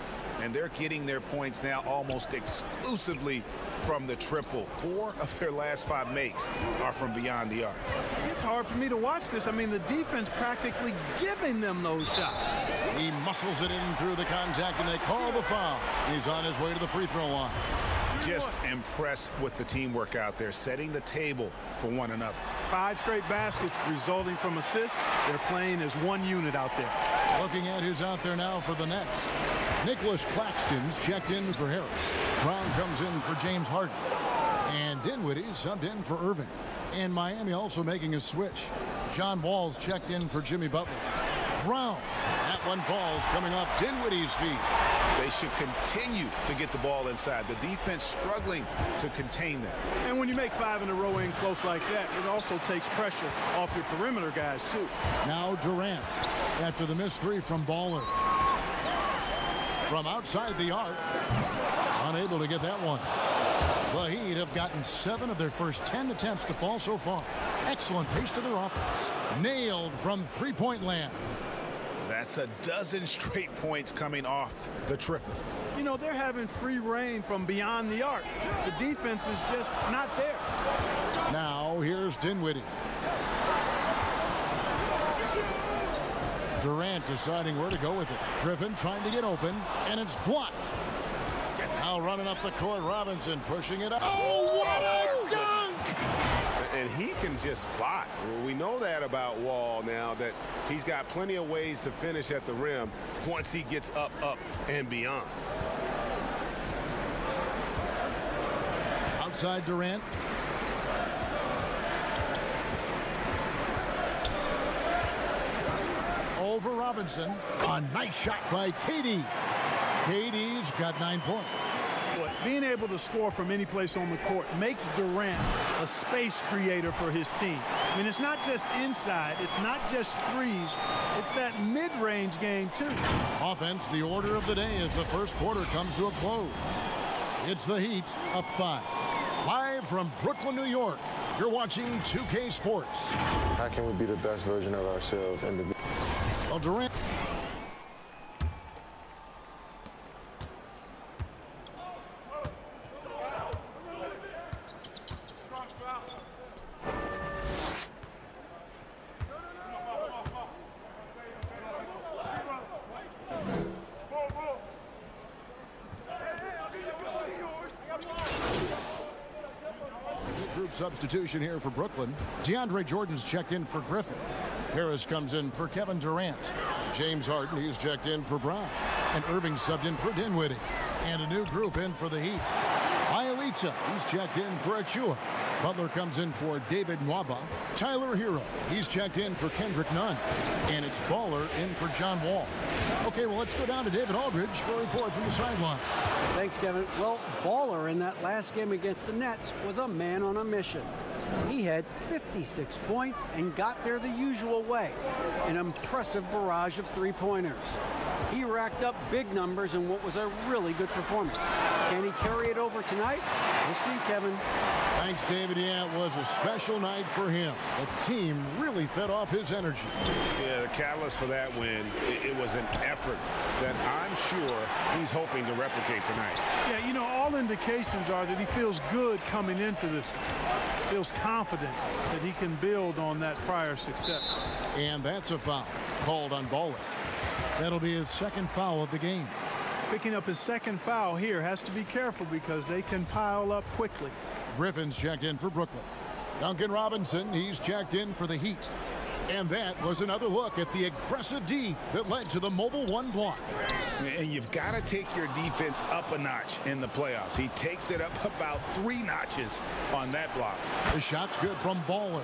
And they're getting their points now almost exclusively from the triple. 4 of their last 5 makes are from beyond the arc. It's hard for me to watch this. I mean, the defense practically giving them those shots. He muscles it in through the contact, and they call the foul. He's on his way to the free throw line. Just impressed with the teamwork out there, setting the table for one another. 5 straight baskets resulting from assists. They're playing as one unit out there. Looking at who's out there now for the Nets. Nicholas Claxton's checked in for Harris. Brown comes in for James Harden. And Dinwiddie subbed in for Irving. And Miami also making a switch. John Wall's checked in for Jimmy Butler. Brown. That one falls coming off Dinwiddie's feet. They should continue to get the ball inside. The defense struggling to contain them. And when you make 5 in a row in close like that, it also takes pressure off your perimeter guys, too. Now Durant after the missed 3 from Baller. From outside the arc. Unable to get that one. The Heat have gotten 7 of their first 10 attempts to fall so far. Excellent pace to their offense. Nailed from three-point land. That's a dozen straight points coming off the triple. You know, they're having free reign from beyond the arc. The defense is just not there. Now here's Dinwiddie. Durant deciding where to go with it. Griffin trying to get open, and it's blocked. Now running up the court, Robinson pushing it up. Oh, what a dunk! And he can just fly. We know that about Wall now, that he's got plenty of ways to finish at the rim once he gets up, and beyond. Outside Durant. Over Robinson. A nice shot by KD. KD's got 9 points. Boy, being able to score from any place on the court makes Durant a space creator for his team. I mean, it's not just inside. It's not just threes. It's that mid-range game, too. Offense, the order of the day as the first quarter comes to a close. It's the Heat up 5. Live from Brooklyn, New York, you're watching 2K Sports. How can we be the best version of ourselves? Well, Durant. substitution here for Brooklyn. DeAndre Jordan's checked in for Griffin. Harris comes in for Kevin Durant. James Harden, he's checked in for Brown. And Irving subbed in for Dinwiddie. And a new group in for the Heat. Bielitsa, he's checked in for Achua. Butler comes in for David Nwaba. Tyler Hero, he's checked in for Kendrick Nunn. And it's Baller in for John Wall. Okay, well, let's go down to David Aldridge for a report from the sideline. Thanks, Kevin. Well, Baller in that last game against the Nets was a man on a mission. He had 56 points and got there the usual way, an impressive barrage of three-pointers. He racked up big numbers in what was a really good performance. Can he carry it over tonight? We'll see, Kevin. Thanks, David. Yeah, it was a special night for him. The team really fed off his energy. Yeah, the catalyst for that win, it was an effort that I'm sure he's hoping to replicate tonight. Yeah, you know, all indications are that he feels good coming into this. Feels confident that he can build on that prior success. And that's a foul called on Baller. That'll be his second foul of the game. Picking up his second foul here, has to be careful because they can pile up quickly. Griffin's checked in for Brooklyn. Duncan Robinson, he's checked in for the Heat. And that was another look at the aggressive D that led to the Mobile One block. And you've got to take your defense up a notch in the playoffs. He takes it up about 3 notches on that block. The shot's good from Baller.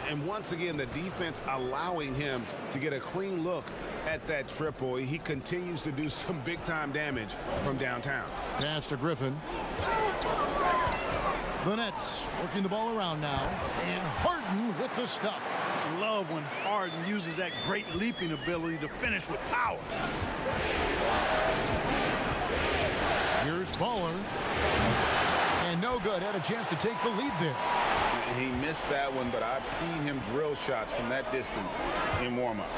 And once again, the defense allowing him to get a clean look at that triple. He continues to do some big-time damage from downtown. Pass to Griffin. The Nets working the ball around now. And Harden with the stuff. Love when Harden uses that great leaping ability to finish with power. Here's Baller. And no good. Had a chance to take the lead there. He missed that one, but I've seen him drill shots from that distance in warm-up.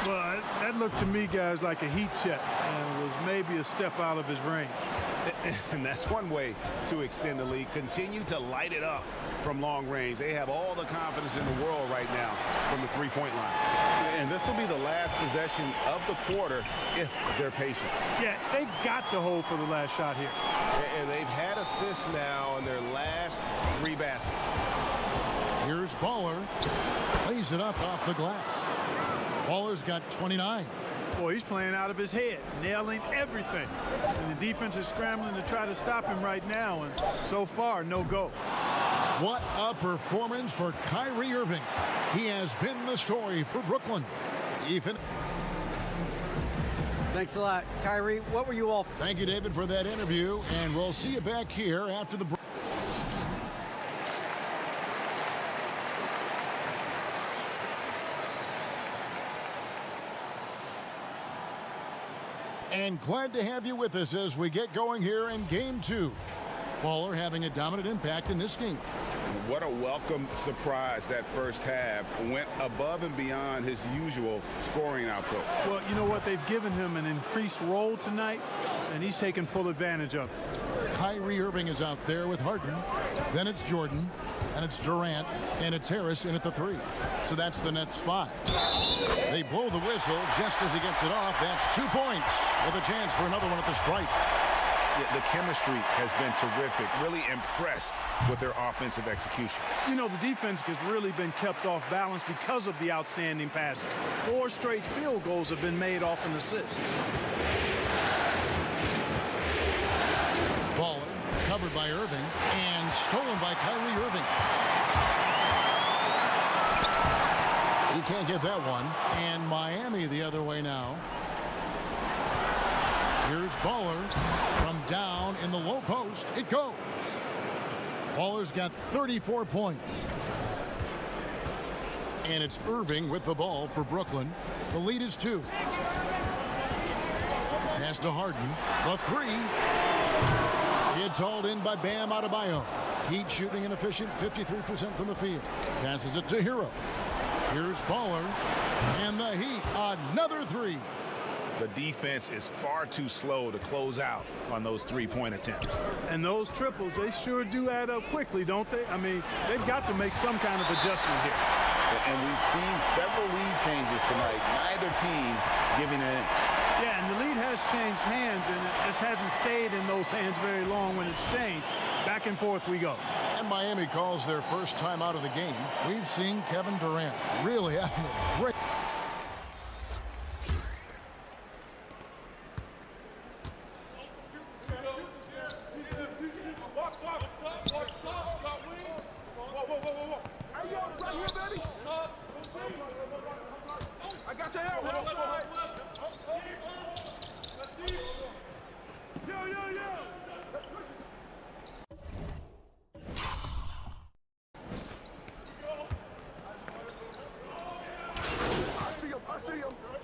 Well, that looked to me, guys, like a heat check, and was maybe a step out of his range. And that's one way to extend the lead. Continue to light it up from long range. They have all the confidence in the world right now from the three-point line. And this will be the last possession of the quarter if they're patient. Yeah, they've got to hold for the last shot here. And they've had assists now on their last 3 baskets. Here's Baller. Lays it up off the glass. Baller's got 29. Boy, he's playing out of his head, nailing everything. And the defense is scrambling to try to stop him right now, and so far, no go. What a performance for Kyrie Irving. He has been the story for Brooklyn. Ethan. Thanks a lot, Kyrie. What were you all? Thank you, David, for that interview, and we'll see you back here after the break. And glad to have you with us as we get going here in Game 2. Baller having a dominant impact in this game. What a welcome surprise that first half. Went above and beyond his usual scoring output. Well, you know what? They've given him an increased role tonight, and he's taken full advantage of it. Kyrie Irving is out there with Harden. Then it's Jordan, and it's Durant, and it's Harris in at the 3. So that's the Nets 5. They blow the whistle just as he gets it off. That's 2 points with a chance for another one at the stripe. The chemistry has been terrific. Really impressed with their offensive execution. You know, the defense has really been kept off balance because of the outstanding passes. 4 straight field goals have been made off an assist. Baller covered by Irving and stolen by Kyrie Irving. He can't get that one. And Miami the other way now. Here's Baller from down in the low post. It goes. Baller's got 34 points. And it's Irving with the ball for Brooklyn. The lead is 2. Pass to Harden. The 3. It's hauled in by Bam Adebayo. Heat shooting an efficient 53% from the field. Passes it to Hero. Here's Baller. And the Heat, another 3. The defense is far too slow to close out on those three-point attempts. And those triples, they sure do add up quickly, don't they? I mean, they've got to make some kind of adjustment here. And we've seen several lead changes tonight. Neither team giving it in. Yeah, and the lead has changed hands, and it just hasn't stayed in those hands very long when it's changed. Back and forth we go. And Miami calls their first time out of the game. We've seen Kevin Durant really having a great...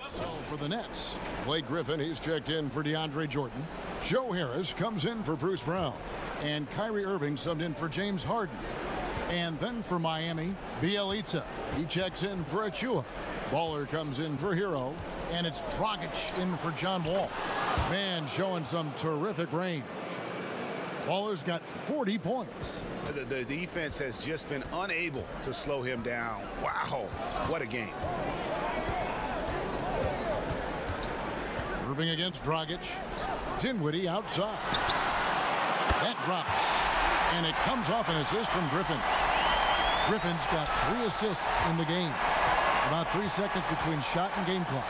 So for the Nets, Blake Griffin, he's checked in for DeAndre Jordan. Joe Harris comes in for Bruce Brown. And Kyrie Irving subbed in for James Harden. And then for Miami, Bjelica. He checks in for Achua. Baller comes in for Hero. And it's Dragic in for John Wall. Man, showing some terrific range. Baller's got 40 points. The defense has just been unable to slow him down. Wow, what a game. Irving against Dragic. Dinwiddie outside. That drops. And it comes off an assist from Griffin. Griffin's got 3 assists in the game. About 3 seconds between shot and game clock.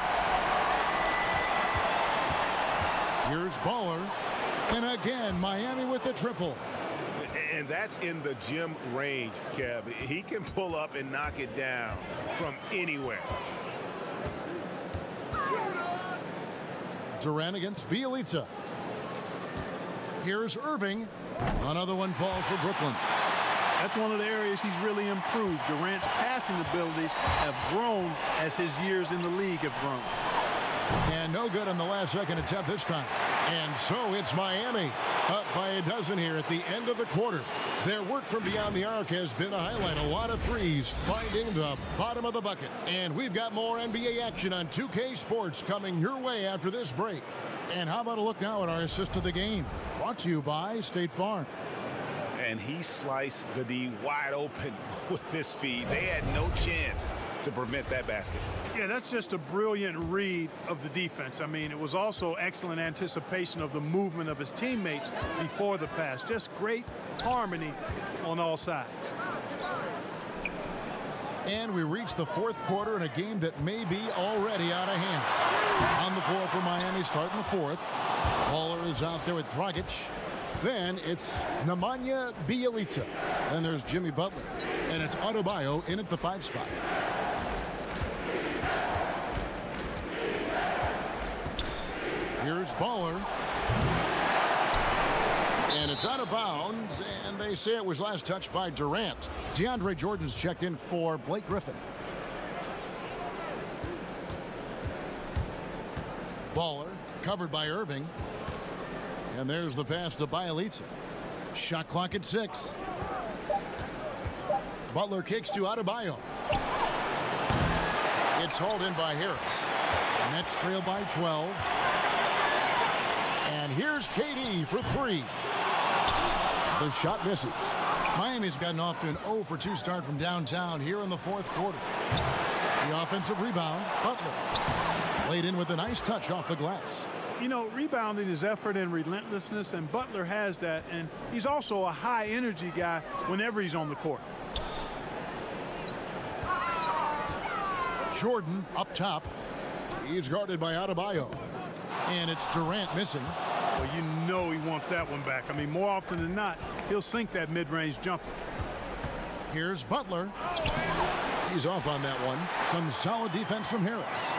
Here's Baller. And again, Miami with the triple. And that's in the gym range, Kev. He can pull up and knock it down from anywhere. Durant against Bjelica. Here's Irving. Another one falls for Brooklyn. That's one of the areas he's really improved. Durant's passing abilities have grown as his years in the league have grown. And no good on the last second attempt this time. And so it's Miami up by a dozen here at the end of the quarter. Their work from beyond the arc has been a highlight. A lot of threes finding the bottom of the bucket. And we've got more NBA action on 2K Sports coming your way after this break. And how about a look now at our assist of the game? Brought to you by State Farm. And he sliced the D wide open with this feed. They had no chance to prevent that basket. Yeah, that's just a brilliant read of the defense. I mean, it was also excellent anticipation of the movement of his teammates before the pass. Just great harmony on all sides. And we reach the fourth quarter in a game that may be already out of hand. On the floor for Miami starting the fourth. Baller is out there with Dragic. Then it's Nemanja Bjelica. Then there's Jimmy Butler. And it's Adebayo in at the 5 spot. Here's Baller. And it's out of bounds, and they say it was last touched by Durant. DeAndre Jordan's checked in for Blake Griffin. Baller covered by Irving. And there's the pass to Bjelica. Shot clock at 6. Butler kicks to Adebayo. It's hauled in by Harris. Nets trail by 12. And here's KD for 3. The shot misses. Miami's gotten off to an 0 for 2 start from downtown here in the fourth quarter. The offensive rebound, Butler. Laid in with a nice touch off the glass. You know, rebounding is effort and relentlessness, and Butler has that, and he's also a high-energy guy whenever he's on the court. Jordan up top. He's guarded by Adebayo. And it's Durant missing. Well, you know he wants that one back. I mean, more often than not, he'll sink that mid-range jumper. Here's Butler. He's off on that one. Some solid defense from Harris.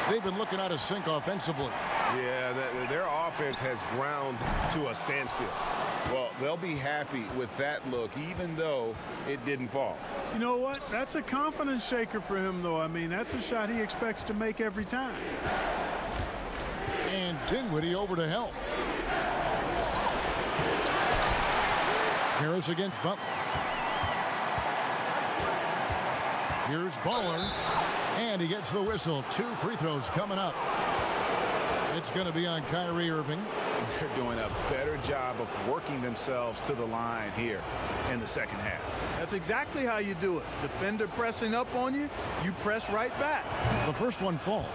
They've been looking out of sync offensively. Yeah, their offense has ground to a standstill. Well, they'll be happy with that look, even though it didn't fall. You know what? That's a confidence shaker for him, though. I mean, that's a shot he expects to make every time. And Dinwiddie over to help. Harris against Butler. Here's Baller. And he gets the whistle. 2 free throws coming up. It's going to be on Kyrie Irving. They're doing a better job of working themselves to the line here in the second half. That's exactly how you do it. Defender pressing up on you, you press right back. The first one falls.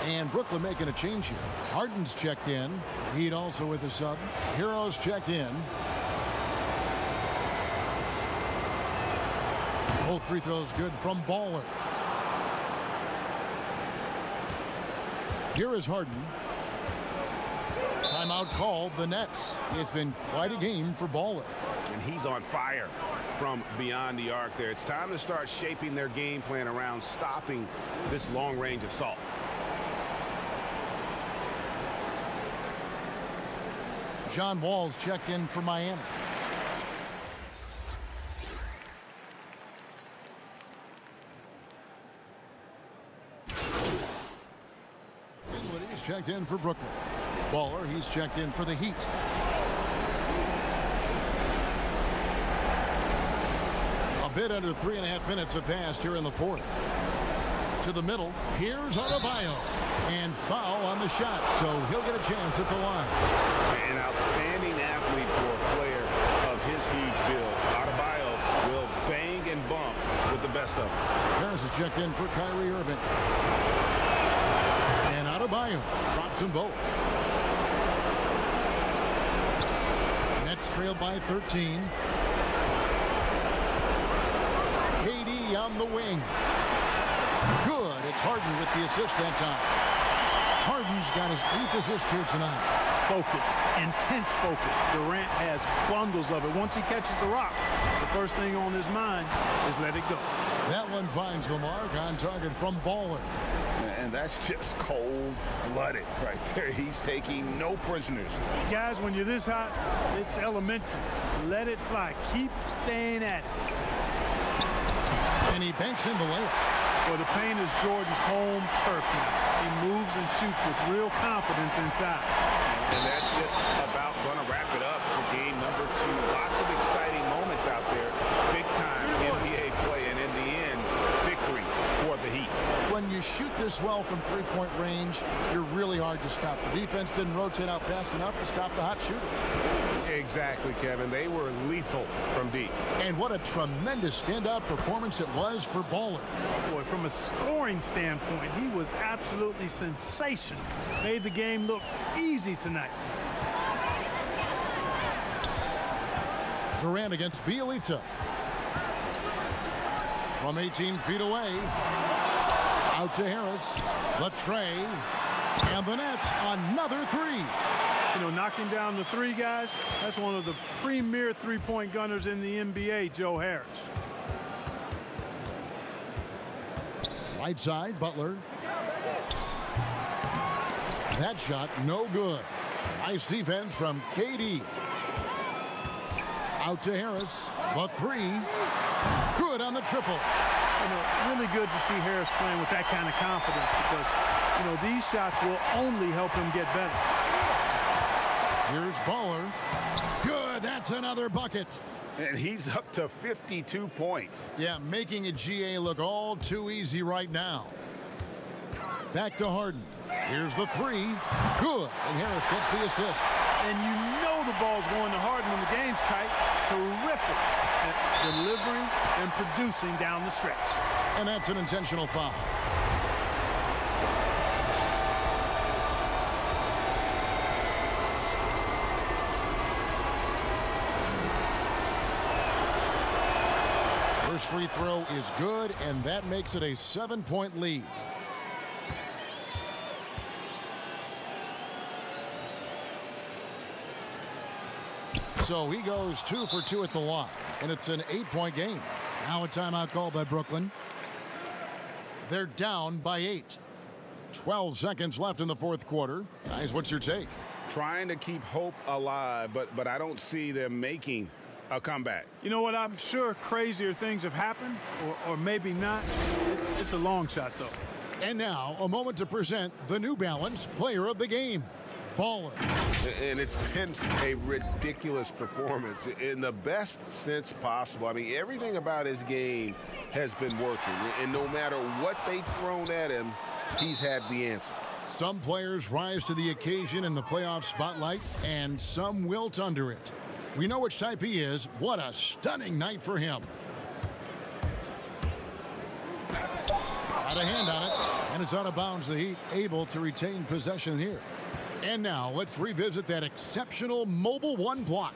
And Brooklyn making a change here. Harden's checked in. Heat also with a sub. Hero's checked in. Both free throws good from Baller. Here is Harden. Timeout called the Nets. It's been quite a game for Baller. And he's on fire from beyond the arc there. It's time to start shaping their game plan around stopping this long-range assault. John Wall's checked in for Miami. Dinwiddie's checked in for Brooklyn. Baller, he's checked in for the Heat. A bit under 3.5 minutes have passed here in the fourth. To the middle, here's Adebayo. And foul on the shot, so he'll get a chance at the line. An outstanding athlete for a player of his huge build. Adebayo will bang and bump with the best of them. Harris is checked in for Kyrie Irving. And Adebayo drops them both. Nets trailed by 13. KD on the wing. Good. It's Harden with the assist that time. Harden's got his 8th assist here tonight. Focus, intense focus. Durant has bundles of it. Once he catches the rock, the first thing on his mind is let it go. That one finds the mark on target from Baller. And that's just cold-blooded right there. He's taking no prisoners. Guys, when you're this hot, it's elementary. Let it fly. Keep staying at it. And he banks in the layup. Well, the paint is Jordan's home turf now. He moves and shoots with real confidence inside. And that's just about going to wrap it up for game number 2. Lots of exciting moments out there. Big-time NBA play, and in the end, victory for the Heat. When you shoot this well from three-point range, you're really hard to stop. The defense didn't rotate out fast enough to stop the hot shooter. Exactly, Kevin. They were lethal from deep. And what a tremendous standout performance it was for Baller. Boy, from a scoring standpoint, he was absolutely sensational. Made the game look easy tonight. Durant against Bielitsa. From 18 feet away. Out to Harris. Latrey. And the Nets, another three. You know, knocking down the three, guys, that's one of the premier three-point gunners in the NBA, Joe Harris. Right side, Butler. That shot, no good. Nice defense from KD. Out to Harris. The three. Good on the triple. You know, really good to see Harris playing with that kind of confidence because, you know, these shots will only help him get better. Here's Baller. Good. That's another bucket. And he's up to 52 points. Yeah, making a GA look all too easy right now. Back to Harden. Here's the three. Good. And Harris gets the assist. And you know the ball's going to Harden when the game's tight. Terrific at delivering and producing down the stretch. And that's an intentional foul. First free throw is good, and that makes it a 7-point lead. So he goes 2 for 2 at the line, and it's an 8-point game. Now a timeout called by Brooklyn. They're down by 8. 12 seconds left in the fourth quarter. Guys, what's your take? Trying to keep hope alive, but I don't see them making a comeback. You know what? I'm sure crazier things have happened, or maybe not. It's a long shot, though. And now, a moment to present the New Balance Player of the Game, Baller. And it's been a ridiculous performance in the best sense possible. I mean, everything about his game has been working. And no matter what they've thrown at him, he's had the answer. Some players rise to the occasion in the playoff spotlight, and some wilt under it. We know which type he is. What a stunning night for him. Got a hand on it, and it's out of bounds. The Heat able to retain possession here. And now let's revisit that exceptional Mobile One block.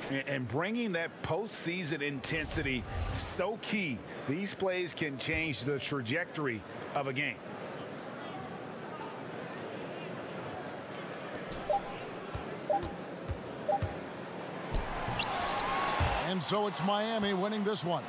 And bringing that postseason intensity, so key. These plays can change the trajectory of a game. And so it's Miami winning this one.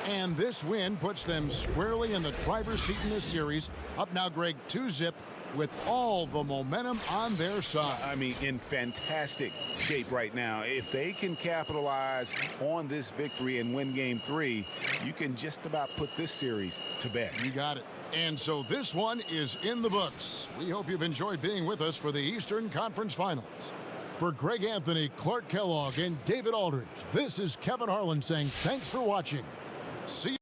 And this win puts them squarely in the driver's seat in this series. Up now, Greg, 2-zip with all the momentum on their side. I mean, in fantastic shape right now. If they can capitalize on this victory and win game 3, you can just about put this series to bed. You got it. And so this one is in the books. We hope you've enjoyed being with us for the Eastern Conference Finals. For Greg Anthony, Clark Kellogg, and David Aldridge, this is Kevin Harlan saying thanks for watching. See you.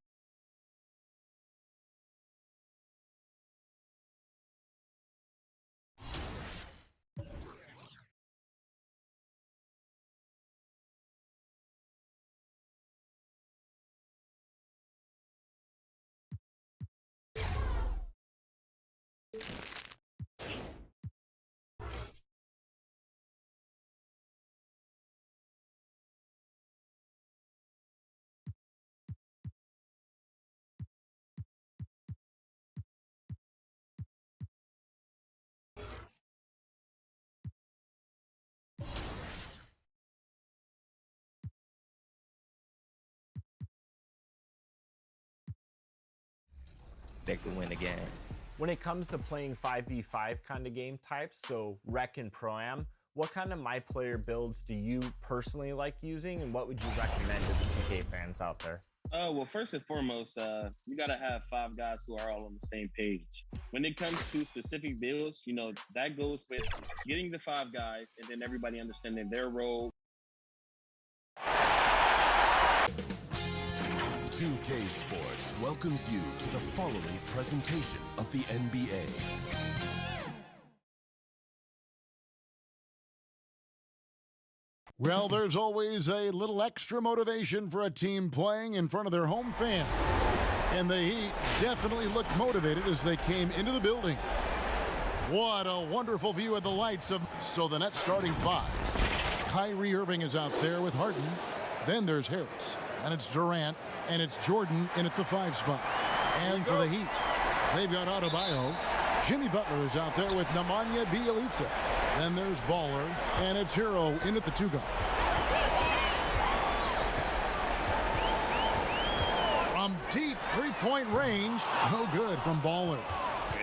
That could win the game. When it comes to playing 5v5 kind of game types, so Rec and Pro-Am, what kind of My Player builds do you personally like using, and what would you recommend to the 2K fans out there? Well, first and foremost, you got to have 5 guys who are all on the same page. When it comes to specific builds, you know, that goes with getting the 5 guys and then everybody understanding their role. 2K Sports welcomes you to the following presentation of the NBA. Well, there's always a little extra motivation for a team playing in front of their home fans. And the Heat definitely looked motivated as they came into the building. What a wonderful view of the lights of... So the Nets starting 5. Kyrie Irving is out there with Harden. Then there's Harris. And it's Durant. And it's Jordan in at the 5 spot. And for the Heat, they've got Adebayo. Jimmy Butler is out there with Nemanja Bjelica. Then there's Baller. And it's Hero in at the 2 guard. From deep three-point range, no good from Baller.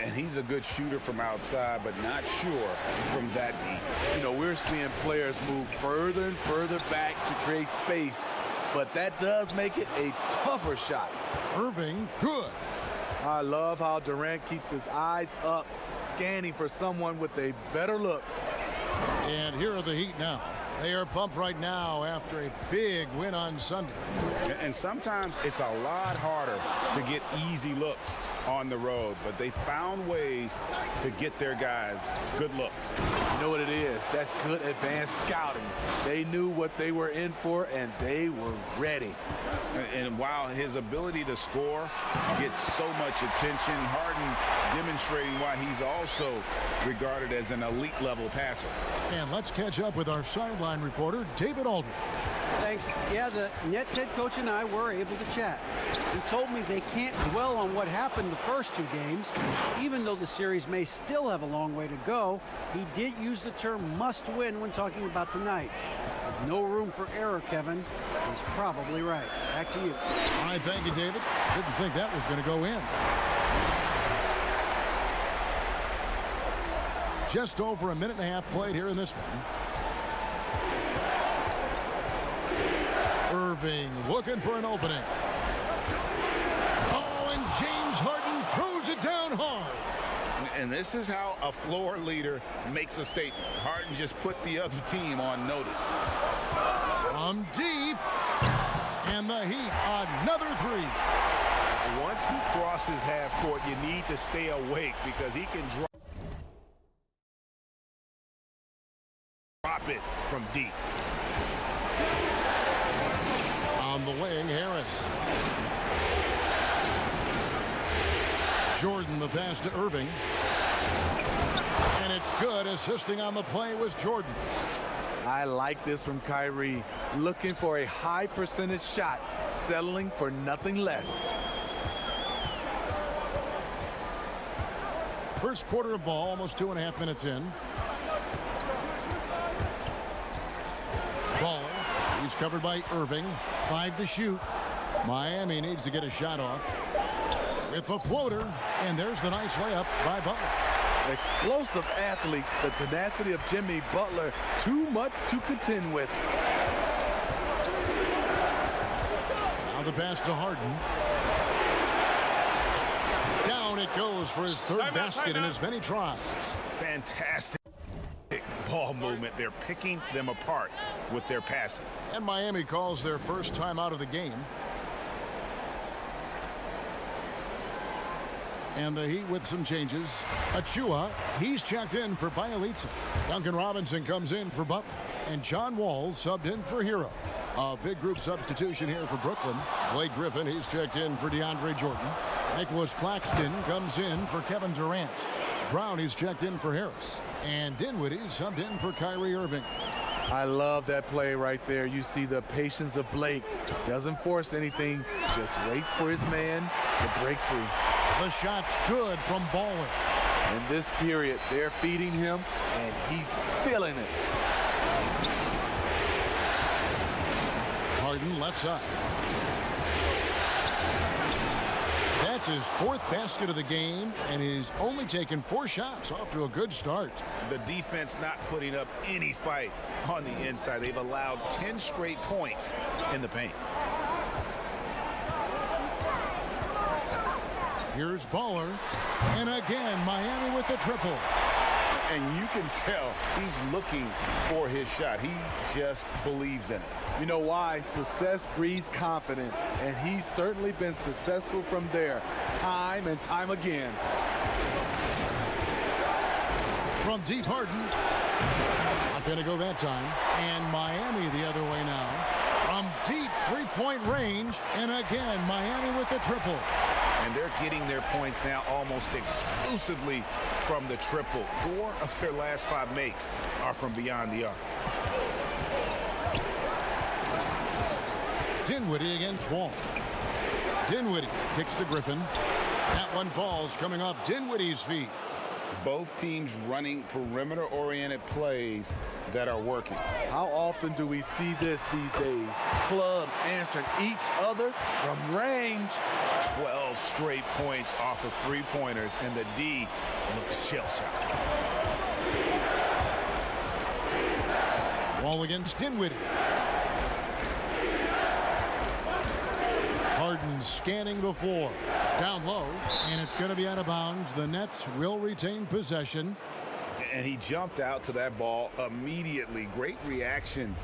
And he's a good shooter from outside, but not sure from that deep. You know, we're seeing players move further and further back to create space, but that does make it a tougher shot. Irving, good. I love how Durant keeps his eyes up, scanning for someone with a better look. And here are the Heat now. They are pumped right now after a big win on Sunday. And sometimes it's a lot harder to get easy looks on the road, but they found ways to get their guys good looks. You know what it is? That's good advanced scouting. They knew what they were in for, and they were ready. And while his ability to score gets so much attention, Harden demonstrating why he's also regarded as an elite level passer. And let's catch up with our sideline reporter, David Aldridge. Thanks. Yeah, the Nets head coach and I were able to chat. He told me they can't dwell on what happened the first 2 games. Even though the series may still have a long way to go, he did use the term must win when talking about tonight. With no room for error, Kevin. He's probably right. Back to you. All right, thank you, David. Didn't think that was going to go in. Just over a minute and a half played here in this one. Irving looking for an opening. Oh, and James Harden throws it down hard. And this is how a floor leader makes a statement. Harden just put the other team on notice. From deep. And the Heat, another 3. Once he crosses half court, you need to stay awake because he can drop it from deep. On the wing, Harris. Jordan, the pass to Irving. And it's good. Assisting on the play was Jordan. I like this from Kyrie. Looking for a high percentage shot, settling for nothing less. First quarter of ball, almost 2.5 minutes in. Baller, he's covered by Irving. 5 to shoot. Miami needs to get a shot off. With a floater, and there's the nice layup by Butler. Explosive athlete, the tenacity of Jimmy Butler, too much to contend with. Now the pass to Harden. Down it goes for his third basket in as many tries. Fantastic ball movement. They're picking them apart with their passing. And Miami calls their first time out of the game. And the Heat with some changes. Achua, he's checked in for Bielitsa. Duncan Robinson comes in for Butler. And John Wall subbed in for Hero. A big group substitution here for Brooklyn. Blake Griffin, he's checked in for DeAndre Jordan. Nicholas Claxton comes in for Kevin Durant. Brown, he's checked in for Harris. And Dinwiddie subbed in for Kyrie Irving. I love that play right there. You see the patience of Blake. Doesn't force anything, just waits for his man to break free. The shot's good from Baller. In this period, they're feeding him, and he's feeling it. Harden left side. That's his 4th basket of the game, and he's only taken 4 shots. Off to a good start. The defense not putting up any fight on the inside. They've allowed 10 straight points in the paint. Here's Baller, and again Miami with the triple. And you can tell he's looking for his shot. He just believes in it. You know why? Success breeds confidence, and he's certainly been successful from there, time and time again. From deep, Harden. Not going to go that time. And Miami the other way now. From deep three-point range, and again Miami with the triple. And they're getting their points now almost exclusively from the triple. 4 of their last 5 makes are from beyond the arc. Dinwiddie against Wall. Dinwiddie kicks to Griffin. That one falls coming off Dinwiddie's feet. Both teams running perimeter-oriented plays that are working. How often do we see this these days? Clubs answering each other from range. 12 straight points off of 3-pointers, and the D looks shell-shocked. Wall against Dinwiddie. Harden scanning the floor. Down low, and it's going to be out of bounds. The Nets will retain possession. And he jumped out to that ball immediately. Great reaction.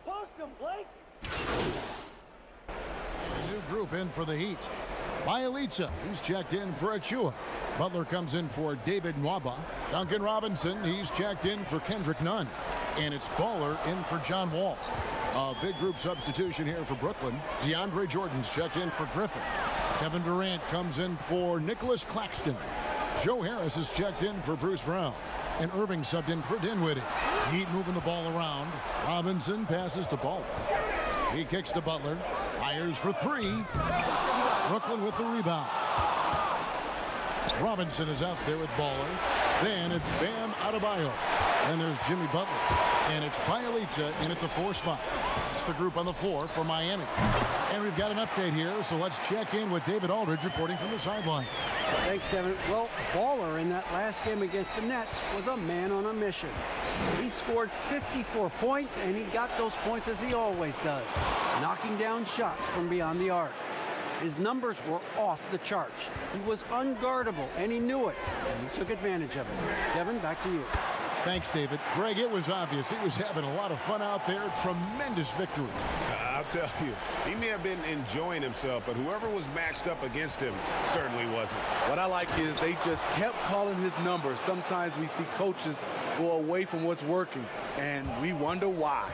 Post him, Blake. A new group in for the Heat. Bielitsa, he's checked in for Achua. Butler comes in for David Nwaba. Duncan Robinson, he's checked in for Kendrick Nunn. And it's Baller in for John Wall. A big group substitution here for Brooklyn. DeAndre Jordan's checked in for Griffin. Kevin Durant comes in for Nicholas Claxton. Joe Harris is checked in for Bruce Brown. And Irving subbed in for Dinwiddie. Heat moving the ball around. Robinson passes to Baller. He kicks to Butler. Fires for 3. Brooklyn with the rebound. Robinson is out there with Baller. Then it's Bam Adebayo. Then there's Jimmy Butler. And it's Bielitsa in at the 4 spot. It's the group on the 4 for Miami. And we've got an update here, so let's check in with David Aldridge reporting from the sideline. Thanks, Kevin. Well, Baller in that last game against the Nets was a man on a mission. He scored 54 points, and he got those points as he always does, knocking down shots from beyond the arc. His numbers were off the charts. He was unguardable, and he knew it, and he took advantage of it. Kevin, back to you. Thanks, David. Greg, it was obvious. He was having a lot of fun out there. Tremendous victories. I'll tell you, he may have been enjoying himself, but whoever was matched up against him certainly wasn't. What I like is they just kept calling his number. Sometimes we see coaches go away from what's working, and we wonder why.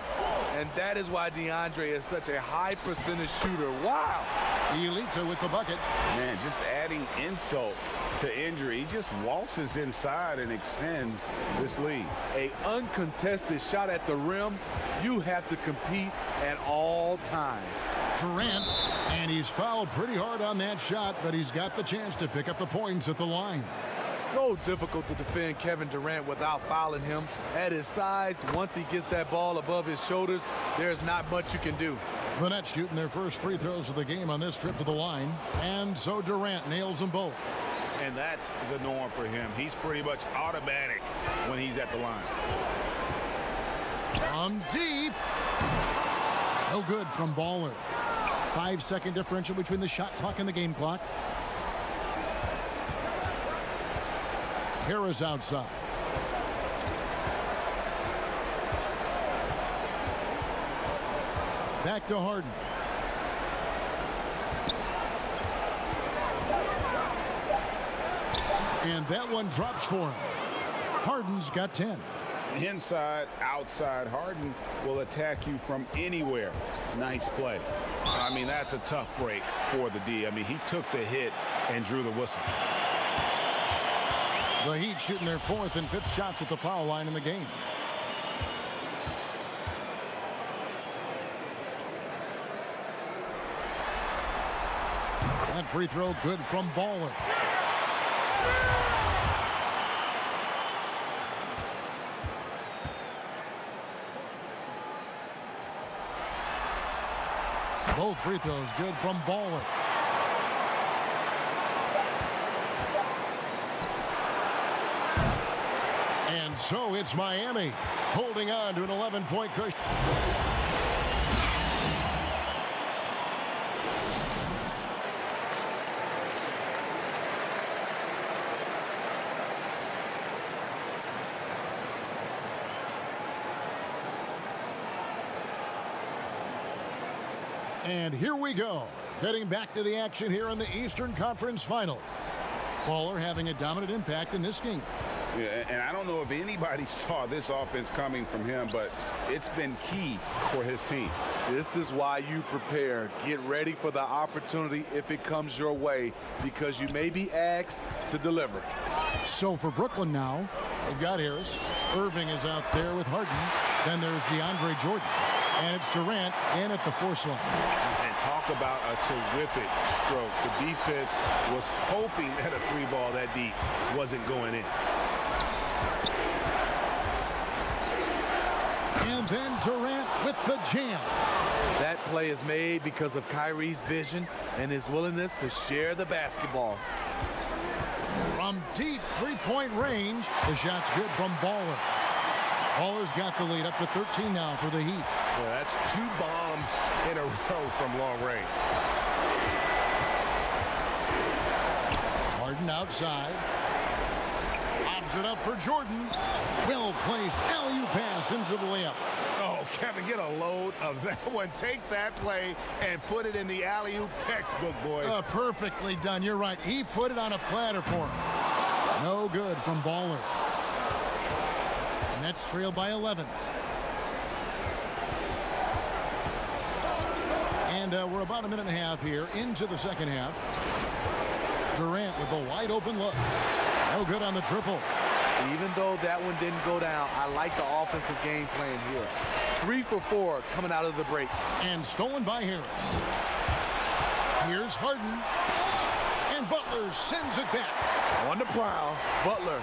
And that is why DeAndre is such a high percentage shooter. Wow! Bjelica with the bucket. Man, just adding insult to injury. He just waltzes inside and extends this lead. An uncontested shot at the rim, you have to compete at all times. Durant, and he's fouled pretty hard on that shot, but he's got the chance to pick up the points at the line. So difficult to defend Kevin Durant without fouling him. At his size, once he gets that ball above his shoulders, there's not much you can do. The Nets shooting their first free throws of the game on this trip to the line, and so Durant nails them both. And that's the norm for him. He's pretty much automatic when he's at the line. From deep. No good from Baller. 5-second differential between the shot clock and the game clock. Harris outside. Back to Harden. And that one drops for him. Harden's got 10. Inside, outside, Harden will attack you from anywhere. Nice play. I mean, that's a tough break for the D. I mean, he took the hit and drew the whistle. The Heat shooting their 4th and 5th shots at the foul line in the game. That free throw good from Baller. Both free throws good from Baller. And so it's Miami holding on to an 11-point cushion. And here we go. Getting back to the action here in the Eastern Conference Finals. Baller having a dominant impact in this game. Yeah, and I don't know if anybody saw this offense coming from him, but it's been key for his team. This is why you prepare. Get ready for the opportunity if it comes your way, because you may be asked to deliver. So for Brooklyn now, they've got Harris. Irving is out there with Harden. Then there's DeAndre Jordan. And it's Durant in at the 4 slot. And talk about a terrific stroke. The defense was hoping that a 3-ball that deep wasn't going in. And then Durant with the jam. That play is made because of Kyrie's vision and his willingness to share the basketball. From deep 3-point range, the shot's good from Baller. Baller's got the lead up to 13 now for the Heat. Well, that's 2 bombs in a row from long range. Harden outside. Lobs it up for Jordan. Well-placed alley-oop pass into the layup. Oh, Kevin, get a load of that one. Take that play and put it in the alley-oop textbook, boys. Perfectly done. You're right. He put it on a platter for him. No good from Baller. Nets trail by 11. And we're about a minute and a half here into the second half. Durant with a wide open look. No good on the triple. Even though that one didn't go down, I like the offensive game plan here. 3 for 4 coming out of the break. And stolen by Harris. Here's Harden. And Butler sends it back. On the prowl, Butler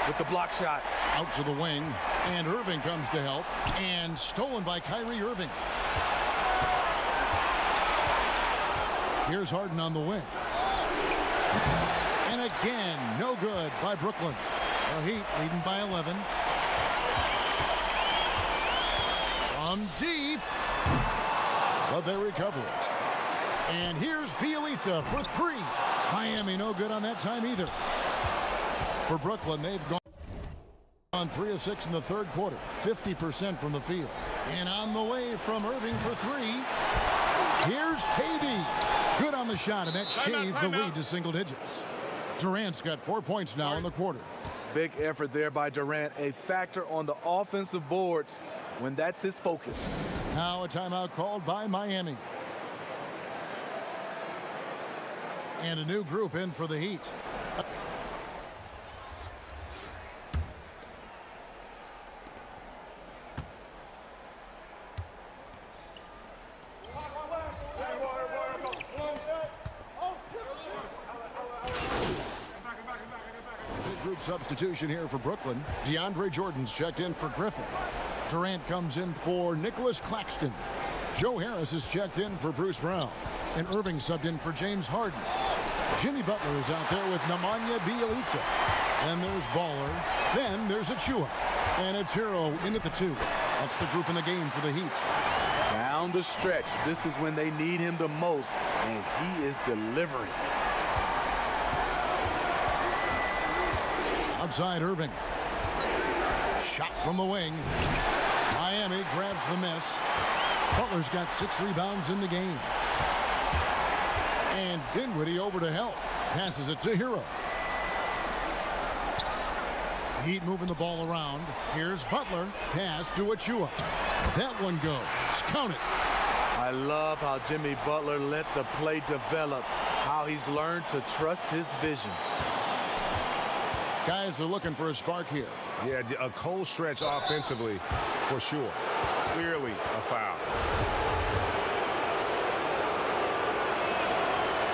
with the block shot. Out to the wing. And Irving comes to help. And stolen by Kyrie Irving. Here's Harden on the wing. And again, no good by Brooklyn. The Heat leading by 11. From deep. But they recover it. And here's Bjelica for 3. Miami no good on that time either. For Brooklyn, they've gone on 3 of 6 in the third quarter. 50% from the field. And on the way from Irving for 3. Here's KD. Good on the shot, and that shaves the lead to single digits. Durant's got 4 points now in the quarter. Big effort there by Durant. A factor on the offensive boards when that's his focus. Now a timeout called by Miami. And a new group in for the Heat. Group substitution here for Brooklyn. DeAndre Jordan's checked in for Griffin. Durant comes in for Nicholas Claxton. Joe Harris is checked in for Bruce Brown. And Irving subbed in for James Harden. Jimmy Butler is out there with Nemanja Bjelica. And there's Baller. Then there's Achua. And it's Hero in at the 2. That's the group in the game for the Heat. Down the stretch. This is when they need him the most, and he is delivering. Outside Irving. Shot from the wing. Miami grabs the miss. Butler's got 6 rebounds in the game. And Dinwiddie over to help. Passes it to Hero. Heat moving the ball around. Here's Butler. Pass to Achua. That one goes. Count it. I love how Jimmy Butler let the play develop. How he's learned to trust his vision. Guys are looking for a spark here. Yeah, a cold stretch offensively, for sure. Clearly a foul.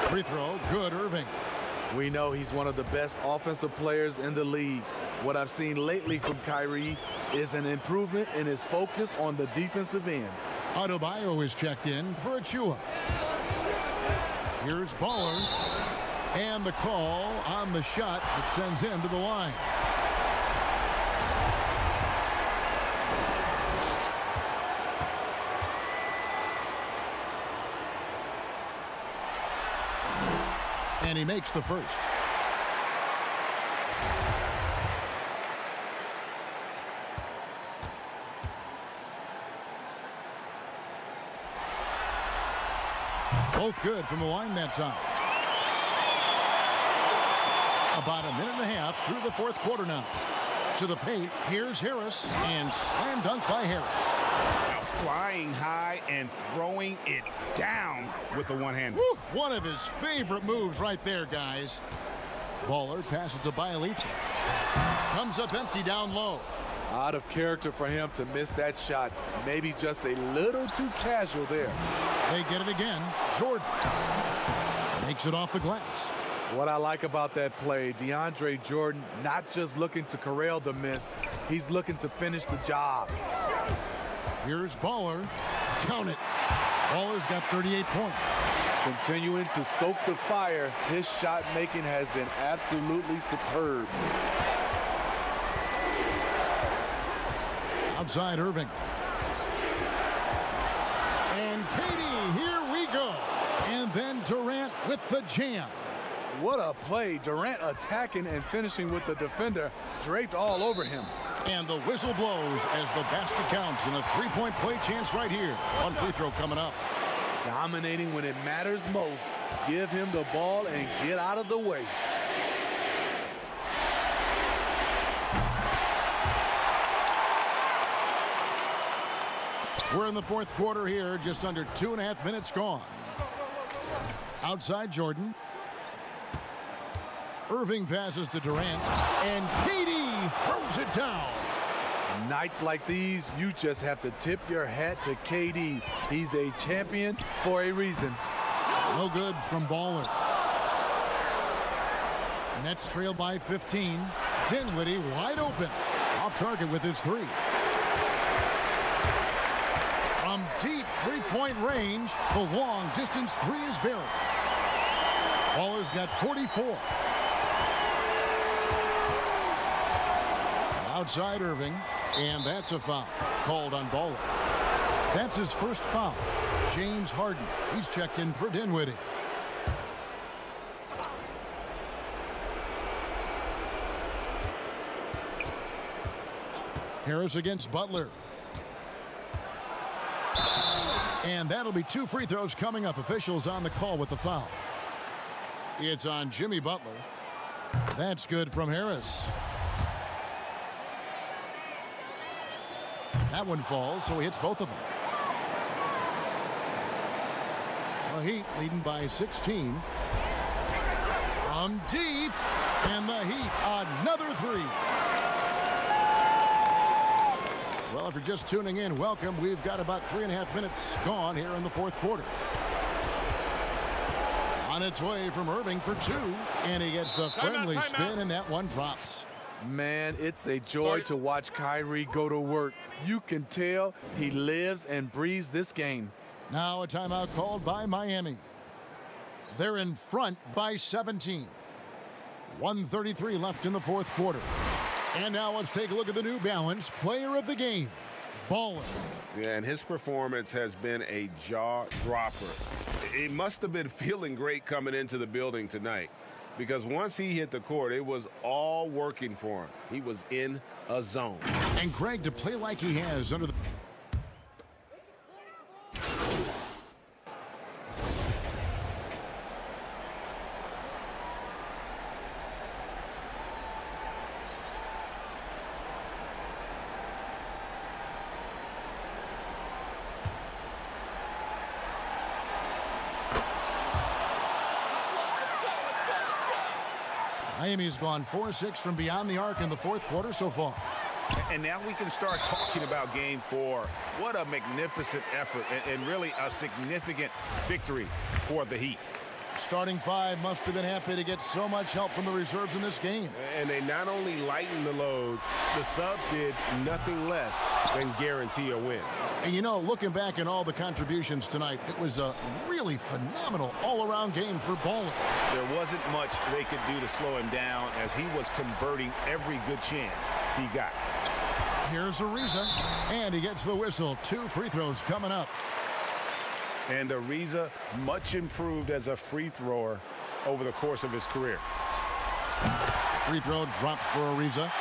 Free throw, good, Irving. We know he's one of the best offensive players in the league. What I've seen lately from Kyrie is an improvement in his focus on the defensive end. Adebayo is checked in for Achua. Here's Baller. And the call on the shot that sends him to the line. And he makes the first. Both good from the line that time. About a minute and a half through the fourth quarter now. To the paint, here's Harris, and slam dunk by Harris. Flying high and throwing it down with the one-hander. One of his favorite moves right there, guys. Baller passes to Bjelica. Comes up empty down low. Out of character for him to miss that shot. Maybe just a little too casual there. They get it again. Jordan makes it off the glass. What I like about that play, DeAndre Jordan not just looking to corral the miss, he's looking to finish the job. Here's Baller. Count it. Baller's got 38 points. Continuing to stoke the fire, his shot making has been absolutely superb. Outside Irving. And Katie, here we go. And then Durant with the jam. What a play. Durant attacking and finishing with the defender draped all over him. And the whistle blows as the basket counts, and a three-point play chance right here. One free throw coming up. Dominating when it matters most. Give him the ball and get out of the way. We're in the fourth quarter here, just under 2.5 minutes gone. Outside Jordan. Irving passes to Durant, and KD throws it down. Nights like these, you just have to tip your hat to KD. He's a champion for a reason. No good from Baller. Nets trail by 15. Dinwiddie wide open. Off target with his three. From deep three-point range, the long distance three is buried. Baller's got 44. Outside Irving, and that's a foul called on Baller. That's his first foul. James Harden, he's checked in for Dinwiddie. Harris against Butler. And that'll be 2 free throws coming up. Officials on the call with the foul. It's on Jimmy Butler. That's good from Harris. That one falls, so he hits both of them. The Heat leading by 16. From deep, and the Heat, another three. Well, if you're just tuning in, welcome. We've got about 3.5 minutes gone here in the fourth quarter. On its way from Irving for two, and he gets the friendly spin, and that one drops. Man, it's a joy to watch Kyrie go to work. You can tell he lives and breathes this game. Now a timeout called by Miami. They're in front by 17. 1:33 left in the fourth quarter. And now let's take a look at the New Balance player of the game, Baller. Yeah, and his performance has been a jaw dropper. He must have been feeling great coming into the building tonight, because once he hit the court, it was all working for him. He was in a zone. And Greg, to play like he has under the... Miami's gone 4-6 from beyond the arc in the fourth quarter so far. And now we can start talking about game four. What a magnificent effort and really a significant victory for the Heat. Starting five must have been happy to get so much help from the reserves in this game. And they not only lightened the load, the subs did nothing less than guarantee a win. And you know, looking back at all the contributions tonight, it was a really phenomenal all-around game for Baller. There wasn't much they could do to slow him down as he was converting every good chance he got. Here's Ariza, and he gets the whistle. 2 free throws coming up. And Ariza much improved as a free thrower over the course of his career. Free throw drops for Ariza.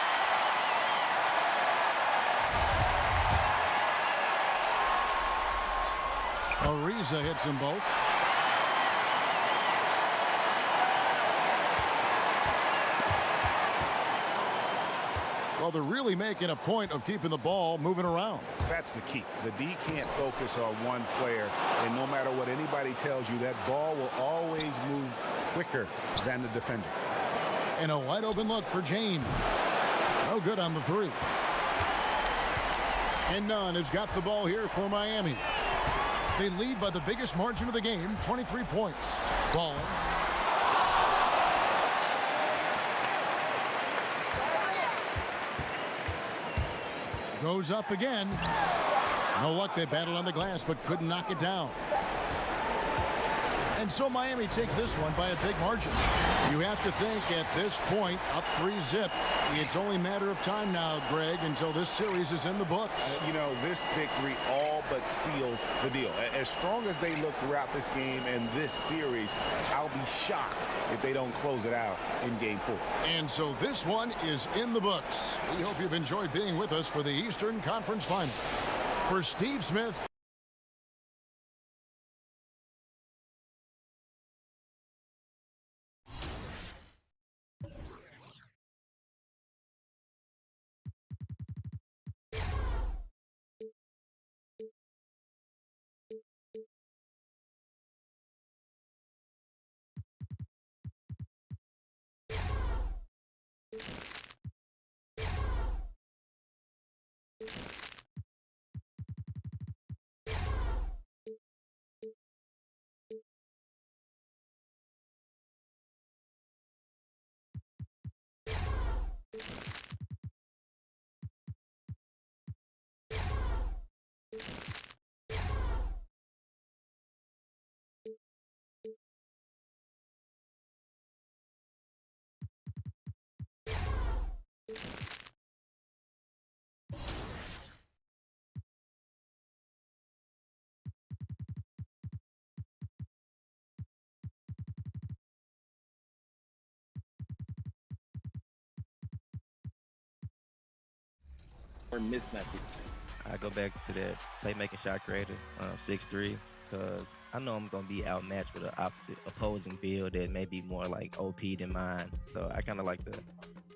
Ariza hits them both. Well, they're really making a point of keeping the ball moving around. That's the key. The D can't focus on one player, and no matter what anybody tells you, that ball will always move quicker than the defender. And a wide open look for James. No good on the three. And Nunn has got the ball here for Miami. They lead by the biggest margin of the game, 23 points. Ball. Goes up again. No luck. They battled on the glass, but couldn't knock it down. And so Miami takes this one by a big margin. You have to think at this point, up 3-zip. It's only a matter of time now, Greg, until this series is in the books. You know, this victory all but seals the deal. As strong as they look throughout this game and this series, I'll be shocked if they don't close it out in game 4. And so this one is in the books. We hope you've enjoyed being with us for the Eastern Conference Finals. For Steve Smith. Or mismatches. I go back to that playmaking shot creator, 6'3", because I know I'm going to be outmatched with an opposing build that may be more like OP than mine. So I kind of like to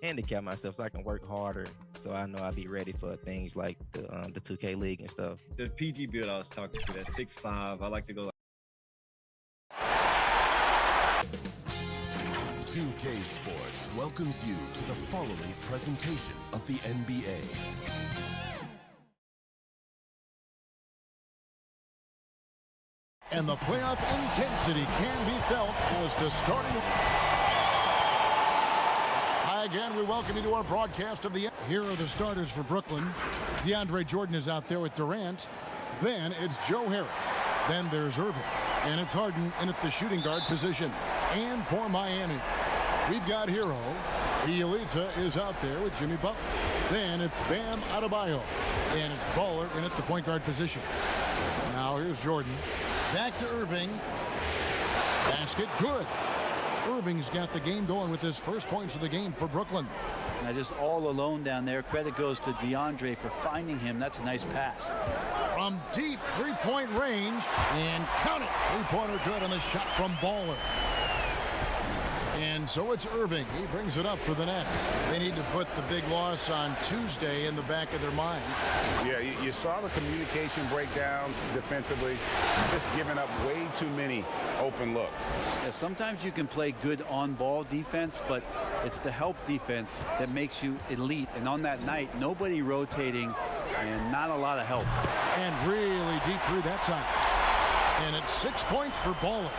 handicap myself so I can work harder, so I know I'll be ready for things like the 2K League and stuff. The PG build I was talking to, that 6'5", I like to go 2K Sports welcomes you to the following presentation of the NBA. And the playoff intensity can be felt as the starting. Hi again, we welcome you to our broadcast of the. Here are the starters for Brooklyn. DeAndre Jordan is out there with Durant. Then it's Joe Harris. Then there's Irving. And it's Harden in at the shooting guard position. And for Miami, we've got Hero. Bielitsa is out there with Jimmy Butler. Then it's Bam Adebayo. And it's Baller in at the point guard position. Now here's Jordan. Back to Irving. Basket, good. Irving's got the game going with his first points of the game for Brooklyn. Now just all alone down there. Credit goes to DeAndre for finding him. That's a nice pass. From deep three-point range, and count it. Three-pointer good on the shot from Baller. And so it's Irving. He brings it up for the Nets. They need to put the big loss on Tuesday in the back of their mind. Yeah, you saw the communication breakdowns defensively, just giving up way too many open looks. Yeah, sometimes you can play good on-ball defense, but it's the help defense that makes you elite. And on that night, nobody rotating and not a lot of help. And really deep through that time. And it's 6 points for Baller.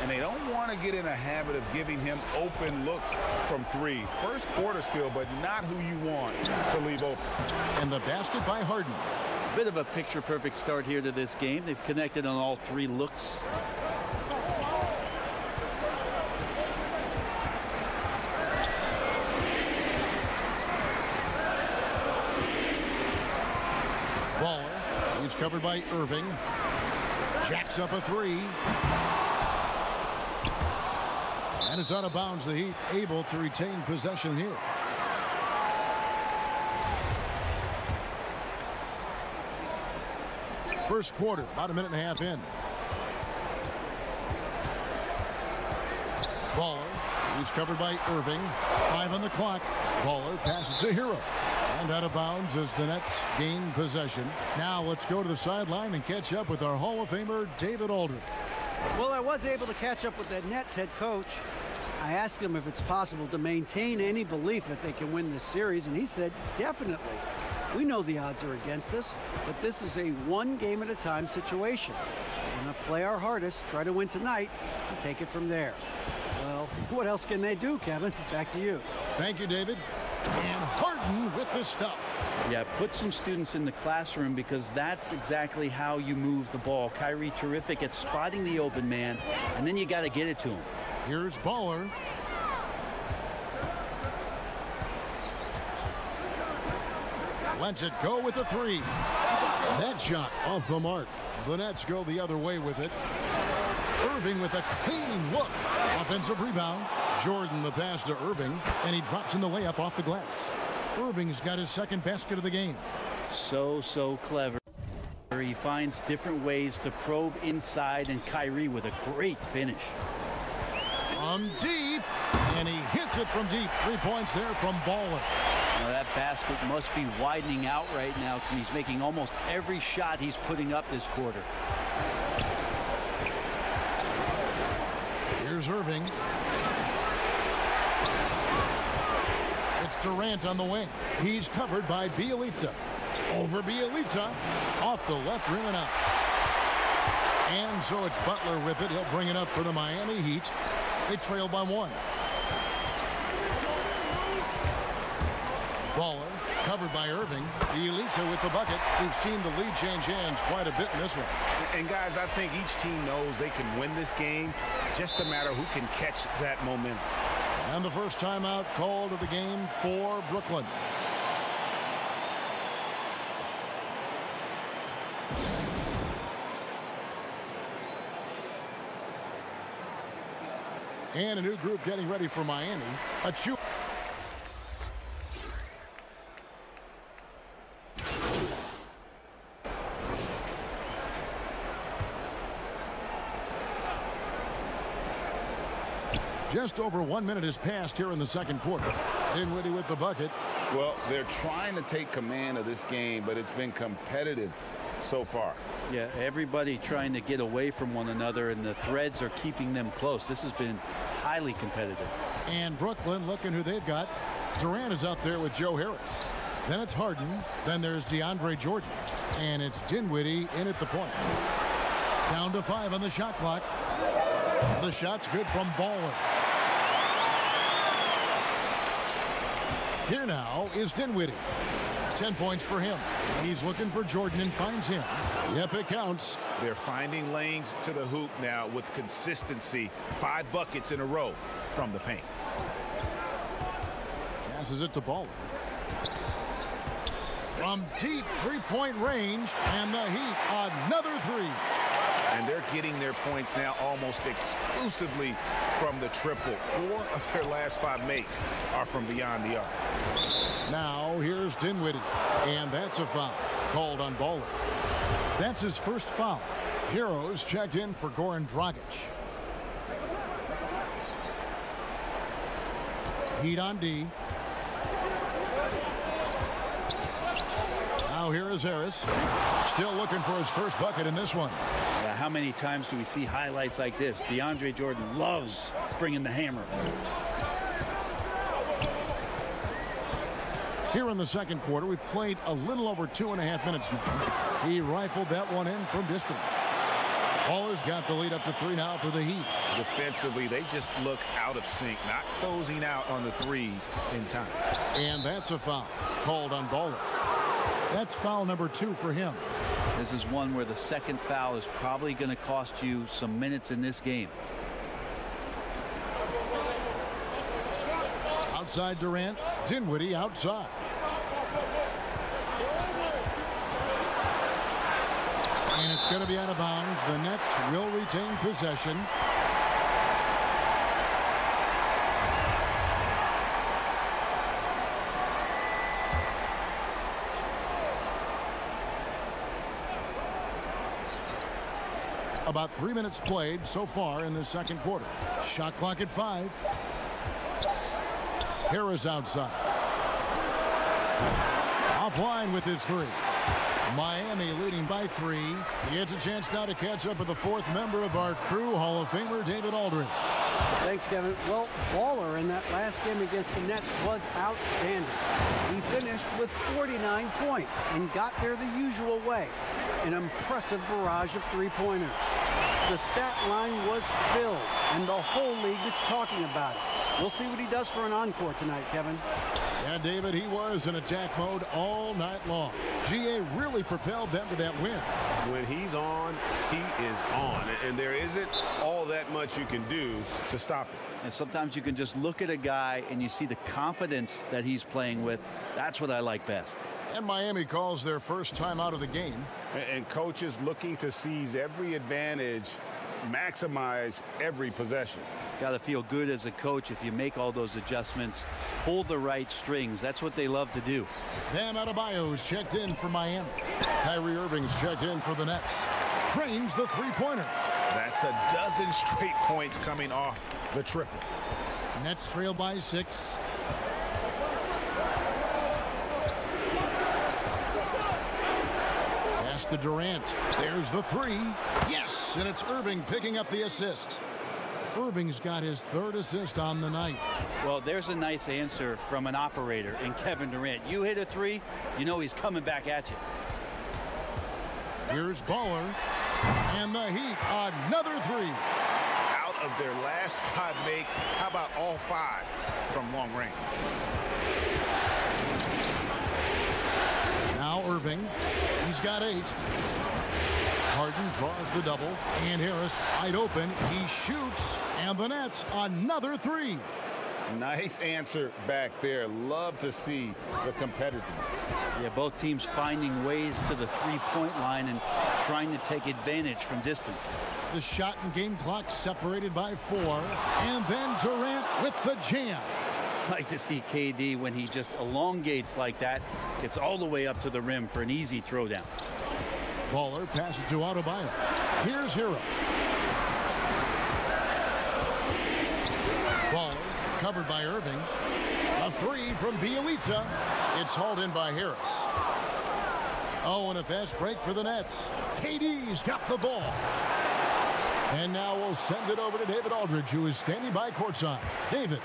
And they don't want to get in a habit of giving him open looks from three. First quarter still, but not who you want to leave open. And the basket by Harden. Bit of a picture-perfect start here to this game. They've connected on all three looks. Baller, he's covered by Irving. Jacks up a three. And it's out of bounds. The Heat able to retain possession here. First quarter, about a minute and a half in. Baller, he's covered by Irving. 5 on the clock. Baller passes to Hero. And out of bounds as the Nets gain possession. Now let's go to the sideline and catch up with our Hall of Famer, David Aldridge. Well, I was able to catch up with that Nets head coach. I asked him if it's possible to maintain any belief that they can win this series, and he said, definitely. We know the odds are against us, but this is a one-game-at-a-time situation. We're going to play our hardest, try to win tonight, and take it from there. Well, what else can they do, Kevin? Back to you. Thank you, David. And Harden with the stuff. Yeah, put some students in the classroom because that's exactly how you move the ball. Kyrie terrific at spotting the open man, and then you got to get it to him. Here's Baller. Lets it go with a three. That shot off the mark. The Nets go the other way with it. Irving with a clean look. Offensive rebound. Jordan the pass to Irving, and he drops in the layup off the glass. Irving's got his second basket of the game. So clever. He finds different ways to probe inside, and Kyrie with a great finish. From deep, and he hits it from deep. 3 points there from Baller. Now that basket must be widening out right now. He's making almost every shot he's putting up this quarter. Here's Irving. It's Durant on the wing. He's covered by Bielitsa. Over Bielitsa. Off the left rim and out. And so it's Butler with it. He'll bring it up for the Miami Heat. They trail by 1. Baller covered by Irving. Bielitsa with the bucket. We've seen the lead change hands quite a bit in this one. And guys, I think each team knows they can win this game. Just a matter who can catch that momentum. And the first timeout called of the game for Brooklyn. And a new group getting ready for Miami. Achiuwa. Just over 1 minute has passed here in the second quarter. Dinwiddie with the bucket. Well, they're trying to take command of this game, but it's been competitive so far. Yeah, everybody trying to get away from one another, and the threads are keeping them close. This has been highly competitive. And Brooklyn looking who they've got. Durant is out there with Joe Harris. Then it's Harden. Then there's DeAndre Jordan. And it's Dinwiddie in at the point. Down to 5 on the shot clock. The shot's good from Baller. Here now is Dinwiddie. 10 points for him. He's looking for Jordan and finds him. Yep, it counts. They're finding lanes to the hoop now with consistency. 5 buckets in a row from the paint. Passes it to Baller. From deep three-point range, and the Heat, another 3. And they're getting their points now almost exclusively from the triple. 4 of their last 5 makes are from beyond the arc. Now here's Dinwiddie, and that's a foul called on Baller. That's his first foul. Heroes checked in for Goran Dragic. Heat on D. Now here is Harris. Still looking for his first bucket in this one. Yeah, how many times do we see highlights like this? DeAndre Jordan loves bringing the hammer. Here in the second quarter, we've played a little over 2.5 minutes now. He rifled that one in from distance. Baller's got the lead up to 3 now for the Heat. Defensively, they just look out of sync, not closing out on the threes in time. And that's a foul called on Baller. That's foul number 2 for him. This is one where the second foul is probably going to cost you some minutes in this game. Outside Durant, Dinwiddie outside. And it's going to be out of bounds. The Nets will retain possession. About 3 minutes played so far in the second quarter. Shot clock at 5. Harris outside. Offline with his 3. Miami leading by 3. He gets a chance now to catch up with the 4th member of our crew, Hall of Famer David Aldridge. Thanks, Kevin. Well, Baller in that last game against the Nets was outstanding. He finished with 49 points and got there the usual way. An impressive barrage of 3-pointers. The stat line was filled, and the whole league is talking about it. We'll see what he does for an encore tonight, Kevin. Yeah, David, he was in attack mode all night long. GA really propelled them to that win. When he's on, he is on. And there isn't all that much you can do to stop it. And sometimes you can just look at a guy and you see the confidence that he's playing with. That's what I like best. And Miami calls their first time out of the game. And coaches looking to seize every advantage, maximize every possession. Got to feel good as a coach if you make all those adjustments, hold the right strings. That's what they love to do. Bam Adebayo's checked in for Miami. Kyrie Irving's checked in for the Nets. Trains the 3-pointer. That's a dozen straight points coming off the triple. Nets trail by 6. Pass to Durant. There's the 3. Yes, and it's Irving picking up the assist. Irving's got his 3rd assist on the night. Well, there's a nice answer from an operator in Kevin Durant. You hit a 3, you know he's coming back at you. Here's Baller, and the Heat, another 3. Out of their last 5 makes, how about all 5 from long range? Now Irving, he's got 8. Harden draws the double, and Harris wide open. He shoots, and the Nets another 3. Nice answer back there. Love to see the competitiveness. Yeah, both teams finding ways to the 3-point line and trying to take advantage from distance. The shot and game clock separated by 4, and then Durant with the jam. I like to see KD when he just elongates like that, gets all the way up to the rim for an easy throwdown. Baller passes to Adebayo. Here's Hero. Baller covered by Irving. A 3 from Bielitsa. It's hauled in by Harris. Oh, and a fast break for the Nets. KD's got the ball. And now we'll send it over to David Aldridge, who is standing by courtside. David.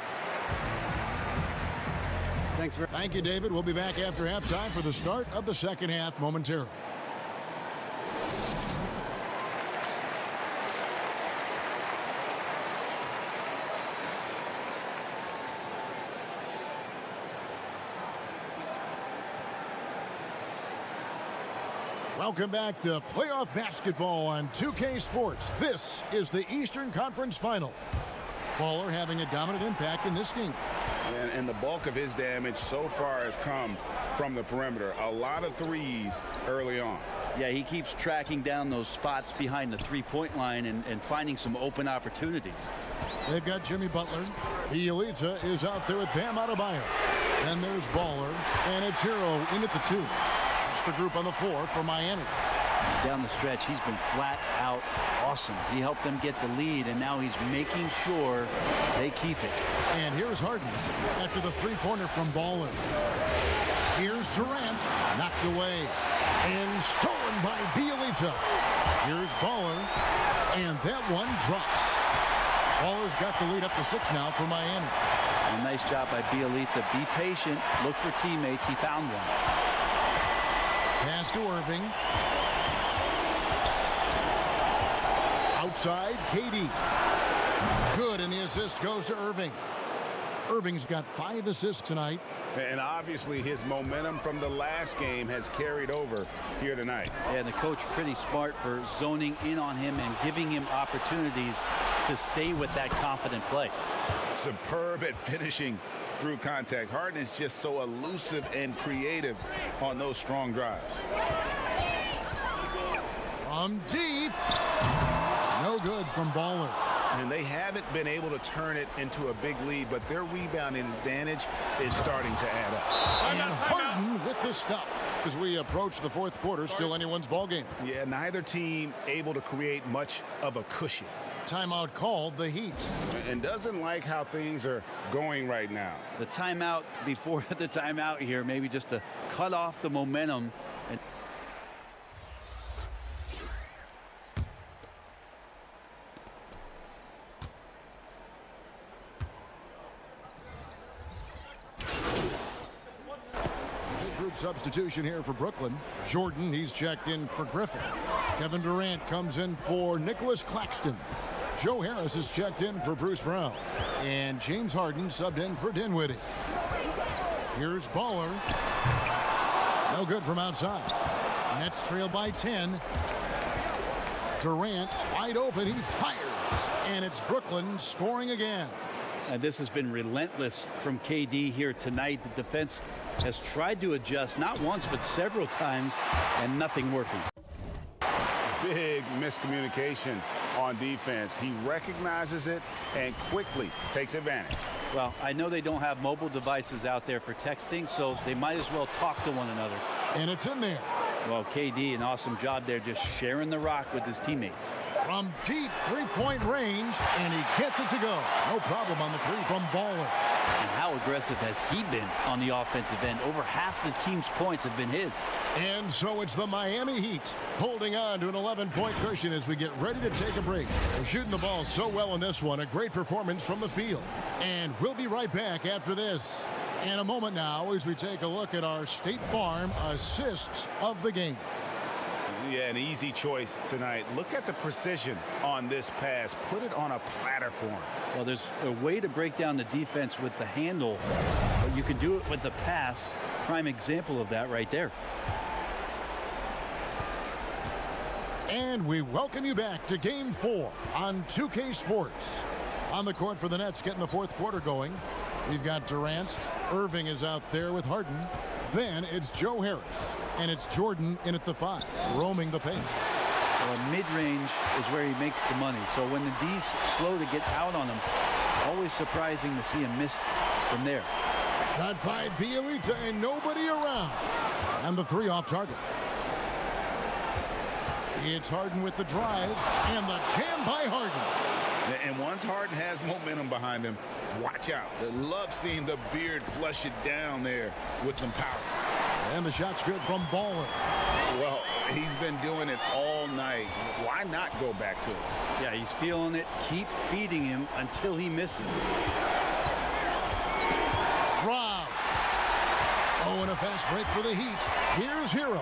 Thanks for. Thank you, David. We'll be back after halftime for the start of the second half momentarily. Welcome back to playoff basketball on 2K Sports. This is the Eastern Conference Finals. Baller having a dominant impact in this game. And the bulk of his damage so far has come from the perimeter. A lot of threes early on. Yeah, he keeps tracking down those spots behind the three-point line and finding some open opportunities. They've got Jimmy Butler. Bielitsa is out there with Bam Adebayo. Then there's Baller, and it's Hero in at the 2. That's the group on the floor for Miami. Down the stretch, he's been flat out awesome. He helped them get the lead, and now he's making sure they keep it. And here's Harden after the three-pointer from Baller. Here's Durant, knocked away and stolen by Bielitsa. Here's Baller, and that one drops. Baller's got the lead up to 6 now for Miami. A nice job by Bielitsa. Be patient, look for teammates. He found one. Pass to Irving. Outside, KD. Good, and the assist goes to Irving. Irving's got 5 assists tonight. And obviously his momentum from the last game has carried over here tonight. And the coach pretty smart for zoning in on him and giving him opportunities to stay with that confident play. Superb at finishing through contact. Harden is just so elusive and creative on those strong drives. From deep. No good from Baller. And they haven't been able to turn it into a big lead, but their rebounding advantage is starting to add up. And Harden with the stuff. As we approach the fourth quarter, still anyone's ball game. Yeah, neither team able to create much of a cushion. Timeout called, the Heat. And doesn't like how things are going right now. The timeout before the timeout here, maybe just to cut off the momentum. And group substitution here for Brooklyn. Jordan, he's checked in for Griffin. Kevin Durant comes in for Nicholas Claxton. Joe Harris is checked in for Bruce Brown. And James Harden subbed in for Dinwiddie. Here's Baller. No good from outside. Nets trail by 10. Durant wide open. He fires. And it's Brooklyn scoring again. And this has been relentless from KD here tonight. The defense has tried to adjust not once but several times and nothing working. Big miscommunication on defense. He recognizes it and quickly takes advantage. Well, I know they don't have mobile devices out there for texting, so they might as well talk to one another. And it's in there. Well, KD, an awesome job there, just sharing the rock with his teammates. From deep three-point range, and he gets it to go. No problem on the three from Baller. And how aggressive has he been on the offensive end? Over half the team's points have been his. And so it's the Miami Heat holding on to an 11-point cushion as we get ready to take a break. They're shooting the ball so well in this one. A great performance from the field. And we'll be right back after this. In a moment now as we take a look at our State Farm assists of the game. Yeah, an easy choice tonight. Look at the precision on this pass. Put it on a platter for him. Well, there's a way to break down the defense with the handle, but you can do it with the pass. Prime example of that right there. And we welcome you back to Game 4 on 2K Sports. On the court for the Nets, getting the fourth quarter going. We've got Durant. Irving is out there with Harden. Then it's Joe Harris. And it's Jordan in at the 5, roaming the paint. Well, mid-range is where he makes the money. So when the D's slow to get out on him, always surprising to see him miss from there. Shot by Bielitsa and nobody around. And the 3 off target. It's Harden with the drive and the jam by Harden. And once Harden has momentum behind him, watch out. They love seeing the beard flush it down there with some power. And the shot's good from Baller. Well, he's been doing it all night. Why not go back to it? Yeah, he's feeling it. Keep feeding him until he misses. Rob. fast break for the Heat. Here's Hero.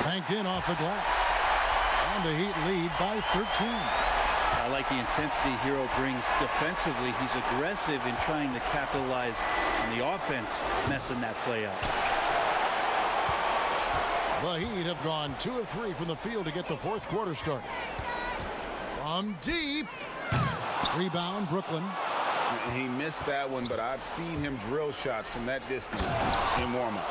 Banked in off the glass. And the Heat lead by 13. I like the intensity Hero brings defensively. He's aggressive in trying to capitalize on the offense, messing that play up. The Heat have gone 2 of 3 from the field to get the fourth quarter started. From deep. Rebound, Brooklyn. He missed that one, but I've seen him drill shots from that distance in warm-up.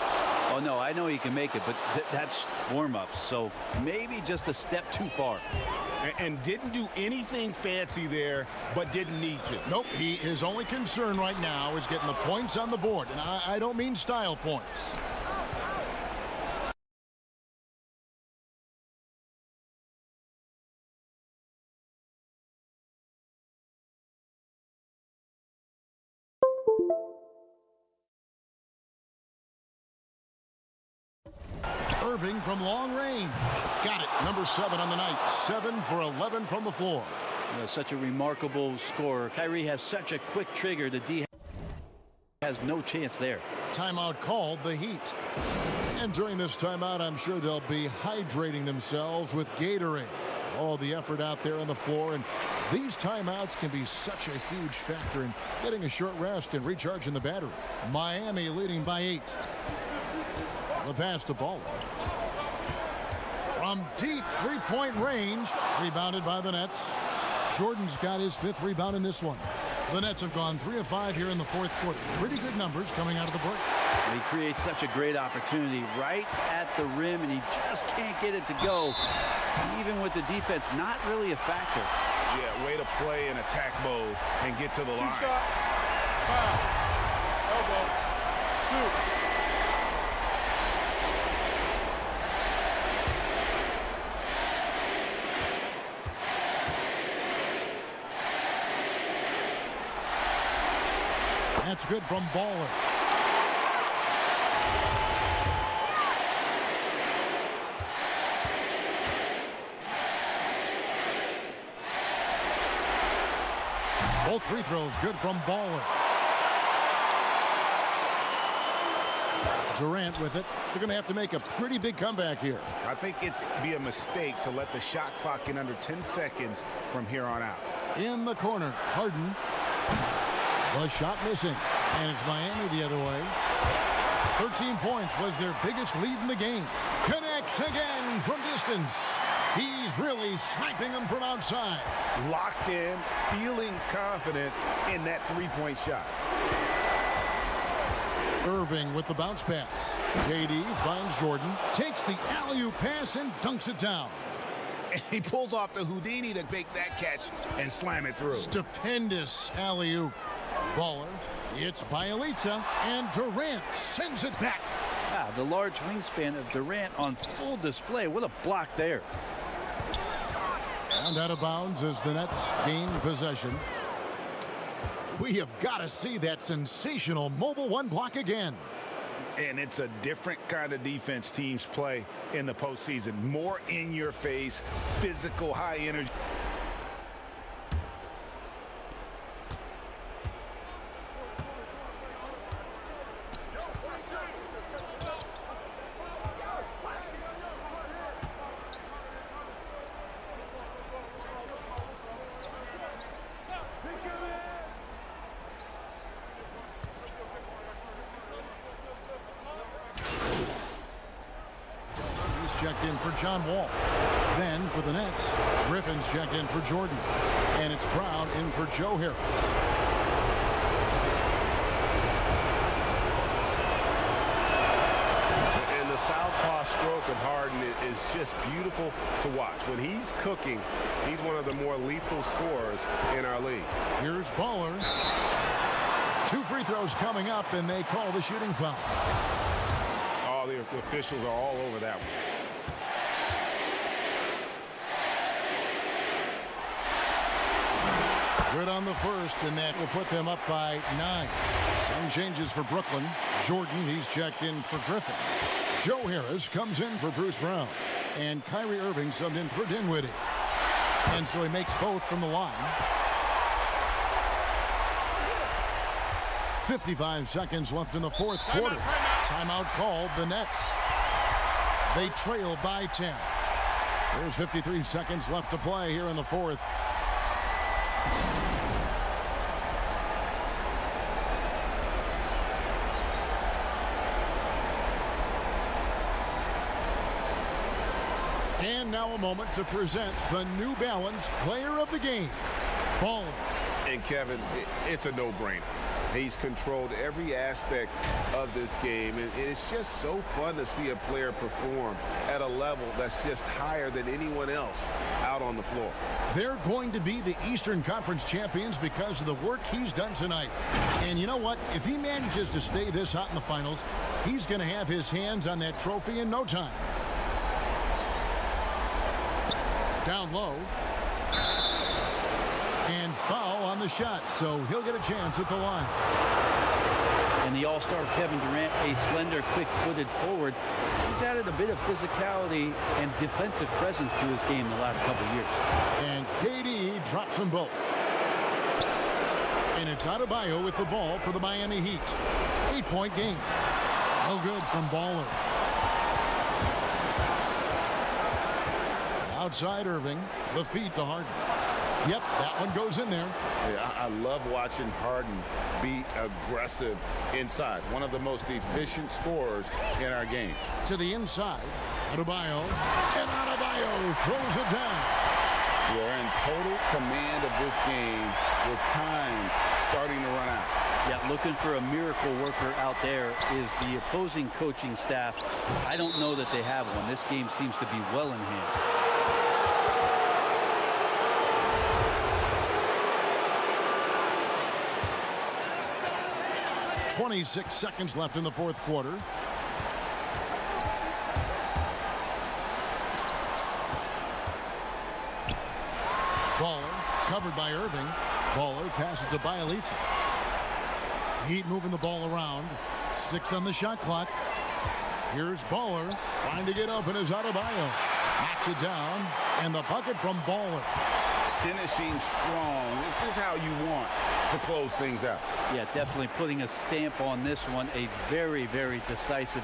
Oh, no, I know he can make it, but that's warm-up, so maybe just a step too far. And didn't do anything fancy there, but didn't need to. Nope, his only concern right now is getting the points on the board, and I don't mean style points. Irving from long range. Got it. Number 7 on the night. 7 for 11 from the floor. Such a remarkable scorer. Kyrie has such a quick trigger. The D has no chance there. Timeout called, the Heat. And during this timeout, I'm sure they'll be hydrating themselves with Gatorade. All the effort out there on the floor, and these timeouts can be such a huge factor in getting a short rest and recharging the battery. Miami leading by 8. The pass to Baller. From deep three-point range, rebounded by the Nets. Jordan's got his 5th rebound in this one. The Nets have gone 3 of 5 here in the fourth quarter. Pretty good numbers coming out of the break. He creates such a great opportunity right at the rim, and he just can't get it to go. Even with the defense, not really a factor. Yeah, way to play in attack mode and get to the line. Shot. Foul. Elbow. 2. That's good from Baller. Both free throws good from Baller. Durant with it. They're going to have to make a pretty big comeback here. I think it's be a mistake to let the shot clock in under 10 seconds from here on out. In the corner, Harden. The shot missing, and it's Miami the other way. 13 points was their biggest lead in the game. Connects again from distance. He's really sniping them from outside. Locked in, feeling confident in that three-point shot. Irving with the bounce pass. KD finds Jordan, takes the alley-oop pass and dunks it down. And he pulls off the Houdini to make that catch and slam it through. Stupendous alley-oop. Baller, it's Bielitsa, and Durant sends it back. Ah, the large wingspan of Durant on full display. What a block there. And out of bounds as the Nets gain possession. We have got to see that sensational mobile one block again. And it's a different kind of defense teams play in the postseason. More in your face, physical, high energy. Checked in for John Wall. Then for the Nets, Griffin's checked in for Jordan. And it's Brown in for Joe Harris. And the southpaw stroke of Harden is just beautiful to watch. When he's cooking, he's one of the more lethal scorers in our league. Here's Baller. 2 free throws coming up, and they call the shooting foul. All the officials are all over that one. Good on the first, and that will put them up by 9. Some changes for Brooklyn. Jordan, he's checked in for Griffin. Joe Harris comes in for Bruce Brown. And Kyrie Irving subbed in for Dinwiddie. And so he makes both from the line. 55 seconds left in the fourth quarter. Timeout called the Nets. They trail by 10. There's 53 seconds left to play here in the fourth. And now a moment to present the New Balance Player of the Game, Baller. And Kevin, it's a no-brainer. He's controlled every aspect of this game, and it's just so fun to see a player perform at a level that's just higher than anyone else out on the floor. They're going to be the Eastern Conference champions because of the work he's done tonight. And you know what? If he manages to stay this hot in the finals, he's going to have his hands on that trophy in no time. Down low. And foul on the shot, so he'll get a chance at the line. And the all-star Kevin Durant, a slender, quick-footed forward, he's added a bit of physicality and defensive presence to his game the last couple of years. And KD drops them both. And it's Adebayo with the ball for the Miami Heat. 8-point game. No good from Baller. Outside Irving, the feed to Harden. Yep, that one goes in there. Yeah, I love watching Harden be aggressive inside. One of the most efficient scorers in our game. To the inside, Adebayo, and Adebayo throws it down. We're in total command of this game with time starting to run out. Yeah, looking for a miracle worker out there is the opposing coaching staff. I don't know that they have one. This game seems to be well in hand. 26 seconds left in the fourth quarter. Baller covered by Irving. Baller passes to Bielitsa. Heat moving the ball around. 6 on the shot clock. Here's Baller trying to get open as Adebayo. Knocks it down, and the bucket from Baller. Finishing strong. This is how you want to close things out. Yeah, definitely putting a stamp on this one. A very, very decisive.